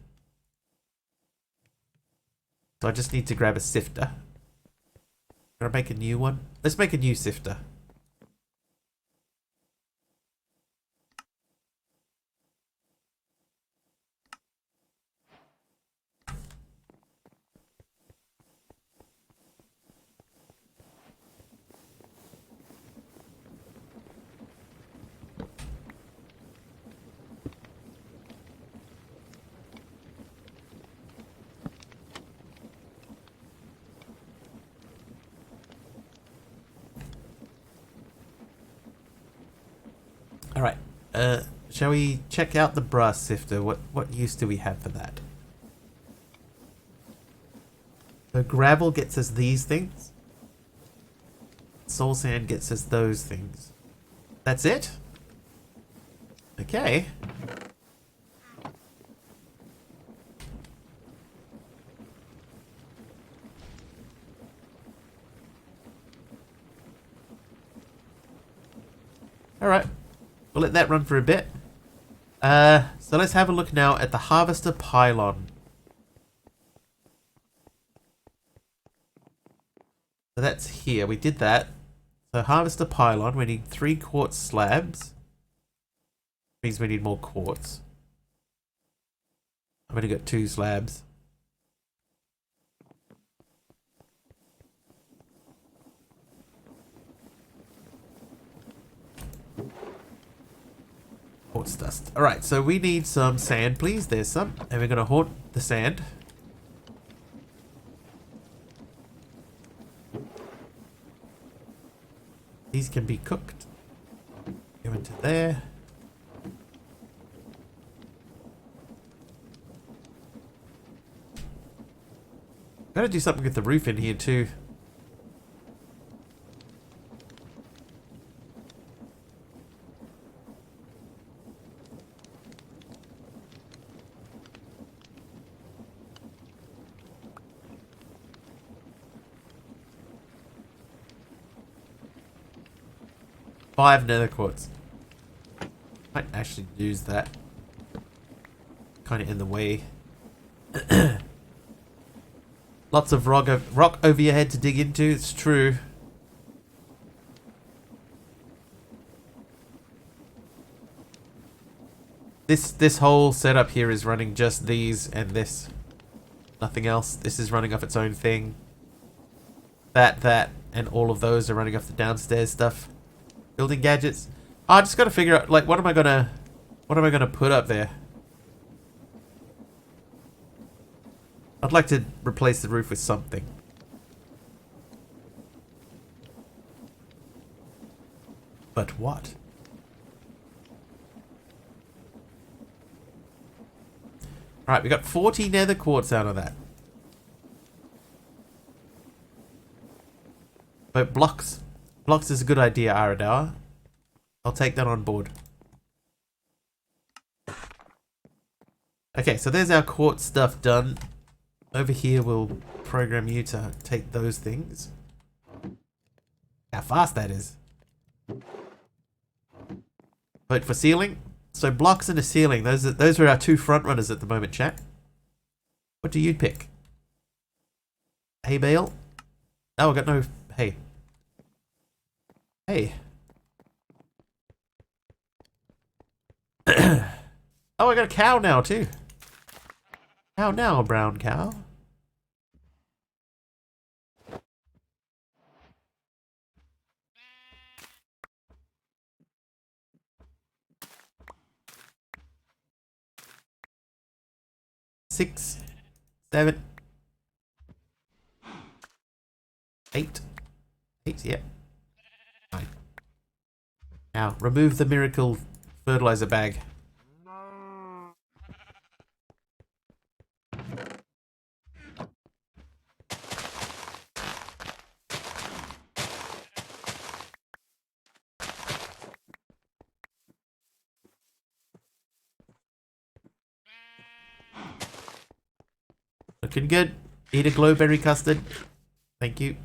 So I just need to grab a sifter. Can I make a new one? Let's make a new sifter. Alright, shall we check out the brass sifter? What use do we have for that? So gravel gets us these things. Soul sand gets us those things. That's it? Okay. Alright. We'll let that run for a bit. So let's have a look now at the harvester pylon. So that's here. We did that. So harvester pylon, we need 3 quartz slabs. Means we need more quartz. I've only got 2 slabs. Quartz dust. Alright, so we need some sand, please. There's some. And we're going to haunt the sand. These can be cooked. Go into there. Gotta do something with the roof in here too. Five nether quartz. Might actually use that. Kind of in the way. Lots of rock over your head to dig into. It's true. This whole setup here is running just these and this. Nothing else. This is running off its own thing. That, and all of those are running off the downstairs stuff. Building gadgets. Oh, I just gotta figure out, like, what am I gonna put up there? I'd like to replace the roof with something. But what? Alright, we got 40 nether quartz out of that. But blocks. Blocks is a good idea, Aradauer. I'll take that on board. Okay, so there's our quartz stuff done. Over here, we'll program you to take those things. How fast that is. Vote for ceiling. So blocks and a ceiling. Those are our two front runners at the moment, chat. What do you pick? Hay bale? Oh, I got no hay. Hey. Oh, I got a cow now too. How now, brown cow? Six, 7, 8. 8, yeah. 9. Now, remove the miracle fertilizer bag. Looking good. Eat a glowberry custard. Thank you.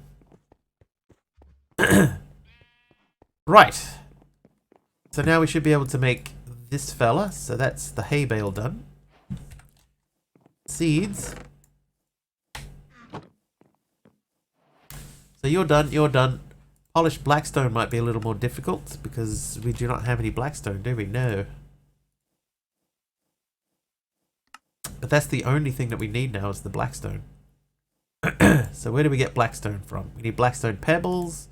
Right. So now we should be able to make this fella. So that's the hay bale done. Seeds. So you're done, you're done. Polished blackstone might be a little more difficult because we do not have any blackstone, do we? No. But that's the only thing that we need now is the blackstone. So where do we get blackstone from? We need blackstone pebbles.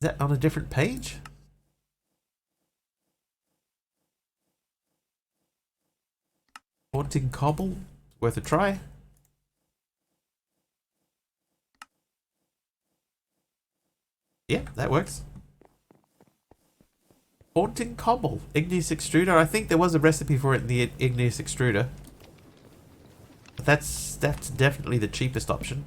Is that on a different page? Haunting cobble? Worth a try. Yeah, that works. Haunting cobble. Igneous extruder. I think there was a recipe for it in the igneous extruder. But that's definitely the cheapest option.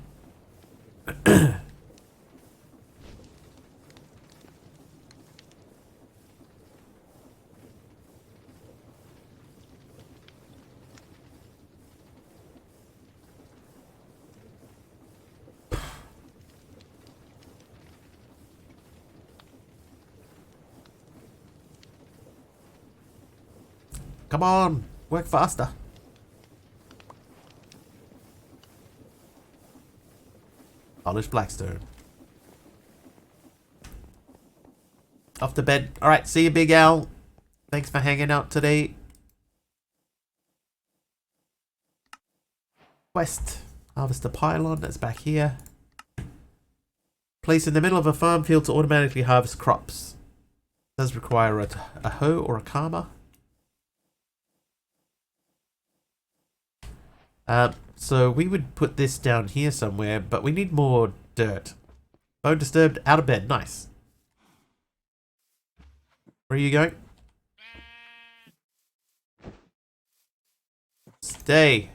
Come on, work faster. Polished blackstone. Off to bed. Alright, see you, Big Al. Thanks for hanging out today. Quest. Harvest a pylon, that's back here. Place in the middle of a farm field to automatically harvest crops. Does require a hoe or a karma. So we would put this down here somewhere, but we need more dirt. Bone disturbed, out of bed, nice. Where are you going? Stay.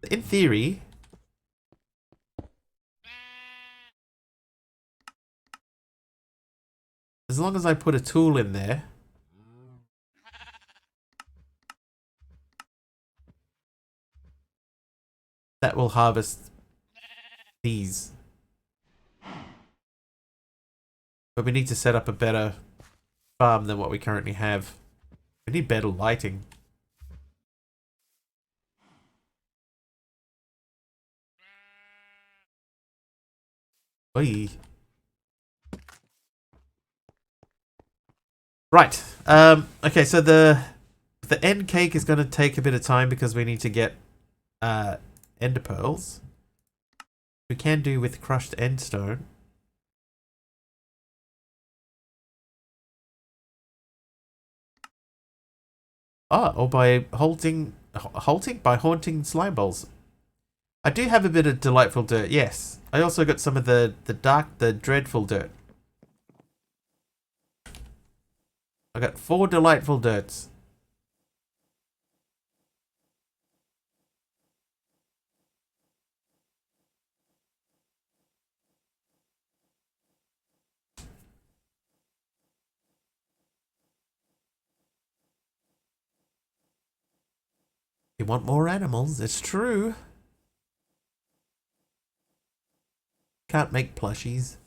In theory, as long as I put a tool in there, that will harvest these. But we need to set up a better farm than what we currently have. We need better lighting. Oy. Right. Okay, so the end cake is going to take a bit of time because we need to get ender pearls. We can do with crushed endstone. Ah, or by haunting slime balls. I do have a bit of delightful dirt, yes. I also got some of the dreadful dirt. I got 4 delightful dirts. You want more animals? It's true. Can't make plushies.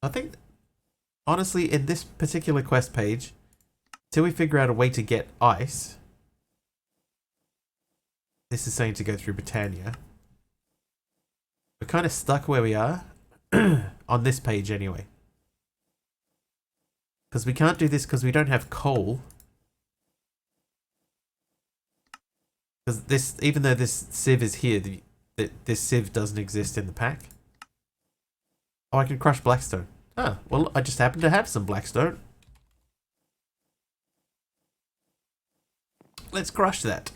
I think, honestly, in this particular quest page, till we figure out a way to get ice, this is saying to go through Britannia. We're kind of stuck where we are, on this page anyway. Because we can't do this because we don't have coal. Because this, even though this sieve is here, this sieve doesn't exist in the pack. Oh, I can crush blackstone. Ah, well, I just happen to have some blackstone. Let's crush that.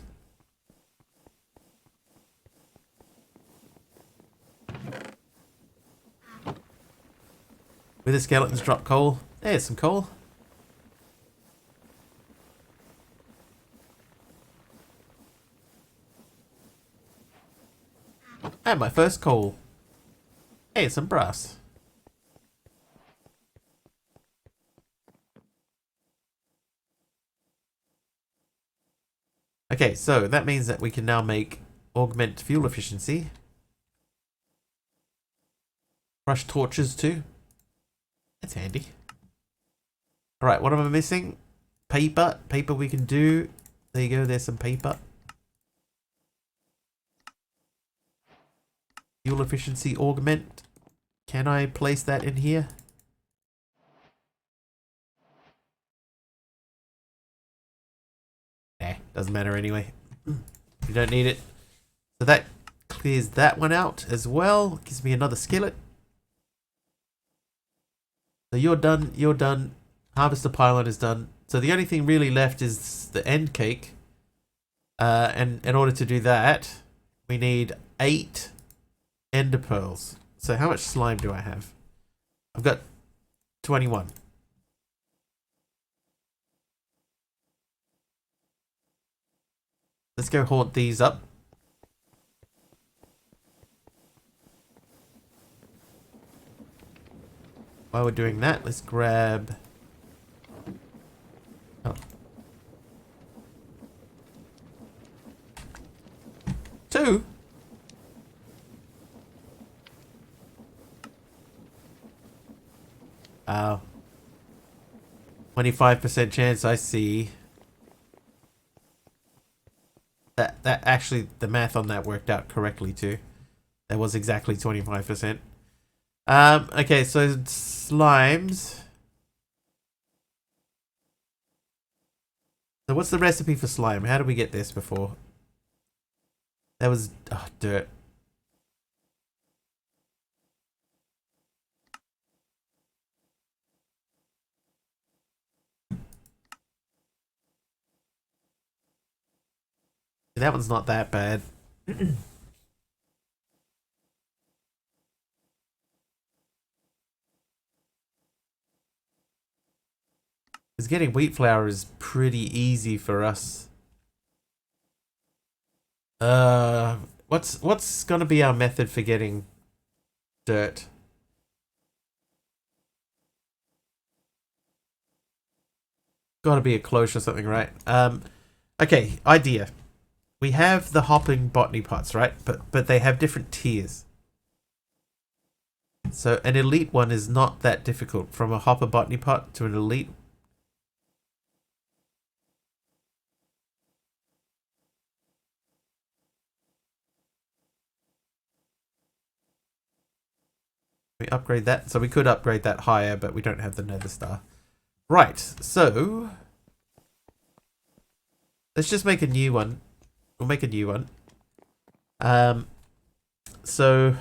With the skeletons drop coal. There's some coal. And my first coal. Hey, some brass. Okay, so that means that we can now augment fuel efficiency. Crush torches too. That's handy. Alright, what am I missing? Paper. Paper we can do. There you go, there's some paper. Fuel efficiency augment. Can I place that in here? Nah, doesn't matter anyway. You don't need it. So that clears that one out as well. Gives me another skillet. So you're done, you're done. Harvester pylon is done. So the only thing really left is the end cake. And in order to do that, we need 8 ender pearls. So how much slime do I have? I've got 21. Let's go haunt these up. While we're doing that, let's grab... Oh. 2? Oh. 25% chance, I see. That actually, the math on that worked out correctly too. That was exactly 25%. Okay, so slimes. So what's the recipe for slime? How did we get this before? That was dirt. That one's not that bad. Because getting wheat flour is pretty easy for us. What's gonna be our method for getting dirt? Gotta be a cloche or something, right? Okay, idea. We have the hopping botany pots, right? But they have different tiers. So an elite one is not that difficult. From a hopper botany pot to an elite. We upgrade that. So we could upgrade that higher, but we don't have the nether star. Right, so let's just make a new one. We'll make a new one. so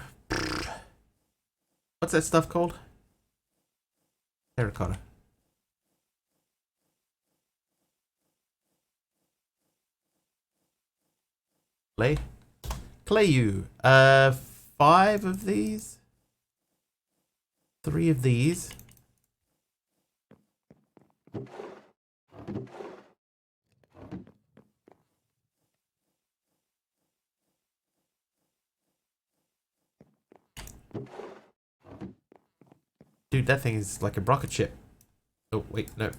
what's that stuff called? Terracotta. Clay? Clayu. 5 of these. 3 of these. Dude, that thing is like a rocket ship. Oh, wait, no. Is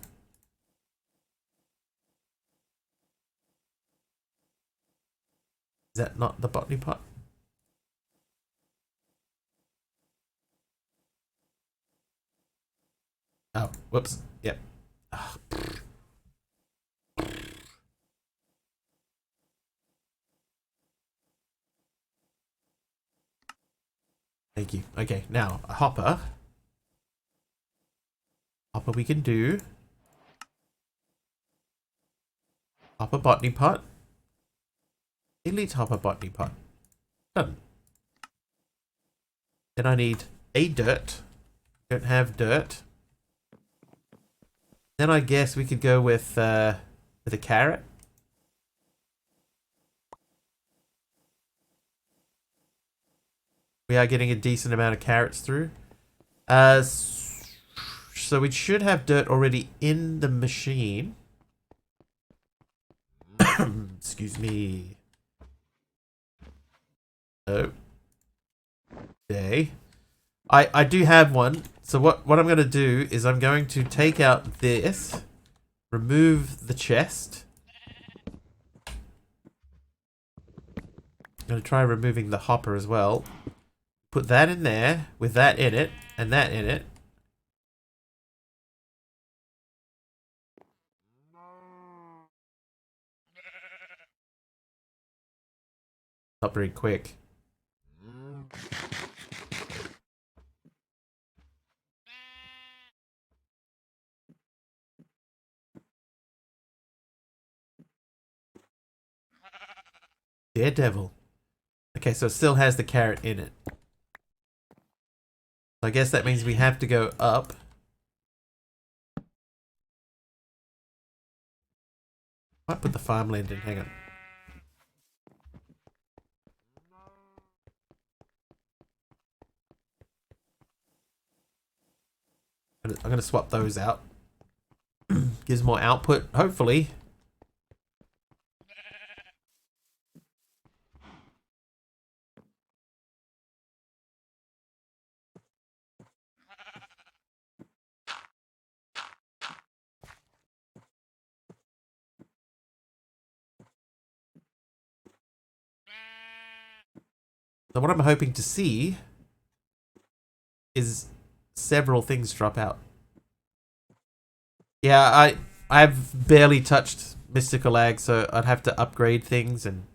that not the botany pot? Oh, whoops. Yep. Oh, thank you. Okay, now a hopper. Hopper we can do. Hopper botany pot. Elite hopper botany pot. Done. Then I need a dirt. Don't have dirt. Then I guess we could go with a carrot. We are getting a decent amount of carrots through. So we should have dirt already in the machine. Excuse me. Oh. Okay. I do have one. So what I'm going to do is I'm going to take out this. Remove the chest. I'm going to try removing the hopper as well. Put that in there with that in it and that in it. Not very quick. Daredevil. Okay, so it still has the carrot in it. I guess that means we have to go up. Might put the farmland in. Hang on. I'm going to swap those out. Gives more output, hopefully. So what I'm hoping to see is several things drop out. Yeah, I've barely touched Mystical Ag, so I'd have to upgrade things and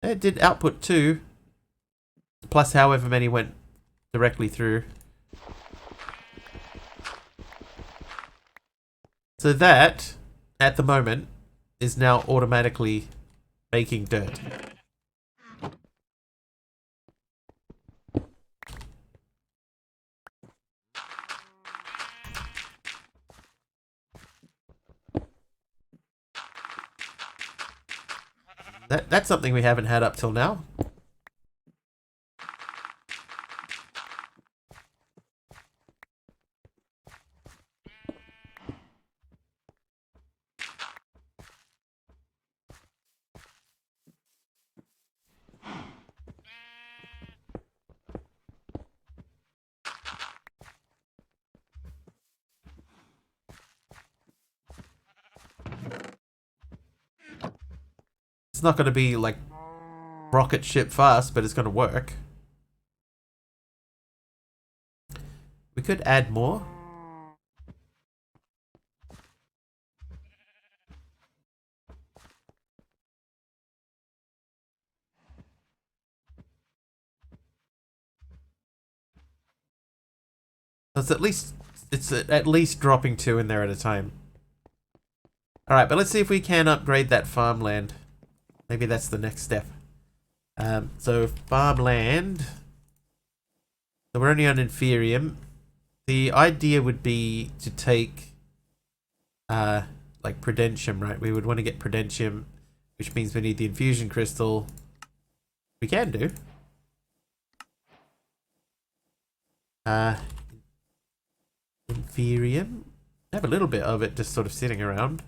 it did output 2. Plus however many went directly through. So that, at the moment, is now automatically making dirt. That's something we haven't had up till now. It's not going to be like rocket ship fast, but it's going to work. We could add more. It's at least dropping 2 in there at a time. Alright, but let's see if we can upgrade that farmland. Maybe that's the next step. So farmland. So we're only on Inferium. The idea would be to take like Prudentium, right? We would want to get Prudentium, which means we need the infusion crystal. We can do. Inferium. I have a little bit of it just sort of sitting around.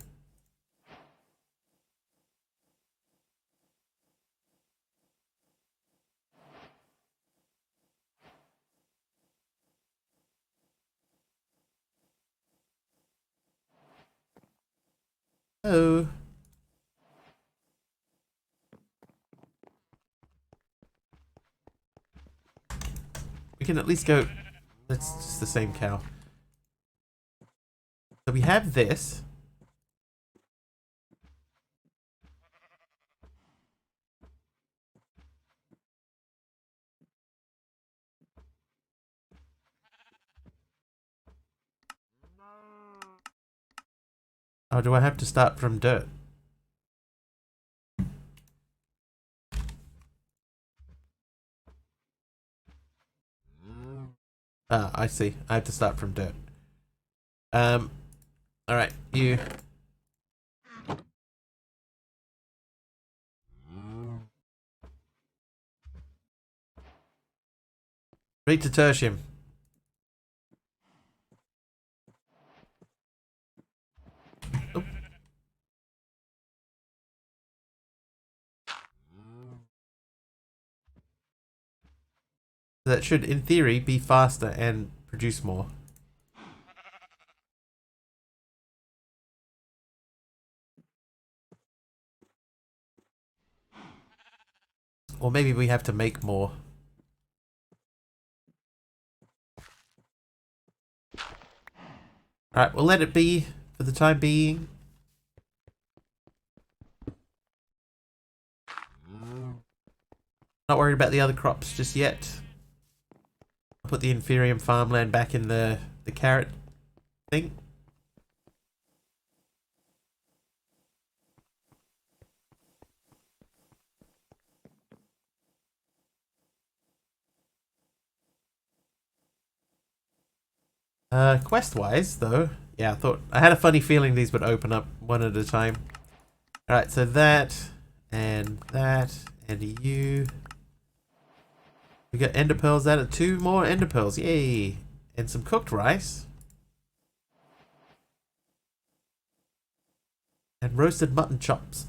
Oh. We can at least go... That's just the same cow. So we have this. Oh, do I have to start from dirt? Ah, I see. I have to start from dirt. Alright, you... Read to tertium. Oh. That should, in theory, be faster and produce more. Or maybe we have to make more. Alright, we'll let it be for the time being. Not worried about the other crops just yet. I'll put the Inferium farmland back in the carrot thing. Quest-wise, though, yeah, I had a funny feeling these would open up one at a time. Alright, so that, and you. We got ender pearls out of 2 more ender pearls, yay! And some cooked rice. And roasted mutton chops.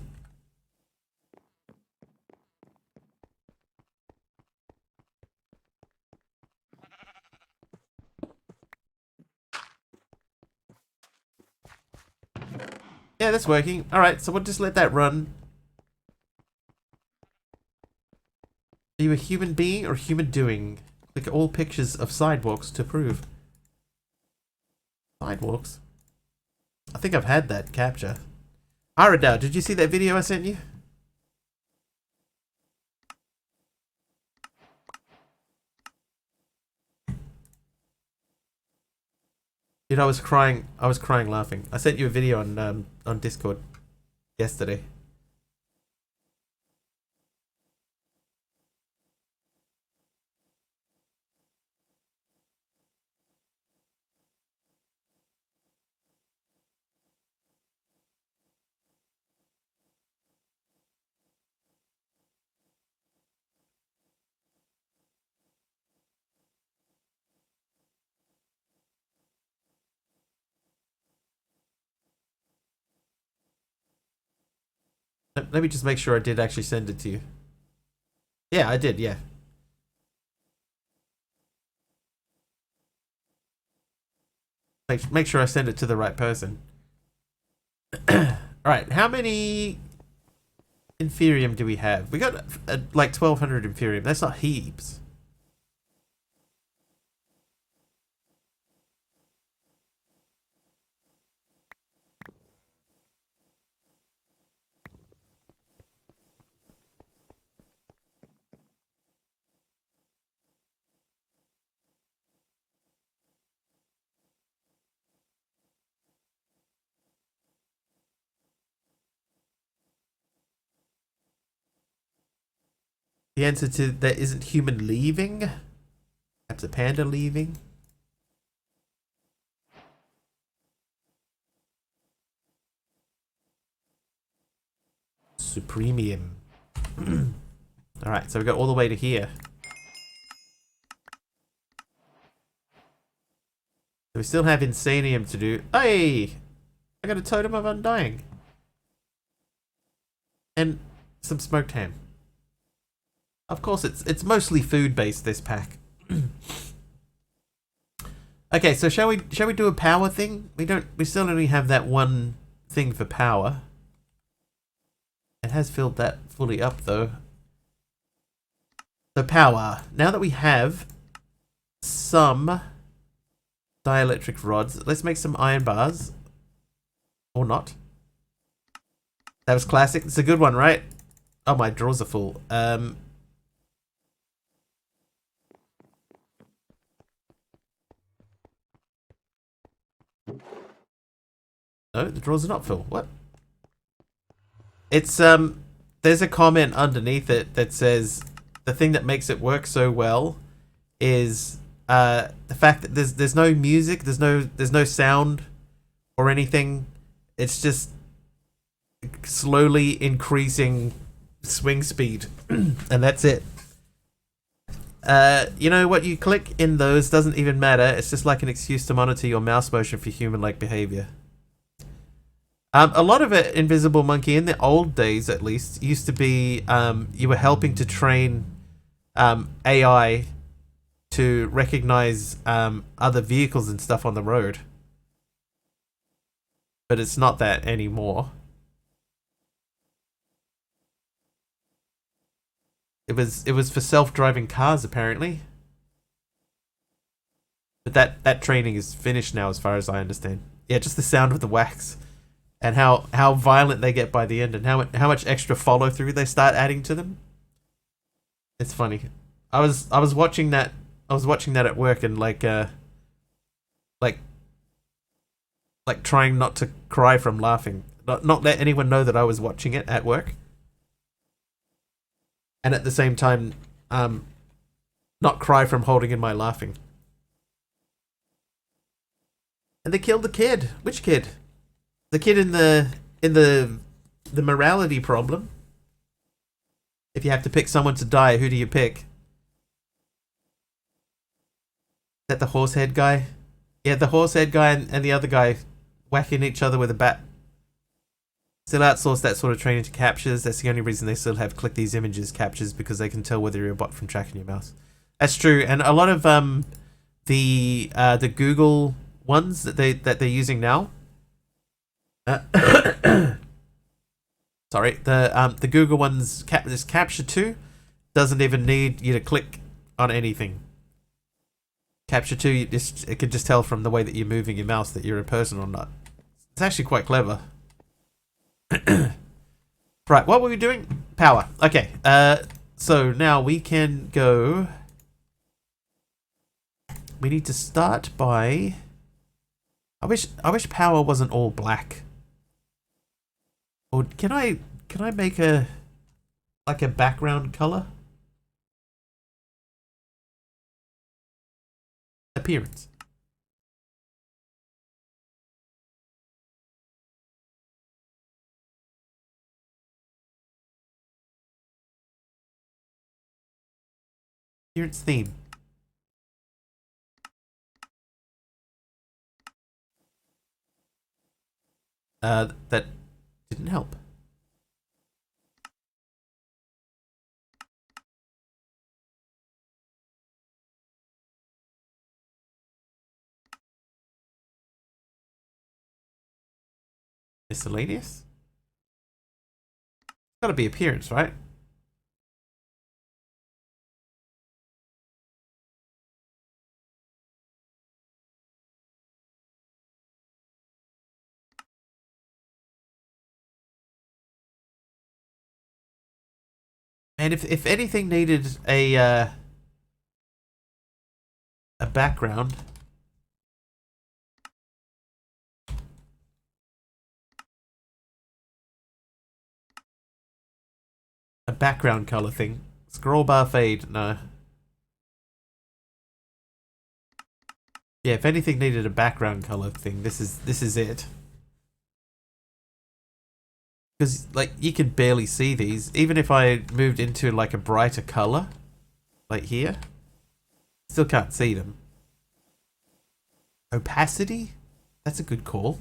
Yeah, that's working. Alright, so we'll just let that run. Are you a human being or human doing? Click all pictures of sidewalks to prove. Sidewalks? I think I've had that capture. Aradao, did you see that video I sent you? Dude, I was crying laughing. I sent you a video on Discord yesterday. Let me just make sure I did actually send it to you. Yeah, I did, yeah. Make sure I send it to the right person. Alright, how many Inferium do we have? We got like 1200 Inferium. That's not heaps. The answer to that isn't human leaving. Perhaps a panda leaving. Supremium. Alright, so we got all the way to here. So we still have Insanium to do. Hey! I got a totem of undying. And some smoked ham. Of course, it's mostly food based, this pack. Okay, so shall we do a power thing? We still only have that one thing for power. It has filled that fully up though. So power. Now that we have some dielectric rods, let's make some iron bars. Or not. That was classic. It's a good one, right? Oh, my drawers are full. No, the drawers are not full. What? It's there's a comment underneath it that says the thing that makes it work so well is the fact that there's no music, there's no sound or anything. It's just slowly increasing swing speed, and that's it. You know what you click in those doesn't even matter. It's just like an excuse to monitor your mouse motion for human-like behavior. A lot of it, Invisible Monkey, in the old days at least, used to be you were helping to train AI to recognize other vehicles and stuff on the road. But it's not that anymore. It was for self-driving cars apparently. But that training is finished now as far as I understand. Yeah, just the sound of the wax and how violent they get by the end and how much extra follow through they start adding to them. It's funny. I was watching that at work and like trying not to cry from laughing. Not let anyone know that I was watching it at work. And at the same time, not cry from holding in my laughing. And they killed the kid. Which kid? The kid in the morality problem. If you have to pick someone to die, who do you pick? Is that the horsehead guy? Yeah, the horsehead guy and the other guy whacking each other with a bat. Still outsource that sort of training to captures. That's the only reason they still have click these images captures, because they can tell whether you're a bot from tracking your mouse. That's true, and a lot of the Google ones that they're using now. Sorry, the Google ones. This Capture 2 doesn't even need you to click on anything. Capture 2, it can just tell from the way that you're moving your mouse that you're a person or not. It's actually quite clever. Right, what were we doing? Power. Okay, so now we can go. We need to start by. I wish power wasn't all black. Or can I make a background color? Appearance. Appearance theme. That didn't help. Miscellaneous? It's gotta be appearance, right? And if anything needed a background, a background color thing, Scroll bar fade. No. Yeah, if anything needed a background color thing, this is it. Because like you can barely see these. Even if I moved into like a brighter color, like here, still can't see them. Opacity? That's a good call.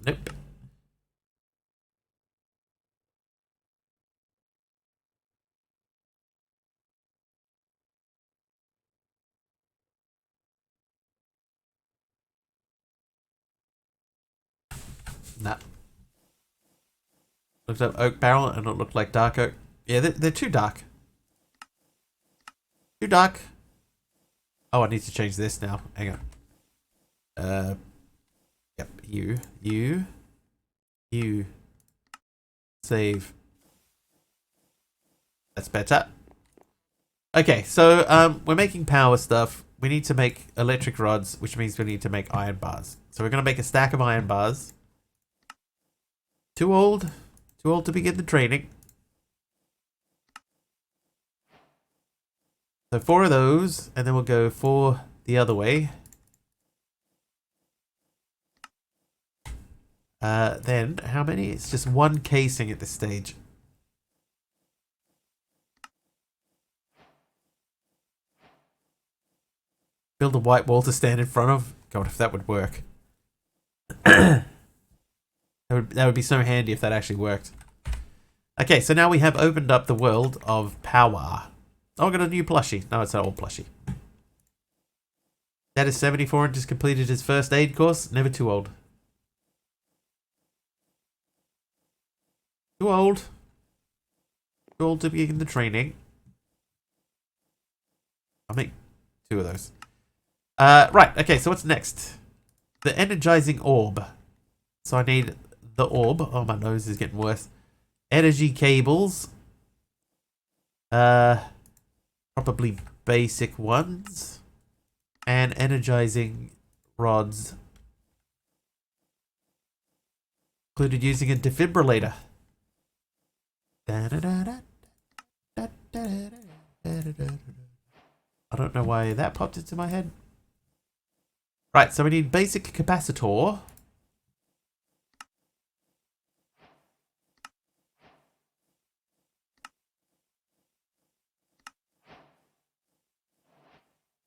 Nope. Nah. Looks like oak barrel and it looked like dark oak. Yeah, they're too dark. Too dark. Oh, I need to change this now. Hang on. Yep. You. Save. That's better. Okay, so we're making power stuff. We need to make electric rods, which means we need to make iron bars. So we're gonna make a stack of iron bars. Too old to begin the training. So 4 of those, and then we'll go 4 the other way. Then, how many? It's just 1 casing at this stage. Build a white wall to stand in front of. God, if that would work. that would be so handy if that actually worked. Okay, so now we have opened up the world of power. Oh, I got a new plushie. No, it's an old plushie. That is 74 and just completed his first aid course. Never too old. Too old. Too old to begin the training. I'll make 2 of those. Right, okay, so what's next? The energizing orb. So I need the orb. Oh, my nose is getting worse. Energy cables. Probably basic ones. And energizing rods. Included using a defibrillator. I don't know why that popped into my head. Right, so we need basic capacitor.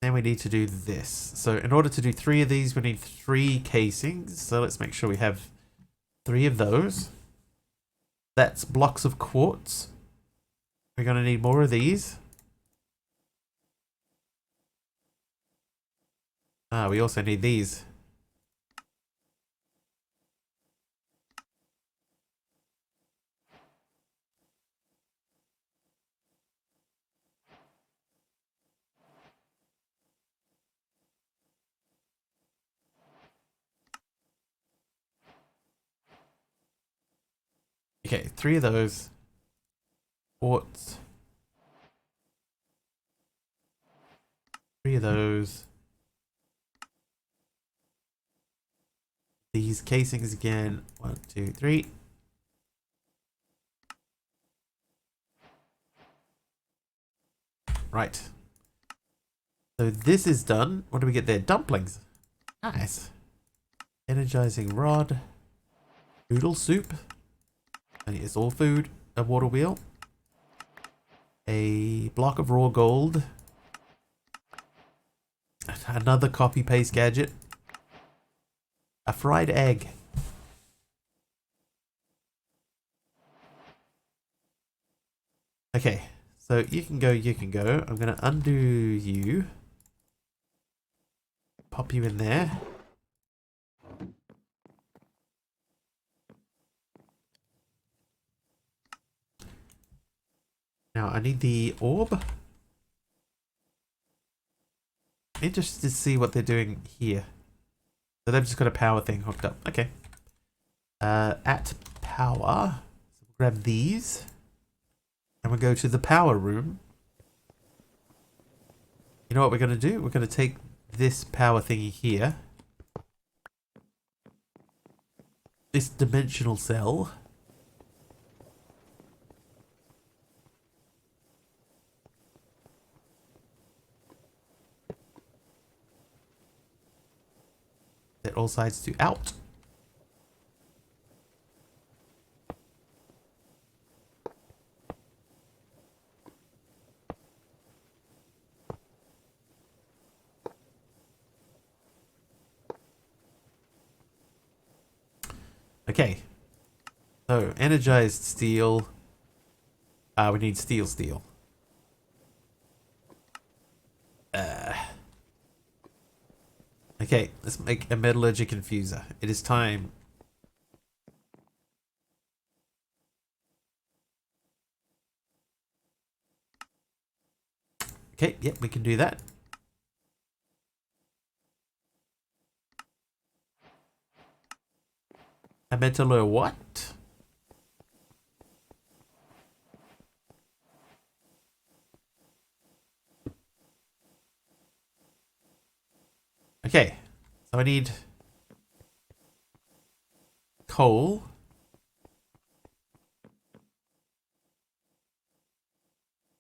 Then we need to do this. So in order to do 3 of these, we need 3 casings. So let's make sure we have 3 of those. That's blocks of quartz. We're going to need more of these. Ah, we also need these. Okay, 3 of those. Quartz. 3 of those. These casings again. 1, 2, 3. Right. So this is done. What do we get there? Dumplings. Nice. Energizing rod. Noodle soup. And it's all food. A water wheel. A block of raw gold. Another copy paste gadget. A fried egg. Okay, so you can go, you can go. I'm going to undo you. Pop you in there. Now I need the orb. Interested to see what they're doing here. So they've just got a power thing hooked up. Okay. At power. So we'll grab these. And we'll go to the power room. You know what we're going to do? We're going to take this power thingy here. This dimensional cell. Set all sides to out. Okay. So, energized steel. We need steel. Okay, let's make a metallurgic infuser. It is time. Okay, yep, we can do that. A metallo what? Okay, so I need coal.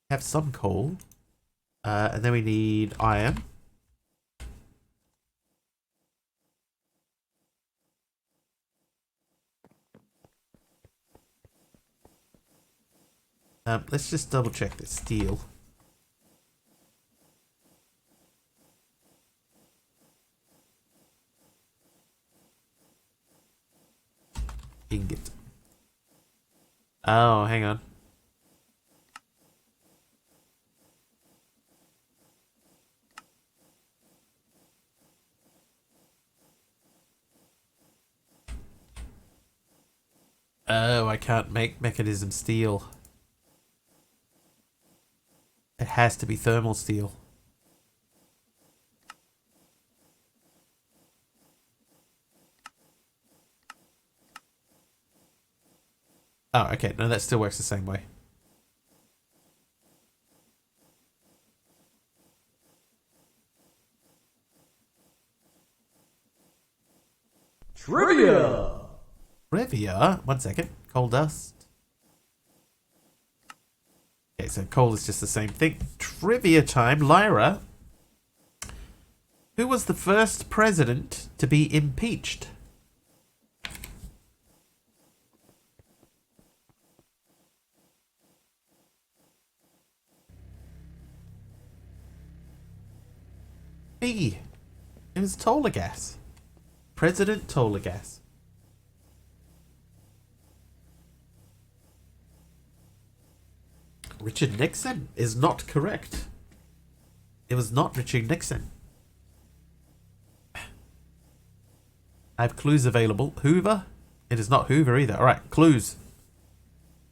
Have some coal. And then we need iron. Let's just double check this steel. Ingot. Oh, hang on. Oh, I can't make mechanism steel. It has to be thermal steel. Oh, okay. No, that still works the same way. Trivia! Trivia? 1 second. Coal dust. Okay, so coal is just the same thing. Trivia time. Lyra. Who was the first president to be impeached? B. It was Tolagas. President Tolagas. Richard Nixon is not correct. It was not Richard Nixon. I have clues available. Hoover? It is not Hoover either. Alright, clues.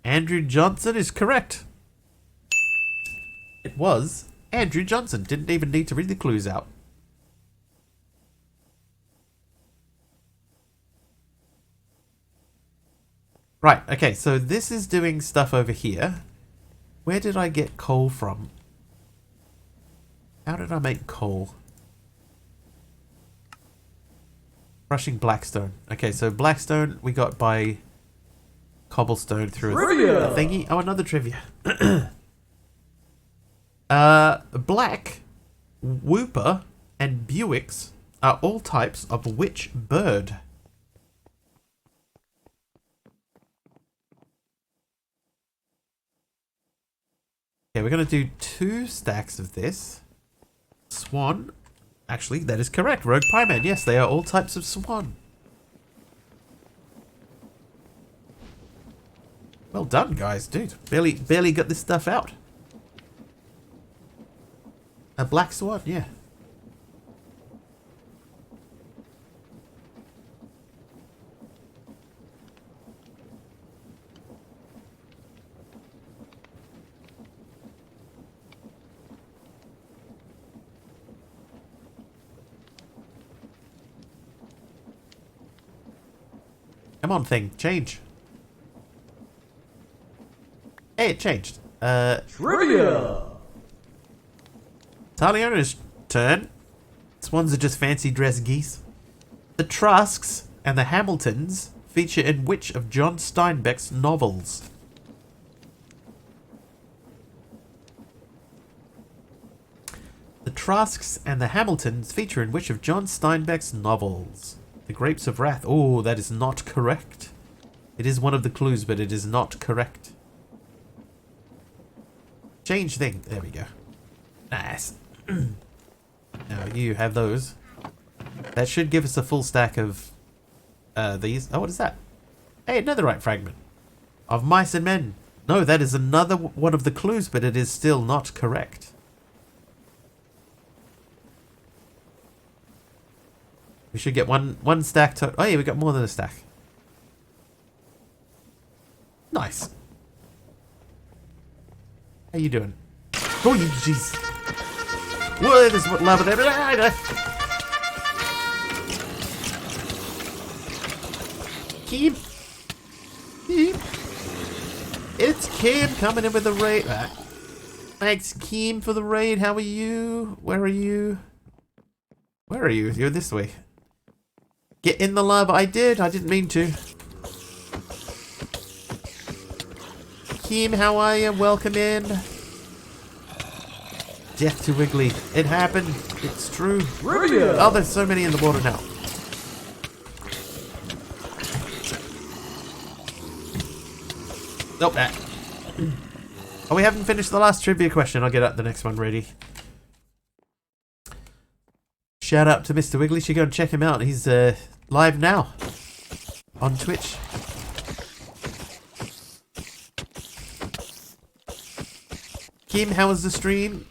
Andrew Johnson is correct. It was Andrew Johnson. Didn't even need to read the clues out. Right, okay, so this is doing stuff over here. Where did I get coal from? How did I make coal? Crushing blackstone. Okay, so blackstone we got by cobblestone through Trivia! a thingy. Oh, another trivia. Black, whooper, and Buicks are all types of which bird? Okay, we're going to do 2 stacks of this. Swan. Actually, that is correct. Rogue Pieman. Yes, they are all types of swan. Well done, guys. Dude, barely got this stuff out. A black swan, yeah. Come on, thing. Change. Hey, it changed. Trivia! Taliano's turn. Swans are just fancy dress geese. The Trusks and the Hamiltons feature in which of John Steinbeck's novels? The Trusks and the Hamiltons feature in which of John Steinbeck's novels? The Grapes of Wrath. Oh, that is not correct. It is one of the clues, but it is not correct. Change thing. There we go. Nice. Now you have those. That should give us a full stack of these. Oh, what is that? Hey, another right fragment. Of Mice and Men. No, that is another one of the clues, but it is still not correct. We should get one stack to... Oh yeah, we got more than a stack. Nice. How you doing? Oh, you jeez. Whoa, there's lava there. Keep. It's Kim coming in with the raid. Thanks, Kim, for the raid. How are you? Where are you? Where are you? You're this way. Get in the lava. I didn't mean to. Kim, how are you? Welcome in. Death to Wiggly. It happened. It's true. Trivia. Oh, there's so many in the water now. Nope. Oh, we haven't finished the last trivia question. I'll get out the next one ready. Shout out to Mr. Wiggly. You should go and check him out. He's live now on Twitch. Kim, how was the stream?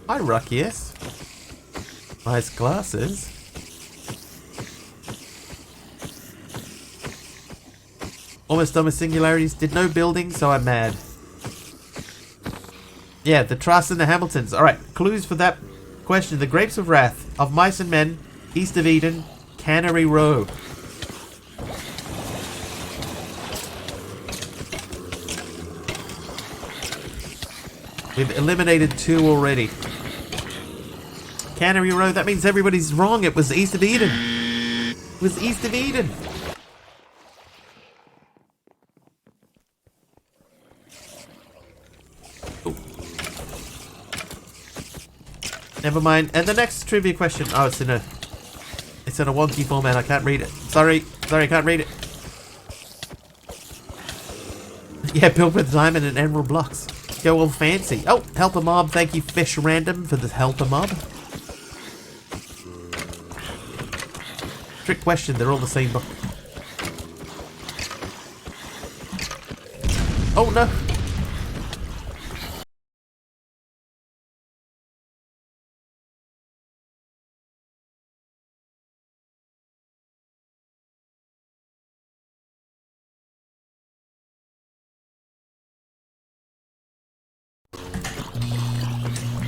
Hi, Ruckius. Nice glasses. Almost done with singularities. Did no building, so I'm mad. Yeah, the Truss and the Hamiltons. Alright, clues for that question. The Grapes of Wrath, Of Mice and Men, East of Eden, Cannery Row. We've eliminated 2 already. Cannery Row, that means everybody's wrong. It was East of Eden. It was East of Eden. Oh. Never mind. And the next trivia question. Oh, it's in a wonky format. I can't read it. Sorry, I can't read it. Yeah, built with diamond and emerald blocks. Go all fancy. Oh, help a mob. Thank you, Fish Random, for the help a mob. Trick question. They're all the same book. Oh, no.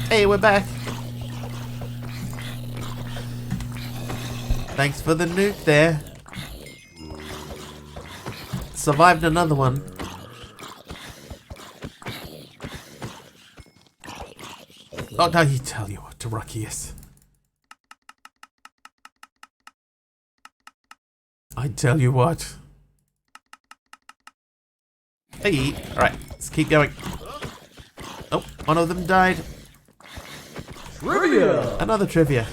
Hey, we're back. Thanks for the nuke there. Survived another one. Oh, now you tell you what, Ruckius. I tell you what. Hey, alright, let's keep going. Oh, one of them died. Trivia. Another trivia.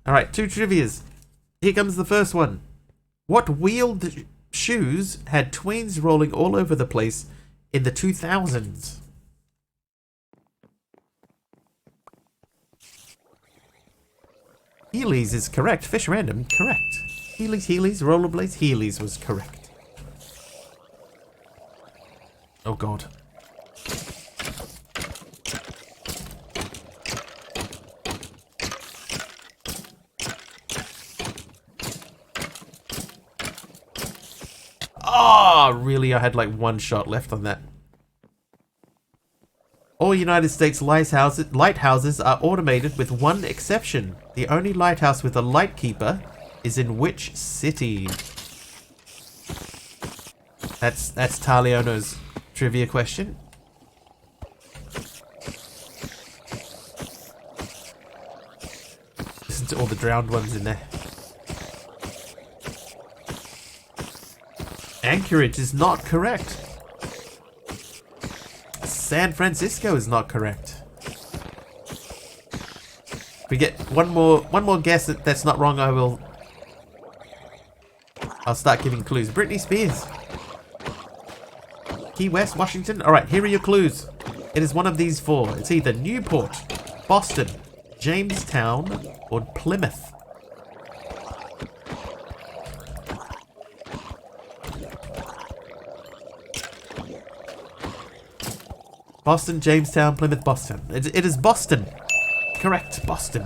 Alright, 2 trivias. Here comes the first one. What wheeled shoes had tweens rolling all over the place in the 2000s? Heelys is correct. Fish Random, correct. Heelys, rollerblades, Heelys was correct. Oh god. Oh, really? I had like 1 shot left on that. All United States lighthouses are automated with 1 exception. The only lighthouse with a lightkeeper is in which city? That's Taliano's trivia question. It's all the drowned ones in there. Anchorage is not correct. San Francisco is not correct. If we get one more guess that's not wrong, I'll start giving clues. Britney Spears. Key West, Washington. Alright, here are your clues. It is one of these four. It's either Newport, Boston, Jamestown, or Plymouth. Boston, Jamestown, Plymouth, Boston. It is Boston. Correct, Boston.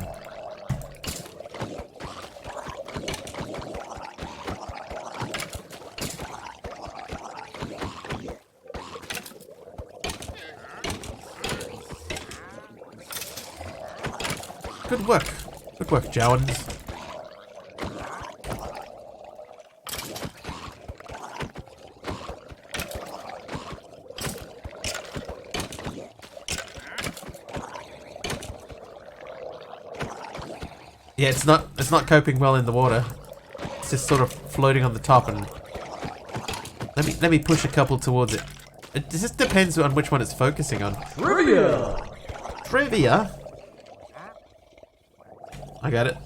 Good work. Good work, Jowans. Yeah, it's not coping well in the water. It's just sort of floating on the top, and let me push a couple towards it. It just depends on which one it's focusing on. Trivia! Trivia? I got it.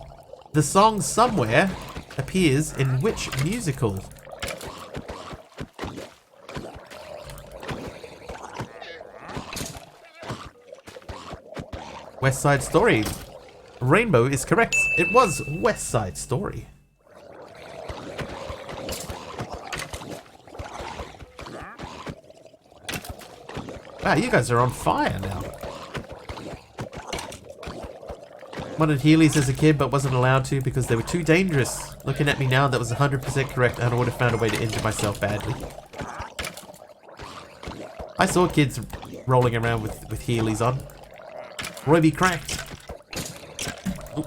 The song Somewhere appears in which musical? West Side Story. Rainbow is correct. It was West Side Story. Wow, you guys are on fire now. Wanted Heelys as a kid, but wasn't allowed to because they were too dangerous. Looking at me now, that was 100% correct, and I would have found a way to injure myself badly. I saw kids rolling around with Heelys on. Roy be cracked. Ooh.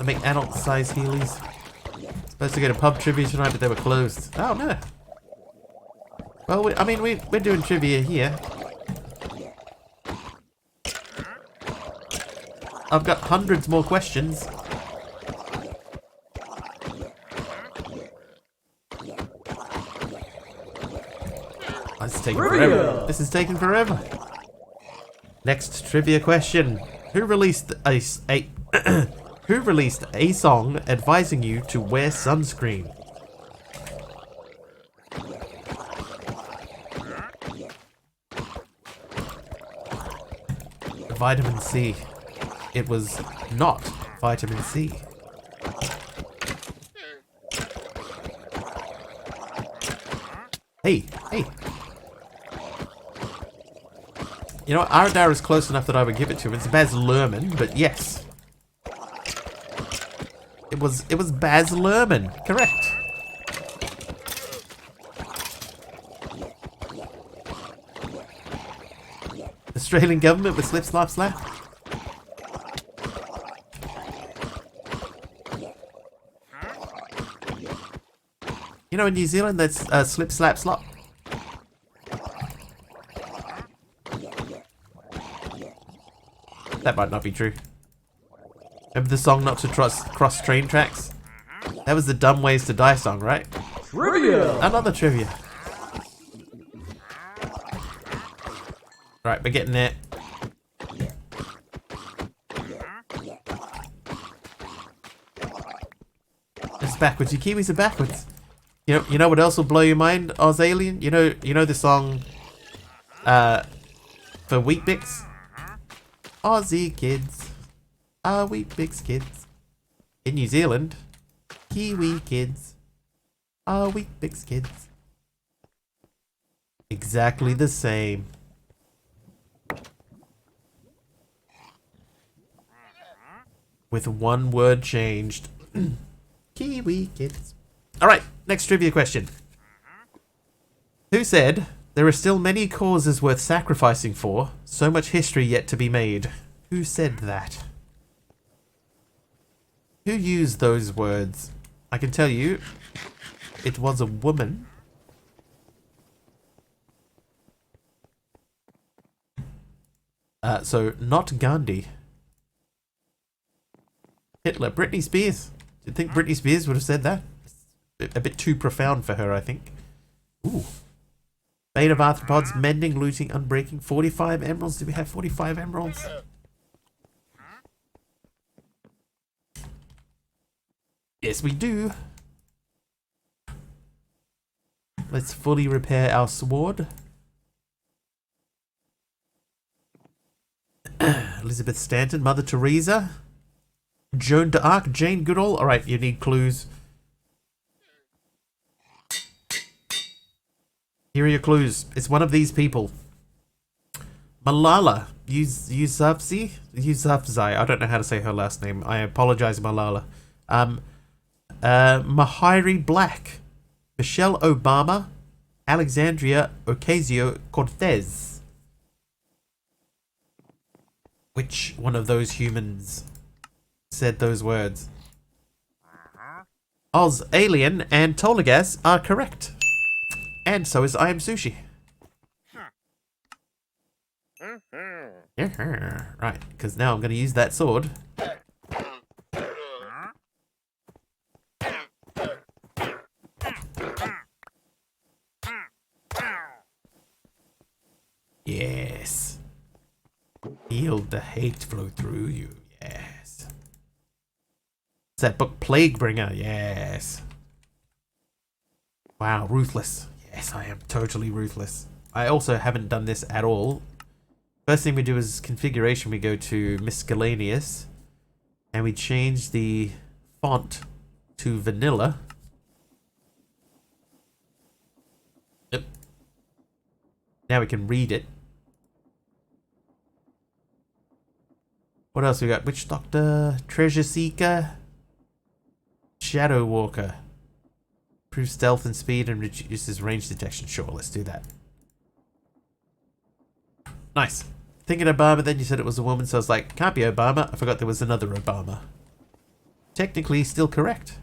I make adult-sized Heelys. Supposed to go to pub trivia tonight, but they were closed. Oh no. Well, we're doing trivia here. I've got hundreds more questions. This is taking forever. This is taking forever. Next trivia question: Who released who released a song advising you to wear sunscreen? Vitamin C. It was not vitamin C. Hey. You know what? Aradar is close enough that I would give it to him. It's Baz Luhrmann, but yes. It was Baz Luhrmann. Correct. Australian government with slip, slap, slap. You know, in New Zealand, that's slip, slap, slop. That might not be true. Remember the song Not to Cross Train Tracks? That was the Dumb Ways to Die song, right? Trivia! Another trivia. Right, we're getting there. It's backwards. You Kiwis are backwards. You know what else will blow your mind, Oz Alien? You know the song for Wheat Bix? Aussie kids are Wheat Bix kids. In New Zealand, Kiwi kids are Wheat Bix kids. Exactly the same. With one word changed. Kiwi kids. Alright, next trivia question. Who said, "There are still many causes worth sacrificing for, so much history yet to be made"? Who said that? Who used those words? I can tell you, it was a woman. So not Gandhi. Hitler. Britney Spears. Do you think Britney Spears would have said that? A bit too profound for her, I think. Ooh. Bane of arthropods, mending, looting, unbreaking. 45 emeralds. Do we have 45 emeralds? Yes, we do. Let's fully repair our sword. Elizabeth Stanton, Mother Teresa, Joan d'Arc, Jane Goodall. Alright, you need clues. Here are your clues. It's one of these people. Malala Yousafzai. I don't know how to say her last name. I apologize, Malala. Mahiri Black, Michelle Obama, Alexandria Ocasio-Cortez. Which one of those humans said those words? Oz, Alien, and Tolagas are correct. And so is I Am Sushi. Right, because now I'm going to use that sword. Yes. Feel the hate flow through you. Yes. It's that book Plaguebringer. Yes. Wow, ruthless. Yes, I am totally ruthless. I also haven't done this at all. First thing we do is configuration. We go to miscellaneous and we change the font to vanilla. Yep. Now we can read it. What else we got? Witch Doctor, Treasure Seeker, Shadow Walker. Improves stealth and speed and reduces range detection. Sure, let's do that. Nice. Thinking Obama, then you said it was a woman, so I was like, can't be Obama. I forgot there was another Obama. Technically, still correct.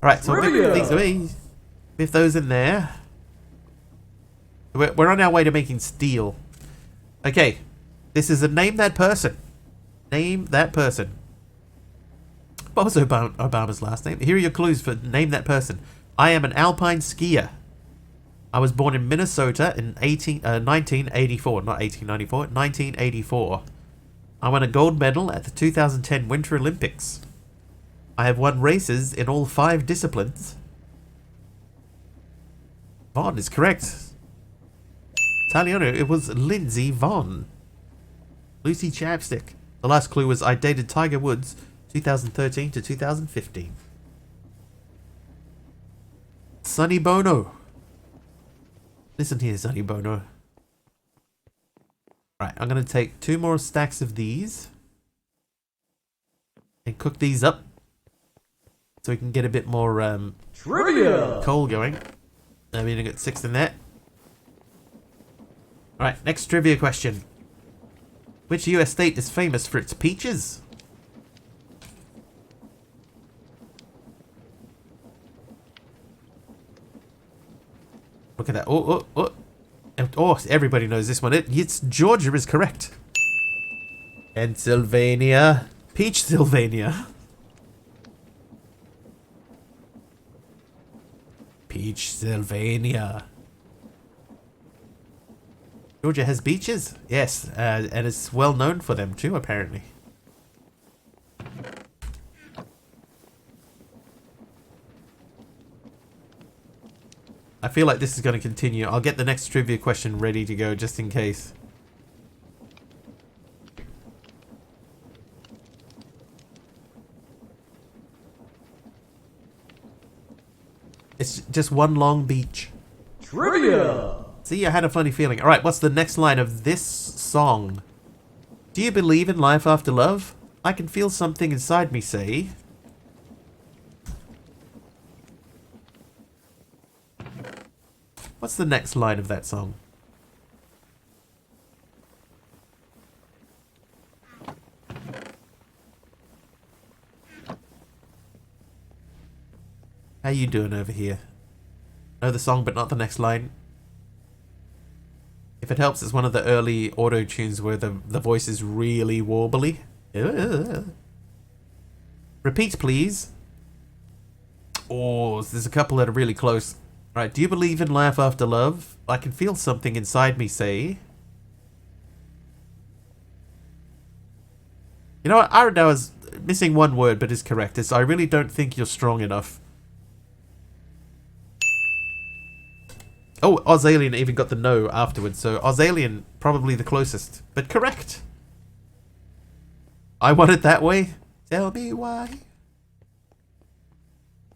Alright, so we'll move these away. With those in there. We're on our way to making steel. Okay. This is a name that person. Name that person. What was Obama's last name? Here are your clues for name that person. I am an alpine skier. I was born in Minnesota in 1984. Not 1894. 1984. I won a gold medal at the 2010 Winter Olympics. I have won races in all 5 disciplines. Vaughn is correct. Italiano, it was Lindsay Vaughn. Lucy Chapstick. The last clue was I dated Tiger Woods 2013 to 2015. Sonny Bono. Listen here, Sonny Bono. Right, I'm going to take 2 more stacks of these and cook these up so we can get a bit more Trivia coal going. I mean, I got 6 in there. Alright, next trivia question. Which US state is famous for its peaches? Look at that. Oh, everybody knows this one. It's Georgia is correct. Pennsylvania. Peach Sylvania. Peach Sylvania. Georgia has beaches? Yes, and it's well known for them too, apparently. I feel like this is going to continue. I'll get the next trivia question ready to go just in case. It's just one long beach. Trivia. See, I had a funny feeling. Alright, what's the next line of this song? Do you believe in life after love? I can feel something inside me say. What's the next line of that song? How you doing over here? Know the song but not the next line. If it helps, it's one of the early auto tunes where the voice is really warbly. Repeat, please. Oh, there's a couple that are really close. Right, do you believe in life after love? I can feel something inside me say. You know what? I was missing one word, but is correct. It's I really don't think you're strong enough. Oh, Ozalien even got the no afterwards, so Ozalien probably the closest, but correct. I want it that way. Tell me why.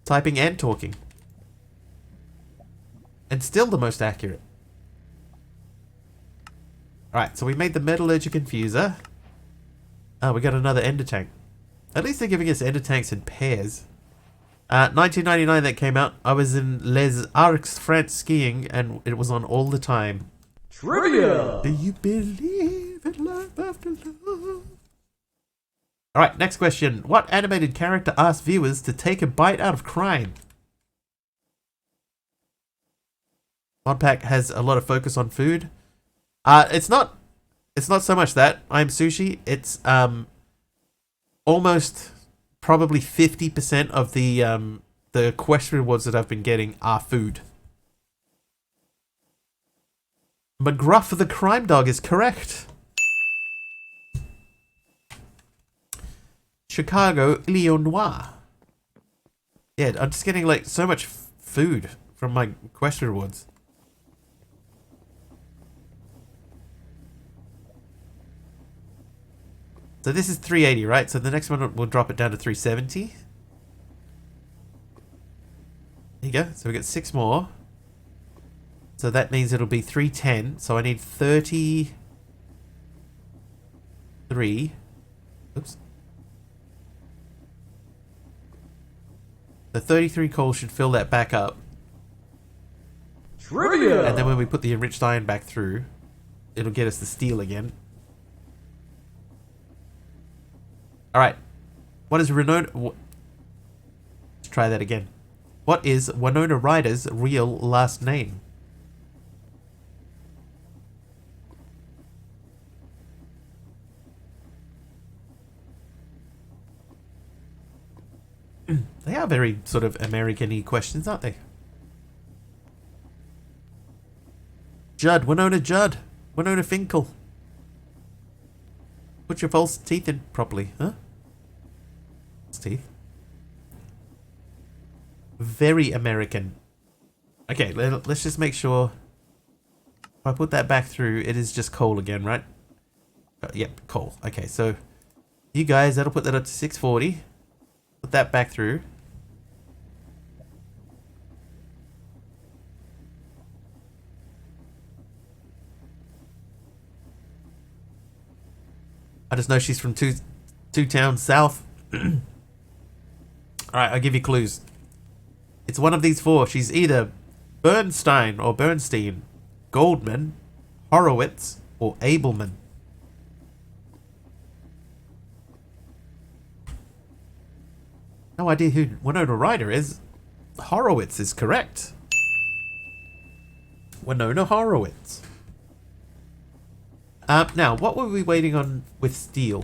Typing and talking. And still the most accurate. Alright, so we made the metallurgic infuser. Oh, we got another ender tank. At least they're giving us ender tanks in pairs. 1999 that came out. I was in Les Arcs, France skiing, and it was on all the time. Trivia! Do you believe in life after love? Alright, next question. What animated character asked viewers to take a bite out of crime? Modpack has a lot of focus on food. It's not so much that I'm sushi. It's almost probably 50% of the quest rewards that I've been getting are food. McGruff the crime dog is correct. Chicago Illinois. Yeah, I'm just getting like so much food from my quest rewards. So this is 380, right? So the next one will drop it down to 370. There you go. So we got 6 more. So that means it'll be 310. So I need 33. Oops. The 33 coal should fill that back up. Trivia! And then when we put the enriched iron back through, it'll get us the steel again. Alright. What is Winona... Let's try that again. What is Winona Ryder's real last name? They are very sort of American-y questions, aren't they? Judd. Winona Judd. Winona Finkel. Put your false teeth in properly, huh? False teeth. Very American. Okay, let's just make sure. If I put that back through, it is just coal again, right? Yep, coal. Okay, so you guys, that'll put that up to 640. Put that back through. I just know she's from two towns south. Alright, I'll give you clues. It's one of these 4. She's either Bernstein or Bernstein, Goldman, Horowitz, or Abelman. No idea who Winona Ryder is. Horowitz is correct. Winona Horowitz. Now, what were we waiting on with steel?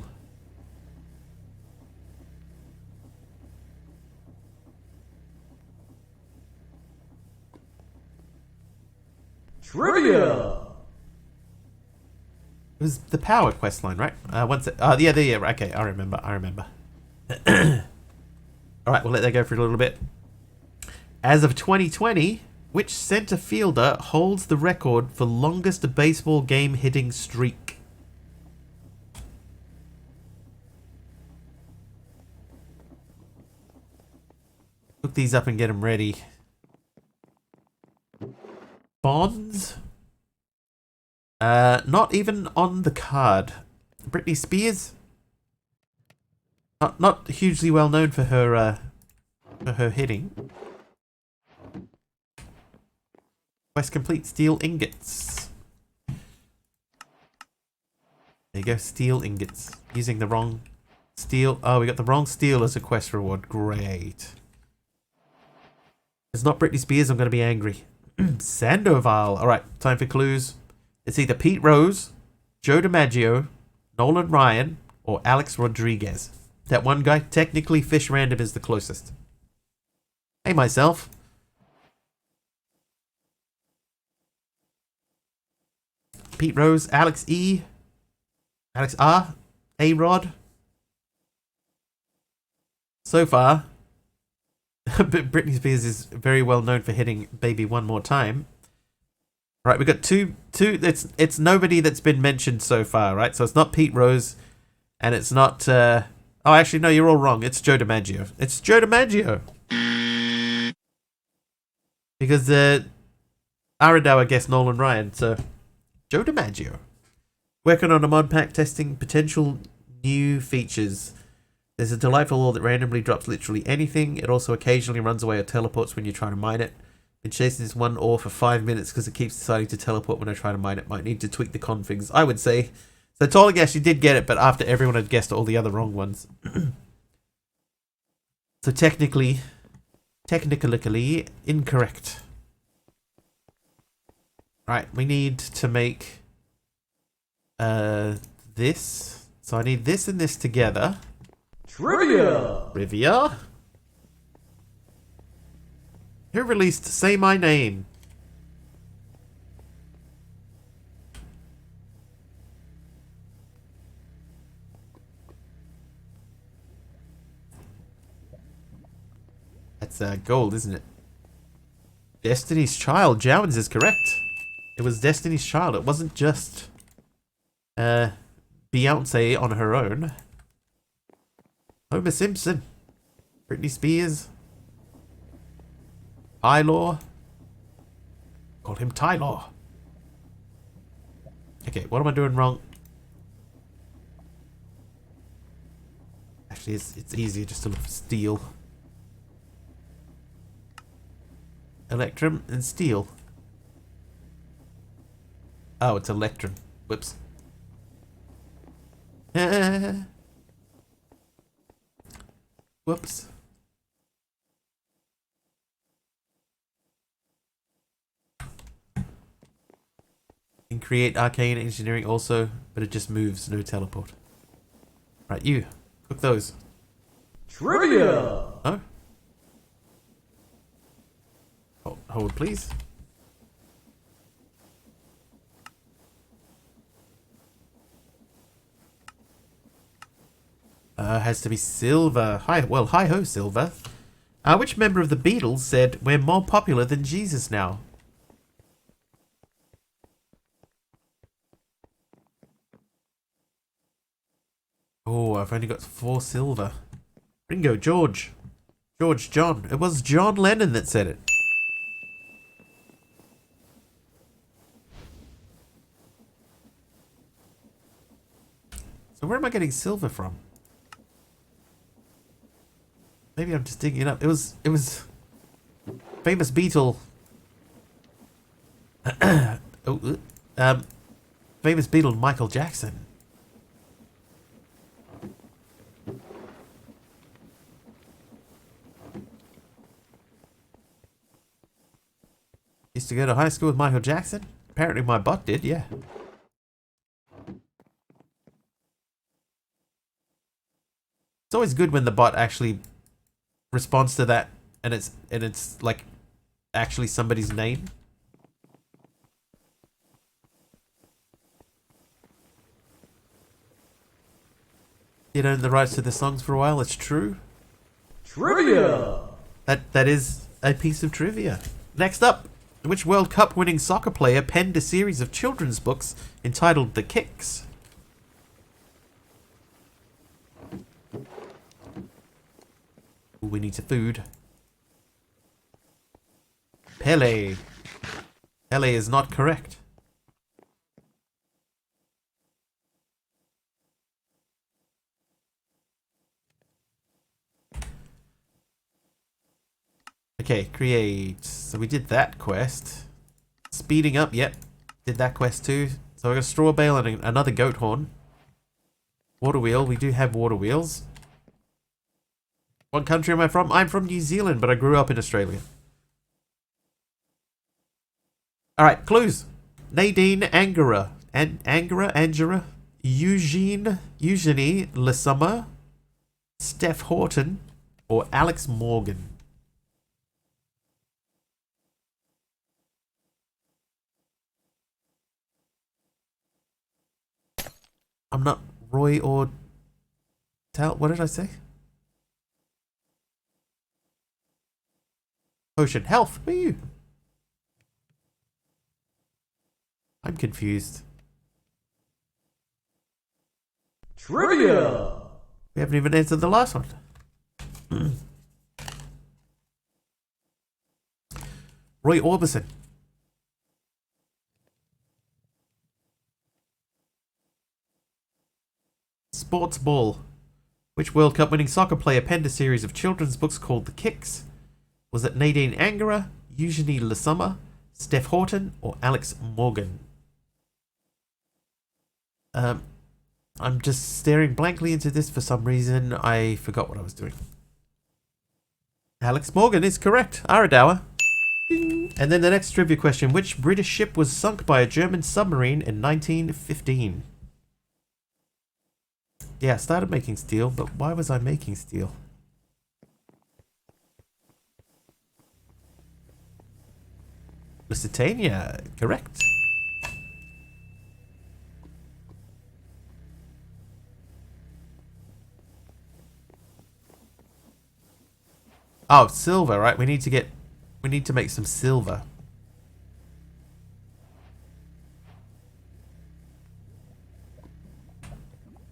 Trivia! It was the power quest line, right? Yeah, okay, I remember. Alright, we'll let that go for a little bit. As of 2020, which center fielder holds the record for longest baseball game hitting streak? Look these up and get them ready. Bonds? Not even on the card. Britney Spears? Not hugely well known for her hitting. Quest complete. Steel ingots. There you go. Steel ingots. Using the wrong steel. Oh, we got the wrong steel as a quest reward. Great. It's not Britney Spears. I'm going to be angry. Sandoval. Alright, time for clues. It's either Pete Rose, Joe DiMaggio, Nolan Ryan, or Alex Rodriguez. That one guy, technically Fish Random is the closest. Hey, myself. Pete Rose, Alex E, Alex R, A-Rod. So far, Britney Spears is very well known for hitting Baby One More Time. Right, we got two. It's nobody that's been mentioned so far, right? So it's not Pete Rose, and it's not. Oh, actually, no, you're all wrong. It's Joe DiMaggio. It's Joe DiMaggio. Because Aradawa guessed Nolan Ryan, so Joe DiMaggio. Working on a mod pack testing potential new features. There's a delightful ore that randomly drops literally anything. It also occasionally runs away or teleports when you're trying to mine it. Been chasing this one ore for 5 minutes because it keeps deciding to teleport when I try to mine it. Might need to tweak the configs, I would say. So Taller guess you did get it, but after everyone had guessed all the other wrong ones. So technically incorrect. Right, we need to make this. So I need this and this together. Trivia. Who released Say My Name? That's gold, isn't it? Destiny's Child. Jowens is correct. It was Destiny's Child. It wasn't just Beyonce on her own. Homer Simpson. Britney Spears. Tyler. Call him Tyler. Okay, what am I doing wrong? Actually, it's easier just to look for steel. Electrum and steel. Oh, it's Electrum. Whoops. Whoops. Can create arcane engineering also, but it just moves, no teleport. Right, you. Cook those. Trivia! Oh? Hold, please. Has to be Silver. Hi ho, Silver. Which member of the Beatles said, "We're more popular than Jesus now"? Oh, I've only got 4 silver. Ringo, George, John. It was John Lennon that said it. So where am I getting silver from? Maybe I'm just digging it up. It was famous Beatle. Famous Beatle Michael Jackson. Used to go to high school with Michael Jackson? Apparently my bot did, yeah. It's always good when the bot actually responds to that and it's like actually somebody's name. Did own the rights to the songs for a while, it's true. Trivia! That is a piece of trivia. Next up, which World Cup winning soccer player penned a series of children's books entitled The Kicks? Ooh, we need some food. Pele. Pele is not correct. Okay, create. So we did that quest. Speeding up, yep. Did that quest too. So I got a straw bale and another goat horn. Water wheel, we do have water wheels. What country am I from? I'm from New Zealand, but I grew up in Australia. Alright, clues. Nadine Angara. Angera? Eugenie Lesummer, Steph Horton, or Alex Morgan? I'm not Roy or Tal. What did I say? Potion health. Who are you? I'm confused. Trivia! We haven't even answered the last one. Roy Orbison. Sports Ball. Which World Cup winning soccer player penned a series of children's books called The Kicks? Was it Nadine Angara, Eugenie Lesummer, Steph Horton, or Alex Morgan? I'm just staring blankly into this for some reason. I forgot what I was doing. Alex Morgan is correct. Aradawa. And then the next trivia question. Which British ship was sunk by a German submarine in 1915? Yeah, I started making steel, but why was I making steel? Lusitania. Correct. Oh, silver, right? We need to make some silver.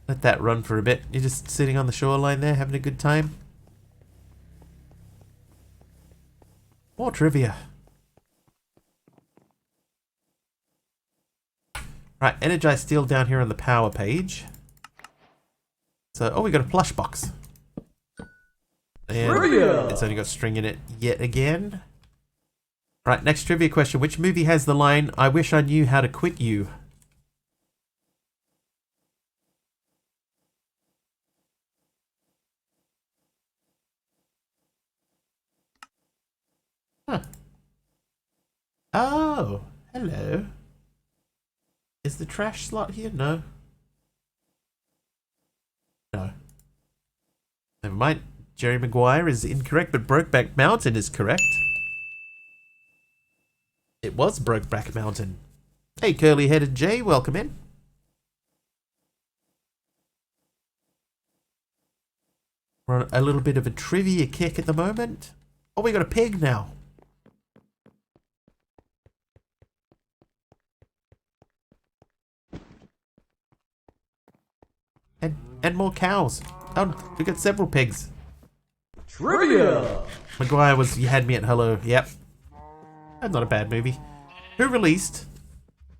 Let that run for a bit. You're just sitting on the shoreline there, having a good time. More trivia. Right, energize steel down here on the power page. So, oh, we got a plush box. And Trivia! it's only got string in it yet again. Right, next trivia question. Which movie has the line, "I wish I knew how to quit you"? Huh. Oh, hello. Is the trash slot here? No. No. Never mind. Jerry Maguire is incorrect, but Brokeback Mountain is correct. It was Brokeback Mountain. Hey, curly-headed Jay, welcome in. We're on a little bit of a trivia kick at the moment. Oh, we got a pig now. And more cows. Oh, we got several pigs. Trivia! Maguire was, you had me at hello. Yep. That's not a bad movie. Who released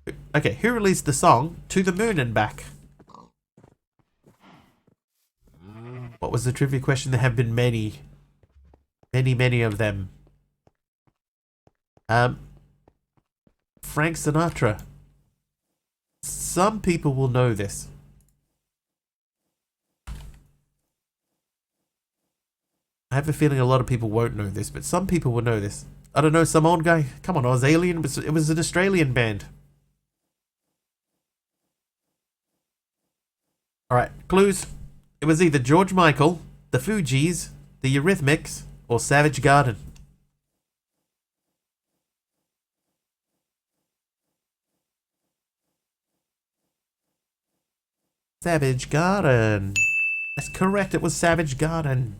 the song To the Moon and Back? What was the trivia question? There have been many of them. Frank Sinatra. Some people will know this. I have a feeling a lot of people won't know this, but some people will know this. I don't know, some old guy. Come on, Oz Alien. It was an Australian band. Alright, clues. It was either George Michael, the Fugees, the Eurythmics, or Savage Garden. Savage Garden. That's correct, it was Savage Garden.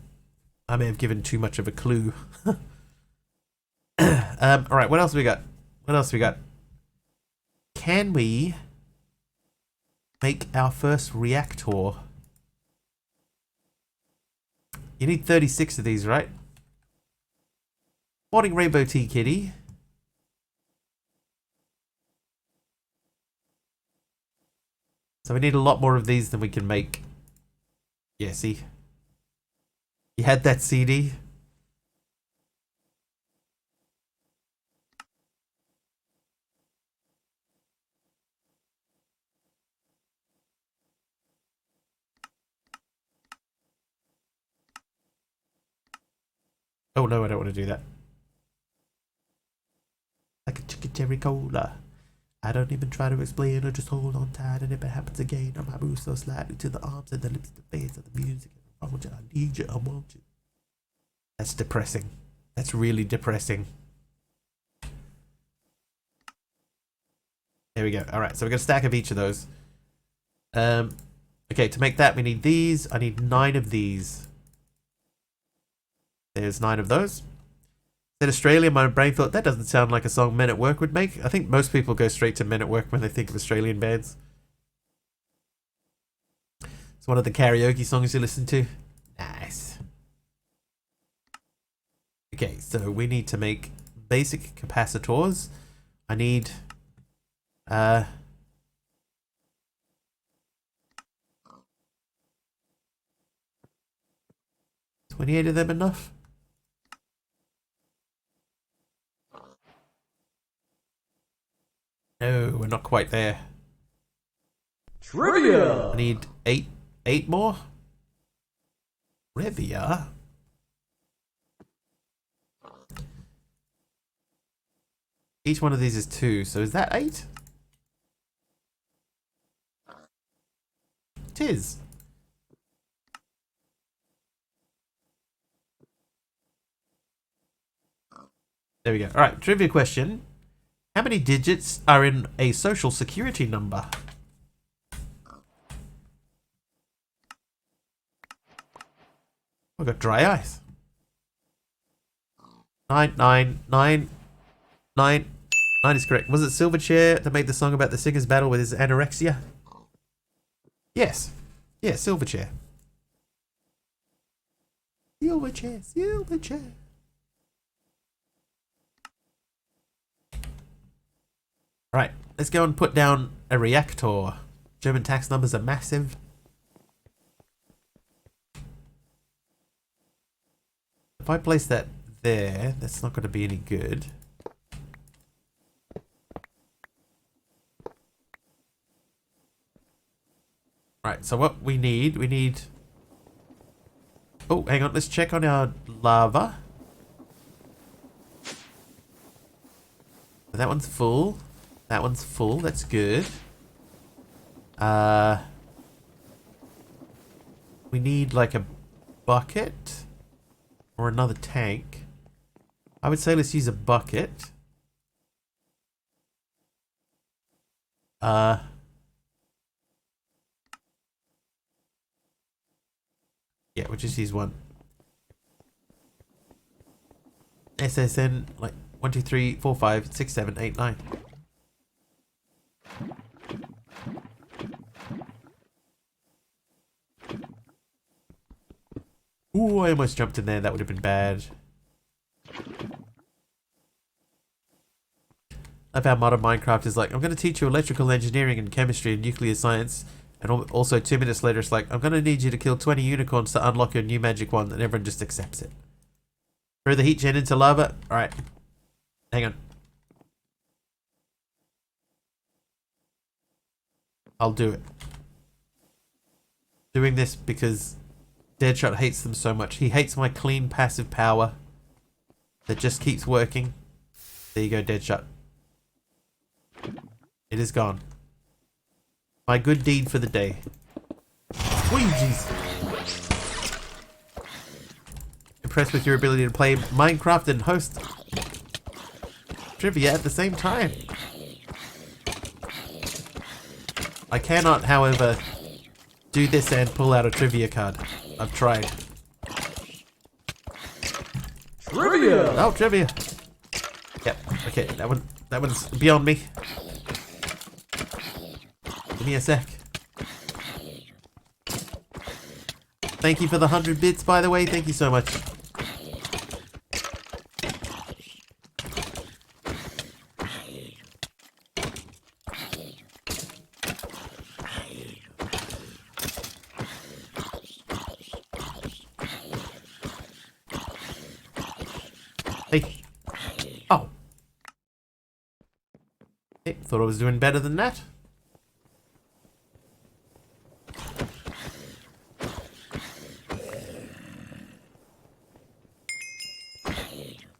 I may have given too much of a clue. Alright, what else we got? Can we make our first reactor? You need 36 of these, right? Morning, Rainbow Tea Kitty. So we need a lot more of these than we can make. Yeah, see? You had that CD? Oh no, I don't want to do that. Like a chicken cherry cola. I don't even try to explain or just hold on tight, and if it happens again, I might move so slightly to the arms and the lips, the face of the music. I want you, I need you, I want you. That's depressing. That's really depressing. There we go. Alright, so we're going to stack up each of those. Okay, to make that, we need these. I need 9 of these. There's 9 of those. Said Australia, my brain thought that doesn't sound like a song Men at Work would make. I think most people go straight to Men at Work when they think of Australian bands. It's one of the karaoke songs you listen to. Nice. Okay, so we need to make basic capacitors. I need 28 of them enough? No, we're not quite there. Trivia! I need 8 more? Trivia? Each one of these is 2, so is that 8? It is. There we go. Alright, trivia question. How many digits are in a social security number? I've got dry eyes. 9, 9, 9, 9. 9 is correct. Was it Silverchair that made the song about the singer's battle with his anorexia? Yes. Yeah, Silverchair. Silverchair, Silverchair. Right, let's go and put down a reactor. German tax numbers are massive. If I place that there, that's not going to be any good. Right, so what we need... Oh, hang on, let's check on our lava. That one's full. That one's full, that's good. We need like a bucket or another tank. I would say let's use a bucket. Yeah, we'll just use one. SSN like 1, 2, 3, 4, 5, 6, 7, 8, 9. Ooh, I almost jumped in there. That would have been bad. Love how modern Minecraft is like, I'm going to teach you electrical engineering and chemistry and nuclear science. And also 2 minutes later, it's like, I'm going to need you to kill 20 unicorns to unlock your new magic wand. And everyone just accepts it. Throw the heat gen into lava. Alright. Hang on. I'll do it. Doing this because Deadshot hates them so much. He hates my clean passive power that just keeps working. There you go, Deadshot. It is gone. My good deed for the day. Jeez. Impressed with your ability to play Minecraft and host trivia at the same time. I cannot, however, do this and pull out a trivia card. I've tried. Trivia! Oh, trivia. Yep. Okay, that one's beyond me. Give me a sec. Thank you for the 100 bits, by the way. Thank you so much. Hey. Oh. Hey, thought I was doing better than that.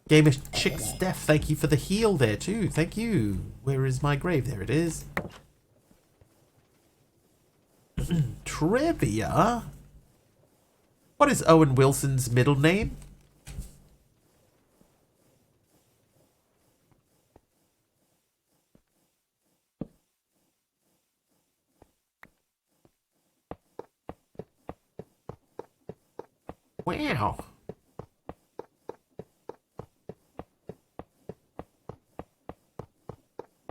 Gamer Chick Steph, thank you for the heal there too. Thank you. Where is my grave? There it is. Trivia? What is Owen Wilson's middle name? Wow.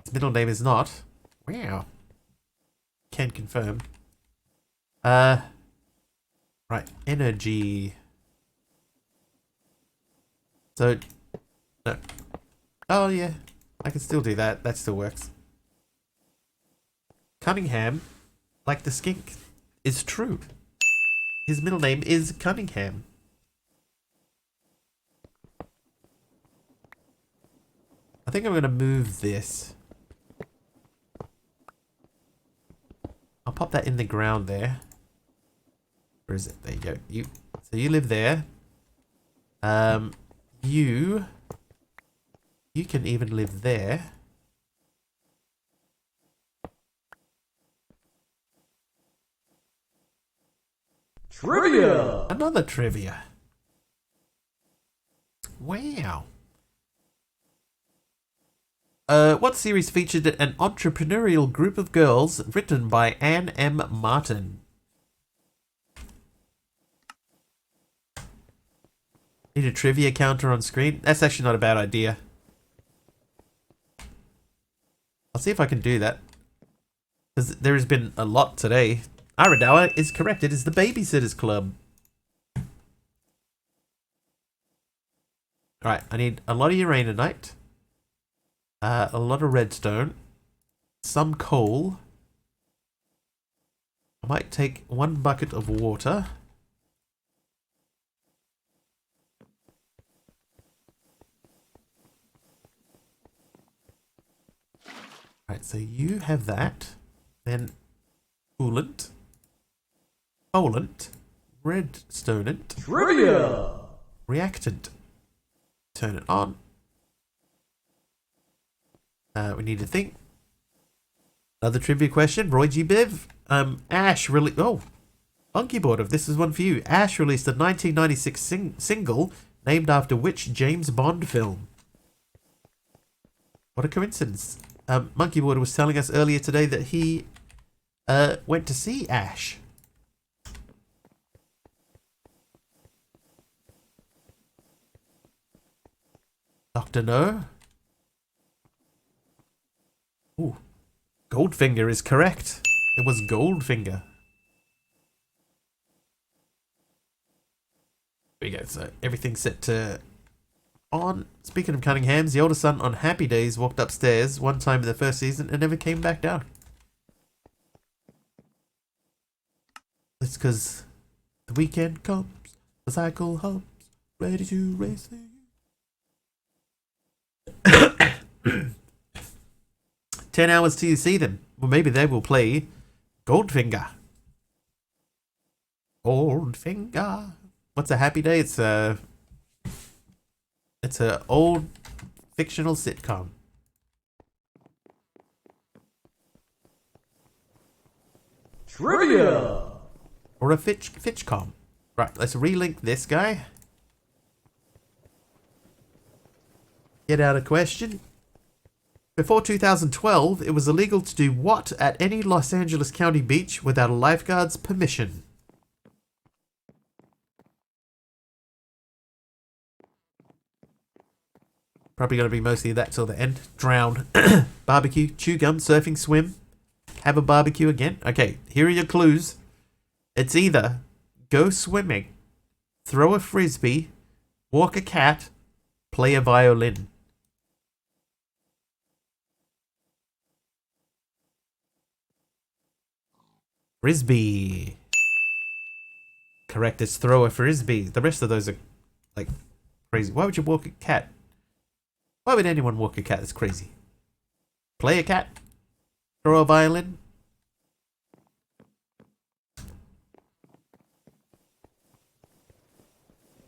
His middle name is not. Wow. Can confirm. Right. Energy. So, no. Oh, yeah. I can still do that. That still works. Cunningham, like the skink, is true. His middle name is Cunningham. I think I'm going to move this. I'll pop that in the ground there. Where is it? There you go. So you live there. You can even live there. Trivia! Another trivia. Wow. What series featured an entrepreneurial group of girls written by Anne M. Martin? Need a trivia counter on screen? That's actually not a bad idea. I'll see if I can do that. Because there has been a lot today. Aradawa is correct. It is the Babysitters Club. Alright, I need a lot of uraninite. A lot of redstone. Some coal. I might take 1 bucket of water. Alright, so you have that. Then coolant. Coolant. Redstonant. Trivia! Reactant. Turn it on. We need to think. Another trivia question. Roy G. Biv. Ash really. Oh, Monkey Board. If this is one for you. Ash released a 1996 single named after which James Bond film? What a coincidence. Monkey Board was telling us earlier today that he went to see Ash. Dr. No. Ooh. Goldfinger is correct. It was Goldfinger. There we go. So everything's set to on. Speaking of Cunninghams, the older son on Happy Days walked upstairs one time in the first season and never came back down. It's because the weekend comes, the cycle hums, ready to race the 10 hours till you see them. Well, maybe they will play Goldfinger. Goldfinger. What's a Happy Day? It's a old fictional sitcom. Trivia! Or a Fitchcom. Right, let's relink this guy. Get out a question. Before 2012, it was illegal to do what at any Los Angeles County beach without a lifeguard's permission? Probably going to be mostly that till the end. Drown. Barbecue. Chew gum. Surfing. Swim. Have a barbecue again. Okay, here are your clues. It's either go swimming, throw a frisbee, walk a cat, play a violin. Frisbee. Correct, it's throw a frisbee. The rest of those are like crazy. Why would you walk a cat? Why would anyone walk a cat? That's crazy. Play a cat. Throw a violin.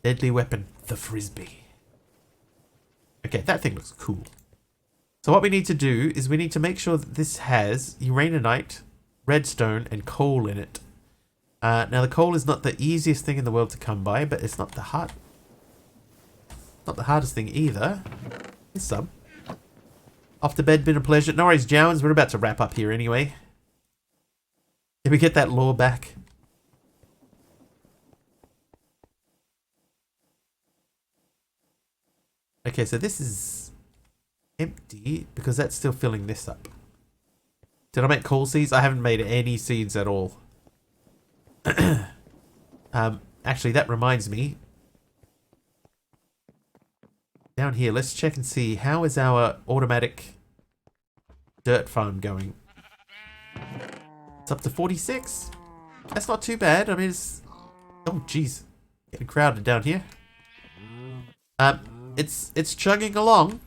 Deadly weapon, the frisbee. Okay, that thing looks cool. So what we need to do is we need to make sure that this has uraninite, redstone, and coal in it. Now the coal is not the easiest thing in the world to come by, but it's not the hardest thing either. There's some. Off to bed, been a pleasure. No worries, Jowens, we're about to wrap up here anyway. Did we get that lore back? Okay, so this is empty because that's still filling this up. Did I make coal seeds? I haven't made any seeds at all. Actually, that reminds me. Down here, let's check and see how is our automatic dirt farm going. It's up to 46. That's not too bad. I mean, it's... Oh, jeez. Getting crowded down here. It's chugging along.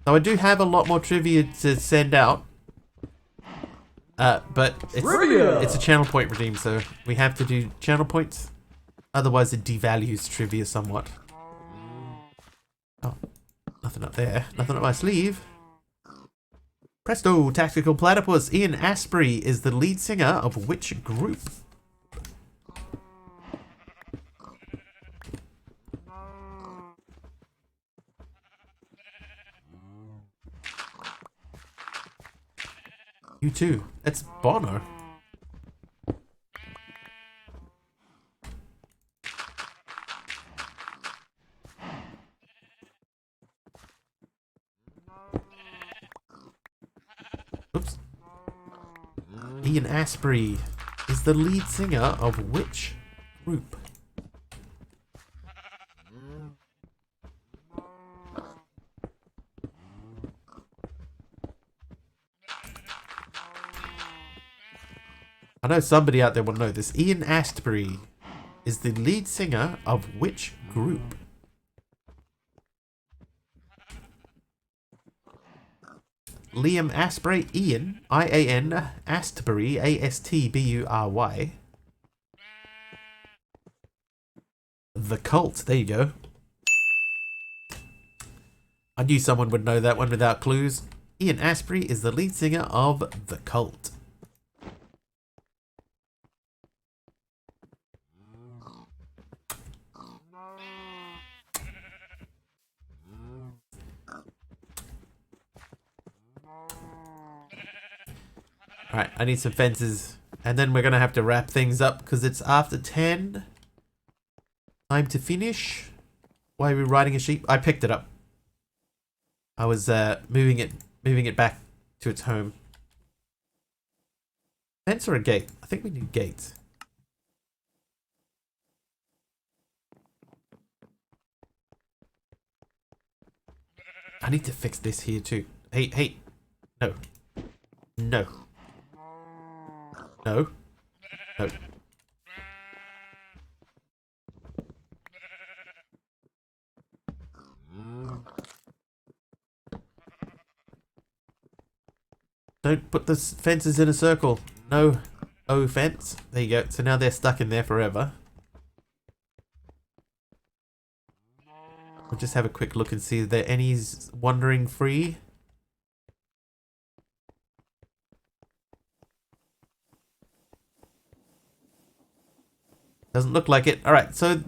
Now I do have a lot more trivia to send out. But it's a channel point redeem, so we have to do channel points. Otherwise it devalues trivia somewhat. Oh, nothing up there. Nothing up my sleeve. Presto, Tactical Platypus. Ian Astbury is the lead singer of which group? You too. It's Bono. Oops. Ian Astbury is the lead singer of which group? I know somebody out there will know this. Ian Astbury is the lead singer of which group? Liam Asprey, Ian, I-A-N, Astbury, A-S-T-B-U-R-Y. The Cult, there you go. I knew someone would know that one without clues. Ian Astbury is the lead singer of The Cult. Alright, I need some fences. And then we're going to have to wrap things up because it's after 10. Time to finish. Why are we riding a sheep? I picked it up. I was moving it back to its home. Fence or a gate? I think we need gates. I need to fix this here too. Hey. No. No. No. No. Don't put the fences in a circle. No. Oh, fence. There you go. So now they're stuck in there forever. We'll just have a quick look and see if there any wandering free. Doesn't look like it. All right, so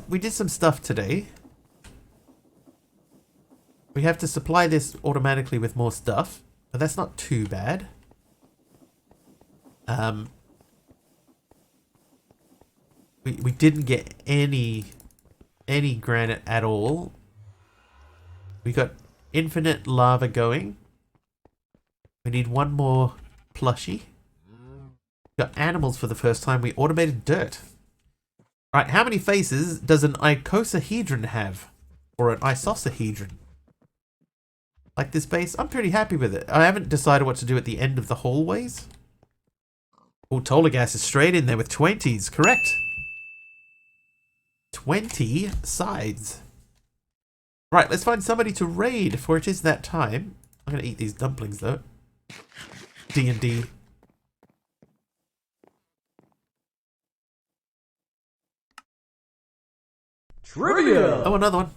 we did some stuff today. We have to supply this automatically with more stuff, but that's not too bad. We didn't get any granite at all. We got infinite lava going. We need one more plushie. Got animals for the first time. We automated dirt. Alright, how many faces does an icosahedron have? Or an isosahedron? Like this base? I'm pretty happy with it. I haven't decided what to do at the end of the hallways. Oh, Tolagas is straight in there with 20s. Correct. 20 sides. Right, let's find somebody to raid, for it is that time. I'm gonna eat these dumplings though. D&D. Trivia! Oh, another one.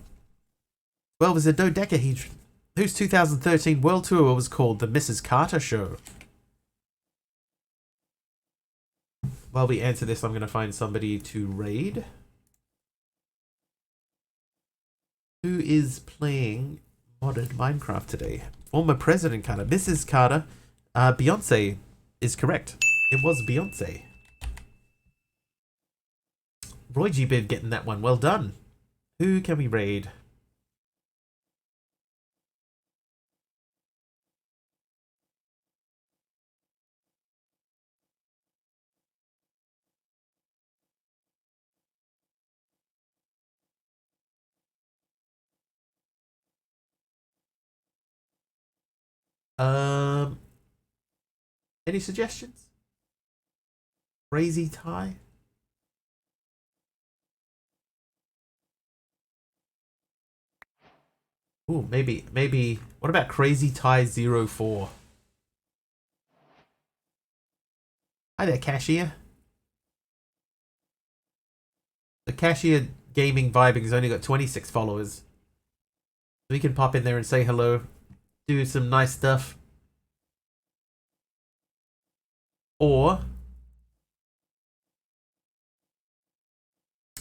Well, was a dodecahedron whose 2013 world tour was called the Mrs. Carter Show. While we answer this, I'm going to find somebody to raid. Who is playing modded Minecraft today? Former President Carter. Mrs. Carter. Beyonce is correct. It was Beyonce. Roy G. Biv getting that one. Well done. Who can we raid? Any suggestions? Crazy Tie? Ooh, maybe. What about Crazy Tie 04? Hi there, Cashier. The Cashier Gaming Vibing has only got 26 followers. We can pop in there and say hello, do some nice stuff. Or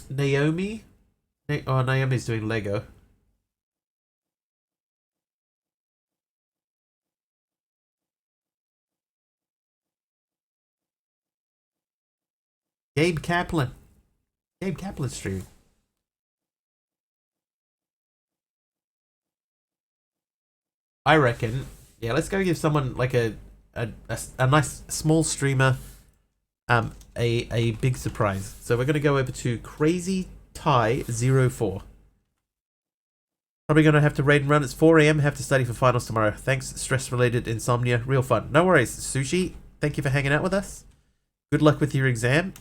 Naomi. Oh, Naomi's doing Lego. Gabe Kaplan. Gabe Kaplan stream. I reckon, yeah, let's go give someone like a nice small streamer a big surprise. So we're gonna go over to Crazy Tie 04. Probably gonna have to raid and run. It's 4 AM, have to study for finals tomorrow. Thanks, stress related insomnia, real fun. No worries, Sushi. Thank you for hanging out with us. Good luck with your exam.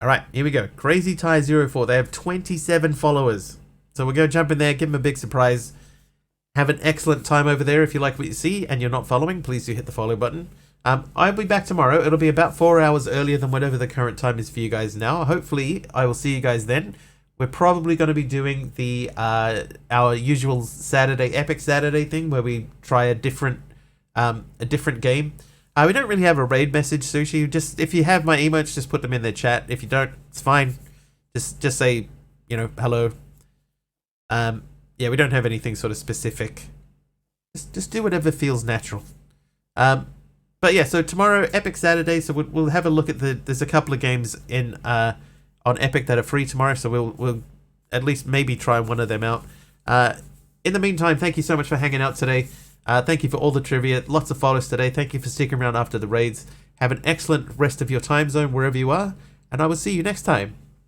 Alright, here we go. Crazy Tie 04. They have 27 followers. So we'll go jump in there, give them a big surprise. Have an excellent time over there. If you like what you see and you're not following, please do hit the follow button. I'll be back tomorrow. It'll be about 4 hours earlier than whatever the current time is for you guys now. Hopefully, I will see you guys then. We're probably going to be doing the our usual Saturday, Epic Saturday thing where we try a different game. We don't really have a raid message, Sushi. Just if you have my emotes, just put them in the chat. If you don't, it's fine. Just say, you know, hello. Yeah, we don't have anything sort of specific. Just do whatever feels natural. But yeah, so tomorrow, Epic Saturday. So we'll have a look at there's a couple of games in on Epic that are free tomorrow. So we'll at least maybe try one of them out. In the meantime, thank you so much for hanging out today. Thank you for all the trivia. Lots of follows today. Thank you for sticking around after the raids. Have an excellent rest of your time zone wherever you are. And I will see you next time.